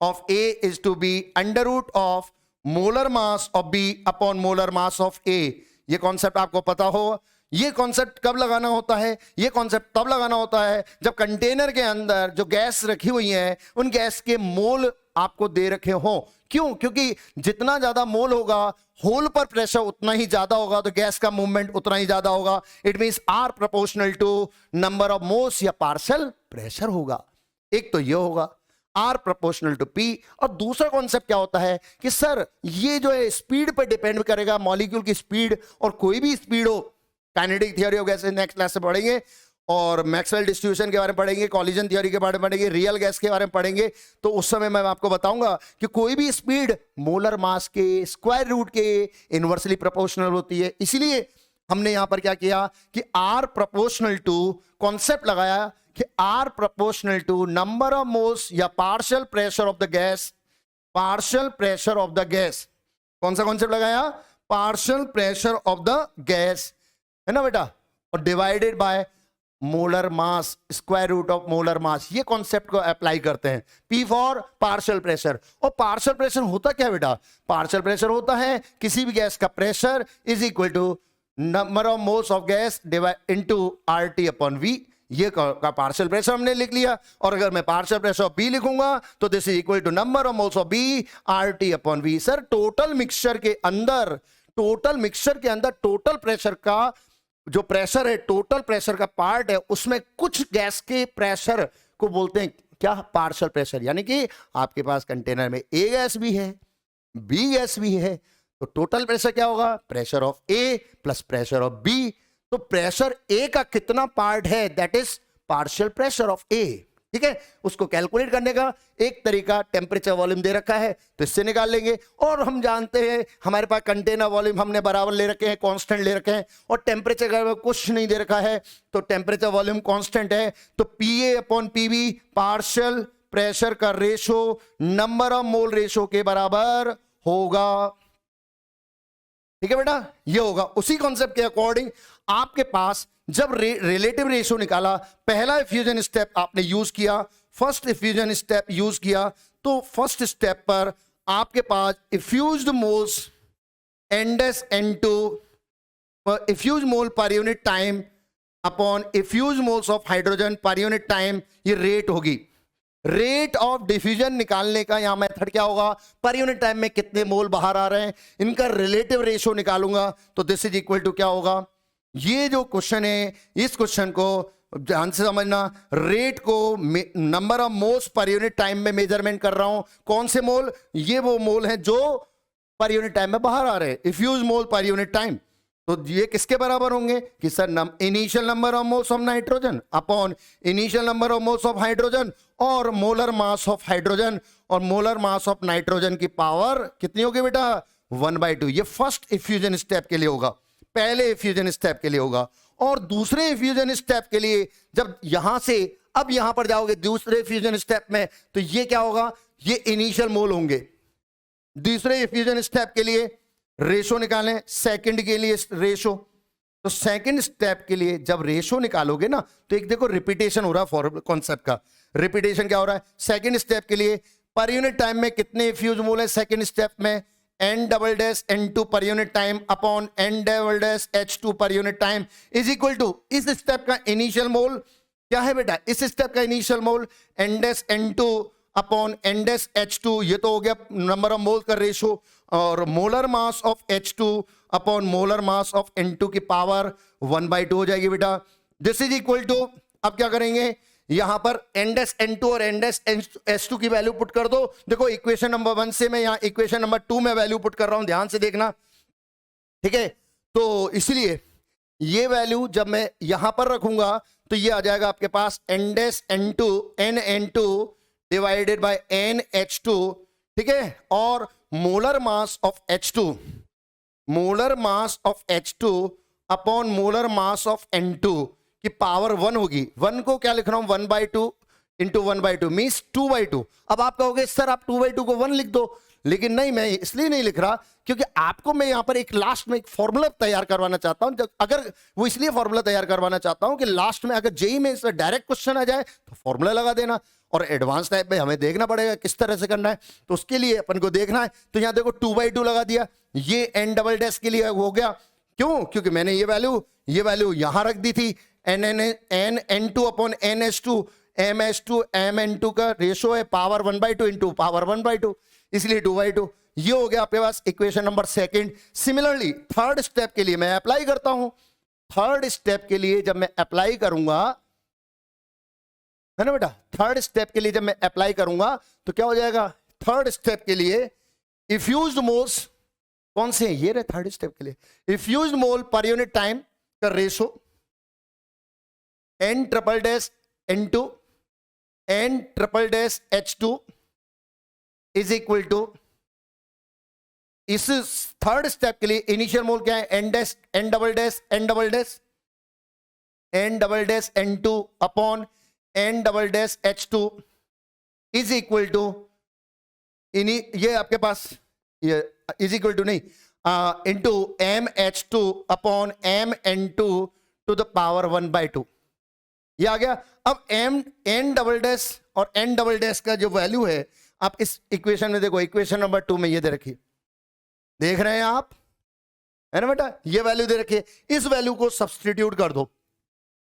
of A is to B under root of molar mass of B upon molar mass of A. ये कॉन्सेप्ट आपको पता हो। ये कॉन्सेप्ट कब लगाना होता है, ये कॉन्सेप्ट तब लगाना होता है जब कंटेनर के अंदर जो गैस रखी हुई है उन गैस के मोल आपको दे रखे हों। क्यों? क्योंकि जितना ज्यादा मोल होगा होल पर प्रेशर उतना ही ज्यादा होगा, तो गैस का मूवमेंट उतना ही ज्यादा होगा। It means are proportional to number of moles या पार्शियल प्रेशर होगा। एक तो ये होगा आर प्रोपोर्शनल टू पी। और दूसरा कॉन्सेप्ट क्या होता है कि सर ये जो है स्पीड पर डिपेंड करेगा, मॉलिक्यूल की स्पीड, और कोई भी स्पीड हो, काइनेटिक थ्योरी हो गैस नेक्स्ट क्लास से पढ़ेंगे, और मैक्सवेल डिस्ट्रीब्यूशन के बारे में पढ़ेंगे, कॉलिजन थ्योरी के बारे में पढ़ेंगे, रियल गैस के बारे में पढ़ेंगे। तो उस समय मैं आपको बताऊंगा कि कोई भी स्पीड मोलर मास के स्क्वायर रूट के इनवर्सली प्रोपोर्शनल होती है। इसलिए हमने यहां पर क्या किया कि आर प्रोपोर्शनल टू कॉन्सेप्ट लगाया कि R proportional to number of moles या partial pressure of the gas, partial pressure of the gas. कौन सा कॉन्सेप्ट लगाया? Partial pressure of the gas, है ना बेटा, और divided by molar mass, square root of molar mass. ये concept को अप्लाई करते हैं। P for partial pressure. और पार्शियल प्रेशर होता क्या बेटा? पार्शियल प्रेशर होता है किसी भी गैस का pressure is equal to number of moles of gas divide into RT upon V। ये का पार्शियल प्रेशर हमने लिख लिया। और अगर मैं पार्शियल प्रेशर ऑफ B लिखूंगा तो this is equal to number of moles of B RT upon V। Sir total mixture के अंदर, टोटल प्रेशर का जो प्रेशर है, टोटल प्रेशर का पार्ट है, उसमें कुछ गैस के प्रेशर को बोलते हैं क्या? Partial pressure. यानी कि आपके पास कंटेनर में A गैस भी है, B गैस भी है, तो टोटल प्रेशर क्या होगा? Pressure of A plus pressure of B। तो प्रेशर A का कितना पार्ट है, that is partial pressure of A। ठीक है, उसको कैलकुलेट करने का एक तरीका टेम्परेचर वॉल्यूम दे रखा है तो इससे निकाल लेंगे। और हम जानते हैं हमारे पास कंटेनर वॉल्यूम हमने बराबर ले रखे हैं, कांस्टेंट ले रखे हैं, और टेम्परेचर का कुछ नहीं दे रखा है तो टेम्परेचर वॉल्यूम कांस्टेंट है। तो PA upon PB partial pressure का ratio number of mole ratio के बराबर होगा। ठीक है बेटा, ये होगा। उसी कॉन्सेप्ट के अकॉर्डिंग आपके पास जब रिलेटिव रेशियो निकाला, पहला इफ्यूजन स्टेप आपने यूज किया, फर्स्ट इफ्यूजन स्टेप यूज किया, तो फर्स्ट स्टेप पर आपके पास इफ्यूज्ड moles NS N2 effuse mole per unit time upon effuse moles of hydrogen per unit time, ये रेट होगी। रेट ऑफ डिफ्यूजन निकालने का यहां मेथड क्या होगा? पर यूनिट टाइम में कितने मोल बाहर आ रहे हैं, इनका रिलेटिव रेशियो निकालूंगा, तो दिस इज इक्वल टू क्या होगा? ये जो क्वेश्चन है, इस क्वेश्चन को ध्यान से समझना। रेट को number of moles per unit time में मेजरमेंट कर रहा हूं। कौन से मोल? ये वो मोल हैं जो पर यूनिट टाइम में बाहर आ रहे हैं, इफ्यूज मोल पर यूनिट टाइम। तो ये किसके बराबर होंगे कि sir initial number of moles of nitrogen upon initial number of moles of hydrogen और मोलर मास ऑफ हाइड्रोजन और मोलर मास ऑफ नाइट्रोजन की पावर कितनी होगी बेटा? 1/2। ये फर्स्ट इफ्यूजन स्टेप के लिए होगा, पहले इफ्यूजन स्टेप के लिए होगा। और दूसरे इफ्यूजन स्टेप के लिए जब यहां से अब यहां पर जाओगे दूसरे इफ्यूजन स्टेप में, तो ये क्या होगा? ये इनिशियल मोल होंगे। दूसरे इफ्यूजन स्टेप के लिए रेशो निकालें, सेकंड के लिए रेशो। तो सेकंड स्टेप के लिए जब रेशो निकालोगे ना, तो एक देखो रिपीटेशन हो रहा है फॉर कॉन्सेप्ट का। रिपीटेशन क्या हो रहा है? सेकंड स्टेप के लिए पर यूनिट टाइम में कितने इफ्यूज मोल है सेकंड स्टेप में? N_N2 पर unit time upon N_H2 per unit time is equal to इस स्टेप का इनिशियल मोल क्या है बेटा? इस स्टेप का इनिशियल मोल N_N2 अपॉन N_H2, ये तो हो गया नंबर ऑफ मोल का रेशो, और molar mass of H2 upon molar mass of N2 की पावर 1/2 हो जाएगी बेटा। दिस इज इक्वल टू, अब क्या करेंगे? यहां पर N_N2 और N_H2 की वैल्यू पुट कर दो। देखो इक्वेशन नंबर 1 से मैं यहां इक्वेशन नंबर 2 में वैल्यू पुट कर रहा हूं, ध्यान से देखना। ठीक है, तो इसलिए ये वैल्यू जब मैं यहां पर रखूंगा तो ये आ जाएगा आपके पास N_N2 डिवाइडेड बाय NH2। ठीक है, और molar mass of H2, molar mass of H2 upon molar mass of N2 की पावर 1 होगी। 1 को क्या लिख रहा हूं? 1/2 इंटू 1/2 मीन्स 2/2। अब आप कहोगे सर आप 2/2 को 1 लिख दो, लेकिन नहीं, मैं इसलिए नहीं लिख रहा क्योंकि आपको मैं यहां पर एक लास्ट में एक फॉर्मूला तैयार करवाना चाहता हूं। अगर वो इसलिए फॉर्मूला तैयार करवाना चाहता हूं कि लास्ट में अगर जेई में इसका डायरेक्ट क्वेश्चन आ जाए तो फॉर्मूला लगा देना, और एडवांस टाइप में हमें देखना पड़ेगा किस तरह से करना है, तो उसके लिए अपन को देखना है। तो यहां देखो 2/2 लगा दिया, ये N_ के लिए हो गया। क्यों? क्योंकि मैंने ये वैल्यू यहां रख दी थी N_N2 upon NH2। MH2 MN2 का रेशो है पावर 1/2 इंटू पावर 1/2, इसलिए 2/2। ये हो गया आपके पास equation number second. Similarly third step के लिए मैं अप्लाई करता हूं। थर्ड स्टेप के लिए जब मैं अप्लाई करूंगा, है ना बेटा, थर्ड स्टेप के लिए जब मैं अप्लाई करूंगा तो क्या हो जाएगा? थर्ड स्टेप के लिए इफ्यूज्ड मोल्स कौन से हैं? ये रहे थर्ड स्टेप के लिए। Effused mole per unit time का ratio N triple dash N2 N triple dash H2 is equal to, इस थर्ड स्टेप के लिए इनिशियल मोल क्या है? N dash N double dash N double dash N double dash N2 upon N double dash H2 is equal to, ये आपके पास ये is equal to नहीं, इंटू MH2 अपॉन MN2 टू द पावर 1/2। ये आ गया। अब N डबल डैश और N डबल डैश का जो वैल्यू है आप इस इक्वेशन में देखो, इक्वेशन नंबर 2 में ये दे रखी, देख रहे हैं आप, है ना बेटा, ये वैल्यू दे रखी है। इस वैल्यू को सब्सटीट्यूट कर दो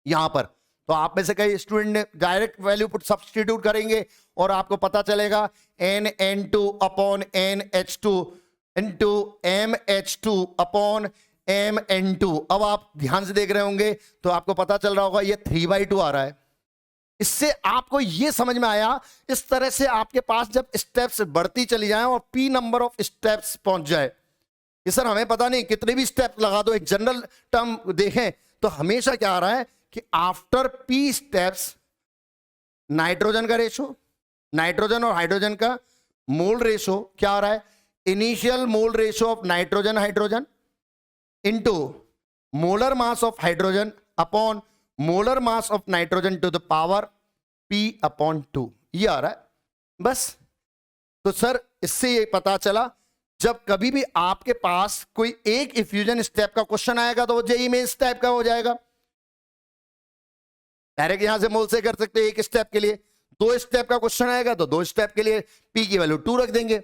यहां पर, तो आप में से कई स्टूडेंट ने डायरेक्ट वैल्यू पुट सब्सटीट्यूट करेंगे और आपको पता चलेगा NN2 upon NH2 into MH2 अपॉन MN2। अब आप ध्यान से देख रहे होंगे तो आपको पता चल रहा होगा ये 3/2 आ रहा है। इससे आपको ये समझ में आया, इस तरह से आपके पास जब स्टेप्स बढ़ती चली जाए और P नंबर ऑफ स्टेप्स पहुंच जाए, ये सर हमें पता नहीं कितने भी स्टेप लगा दो, एक जनरल टर्म देखें तो हमेशा क्या आ रहा है कि आफ्टर P स्टेप्स नाइट्रोजन का रेशो, नाइट्रोजन और हाइड्रोजन का मोल रेशो क्या आ रहा है? Initial mole ratio of nitrogen hydrogen into molar mass of hydrogen upon molar mass of nitrogen to the power P upon 2, ये आ रहा है बस। तो सर इससे ये पता चला जब कभी भी आपके पास कोई एक इफ्यूजन स्टेप का क्वेश्चन आएगा तो वो जेईई में इस टाइप का हो जाएगा। डायरेक्ट यहां से मोल से कर सकते हैं एक स्टेप के लिए। 2 स्टेप का क्वेश्चन आएगा तो 2 स्टेप के लिए P की वैल्यू 2 रख देंगे,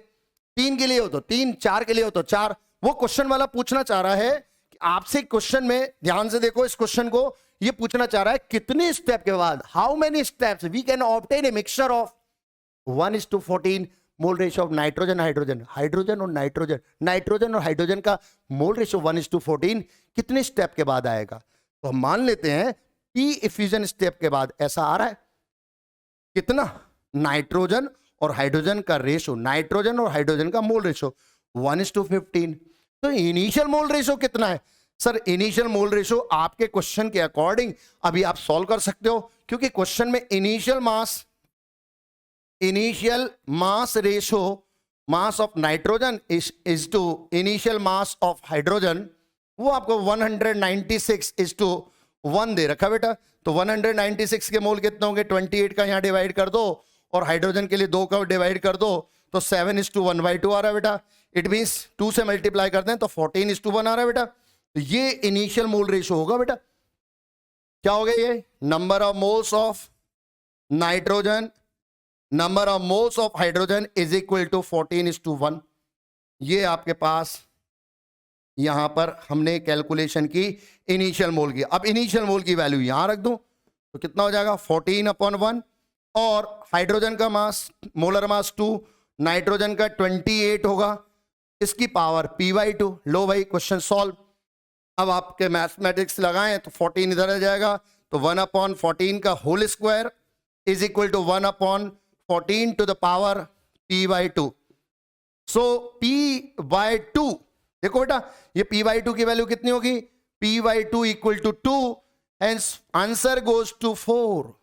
3 के लिए हो तो 3, 4 के लिए हो तो 4। वो क्वेश्चन वाला पूछना चाह रहा है कि आपसे क्वेश्चन में ध्यान से देखो, इस क्वेश्चन को ये पूछना चाह रहा है कितने स्टेप के बाद, how many steps we can obtain a mixture of 1:14 mole ratio of nitrogen hydrogen, hydrogen और नाइट्रोजन, नाइट्रोजन और हाइड्रोजन का मोल रेशियो 1:14 कितने स्टेप के बाद आएगा? तो हम मान लेते हैं P इफ्यूजन स्टेप के बाद ऐसा आ रहा है, कितना? नाइट्रोजन और हाइड्रोजन का रेशो, नाइट्रोजन और हाइड्रोजन का मोल रेशो 1:15। तो इनिशियल मोल रेशो कितना है? सर इनिशियल मोल रेशो आपके क्वेश्चन के अकॉर्डिंग अभी आप सॉल्व कर सकते हो, क्योंकि क्वेश्चन में initial mass ratio mass of nitrogen is to initial mass of hydrogen, वो आपको 196:1 दे रखा बेटा। तो 196 के मोल कितने होंगे? 28 का यहाँ डिवाइड कर दो और हाइड्रोजन के लिए 2 का डिवाइड कर दो तो 7:1/2 आ रहा है बेटा। इट मींस 2 से मल्टीप्लाई करते हैं तो 14:1 आ रहा है बेटा। तो ये इनिशियल मोल रेशो होगा बेटा। क्या हो गया? ये number of moles of nitrogen, number of moles of hydrogen is equal to 14:1। ये आपके पास यहां पर हमने कैलकुलेशन की इनिशियल मोल की। अब इनिशियल मोल की वैल्यू यहां रख दूं तो कितना हो जाएगा? 14/1 और हाइड्रोजन का मास, मोलर मास 2, नाइट्रोजन का 28 होगा, इसकी पावर P/2। लो भाई क्वेश्चन सॉल्व। अब आपके मैथमेटिक्स लगाएं तो 14 इधर आ जाएगा, तो 1/14 का whole square is equal to 1/14 to the power P/2। So P/2 देखो बेटा, ये P/2 की वैल्यू कितनी होगी? P/2 equal to 2, hence answer goes to 4।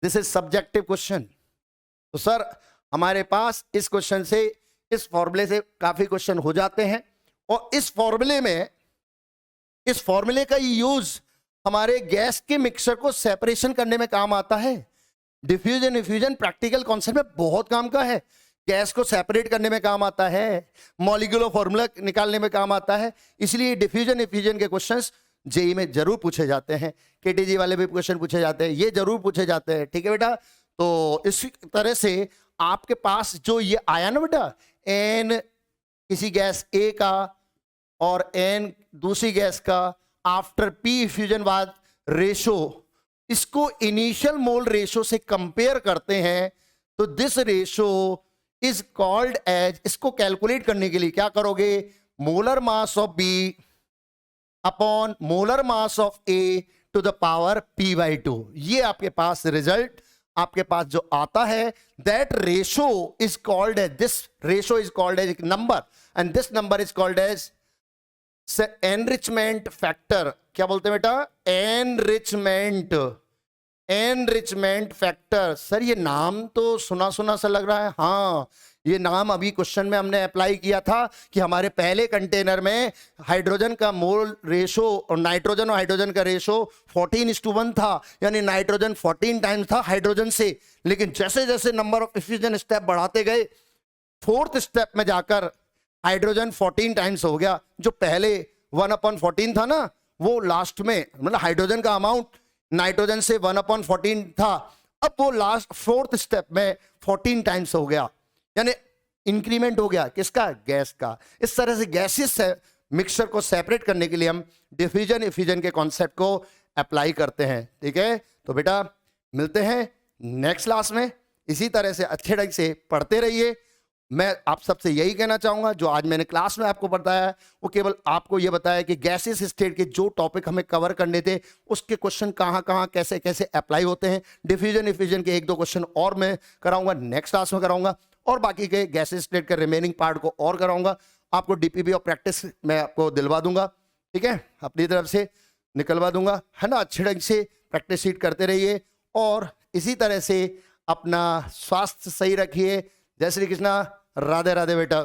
This is subjective question. तो सर हमारे पास इस क्वेश्चन से, इस फॉर्मूले से काफी क्वेश्चन हो जाते हैं, और इस फॉर्मूले में, इस फॉर्मूले का यूज हमारे गैस के मिक्सचर को सेपरेशन करने में काम आता है। डिफ्यूजन इफ्यूजन प्रैक्टिकल कॉन्सेप्ट में बहुत काम का है। गैस को सेपरेट करने में काम आता है, मॉलिक्यूलर फॉर्मूला निकालने में काम आता है। इसलिए डिफ्यूजन इफ्यूजन के क्वेश्चंस जेईई में जरूर पूछे जाते हैं, केटीजी वाले भी क्वेश्चन पूछे जाते हैं, ये जरूर पूछे जाते हैं। ठीक है बेटा। तो इसी तरह से आपके पास जो ये आया ना बेटा, एन किसी गैस ए का और एन दूसरी गैस का, आफ्टर पी फ्यूजन बाद रेशो इसको इनिशियल मोल रेशो से कंपेयर करते हैं, तो this ratio is called as, इसको कैलकुलेट करने के लिए क्या करोगे, molar mass of B upon molar mass of A to the power p/2। ये आपके पास रिजल्ट आपके पास जो आता है, that ratio is called as, this ratio is called as number, and this number is called as enrichment factor. क्या बोलते हैं बेटा, एनरिचमेंट फैक्टर। सर ये नाम तो सुना सुना सा लग रहा है। हाँ, ये नाम अभी क्वेश्चन में हमने अप्लाई किया था कि हमारे पहले कंटेनर में हाइड्रोजन का मोल रेशो और नाइट्रोजन और हाइड्रोजन का रेशो 14:1 था, यानी नाइट्रोजन 14 टाइम्स था हाइड्रोजन से। लेकिन जैसे जैसे नंबर ऑफ इफ्यूजन स्टेप बढ़ाते गए, फोर्थ स्टेप में जाकर हाइड्रोजन 14 टाइम्स हो गया। जो पहले 1/14 था ना, वो लास्ट में, मतलब हाइड्रोजन का अमाउंट नाइट्रोजन से 1/14 था, अब वो लास्ट फोर्थ स्टेप में 14 टाइम्स हो गया, यानी इंक्रीमेंट हो गया किसका, गैस का। इस तरह से गैसेस मिक्सचर को सेपरेट करने के लिए हम डिफ्यूजन इफ्यूजन के कॉन्सेप्ट को अप्लाई करते हैं। ठीक है, तो बेटा मिलते हैं नेक्स्ट क्लास में। इसी तरह से अच्छे ढंग से पढ़ते रहिए। मैं आप सबसे यही कहना चाहूंगा, जो आज मैंने क्लास में आपको बताया वो केवल आपको ये बताया कि गैसेस स्टेट के जो टॉपिक हमें कवर करने थे उसके क्वेश्चन कहाँ कहाँ कैसे कैसे अप्लाई होते हैं। डिफ्यूजन इफ्यूजन के 1-2 क्वेश्चन और मैं कराऊंगा, नेक्स्ट क्लास में कराऊंगा, और बाकी के गैसेस स्टेट के रिमेनिंग पार्ट को और कराऊंगा। आपको डीपीबी और प्रैक्टिस मैं आपको दिलवा दूंगा, ठीक है, अपनी तरफ से निकलवा दूंगा, है ना। अच्छे ढंग से प्रैक्टिस शीट करते रहिए और इसी तरह से अपना स्वास्थ्य सही रखिए। जय श्री कृष्णा, राधे राधे बेटा।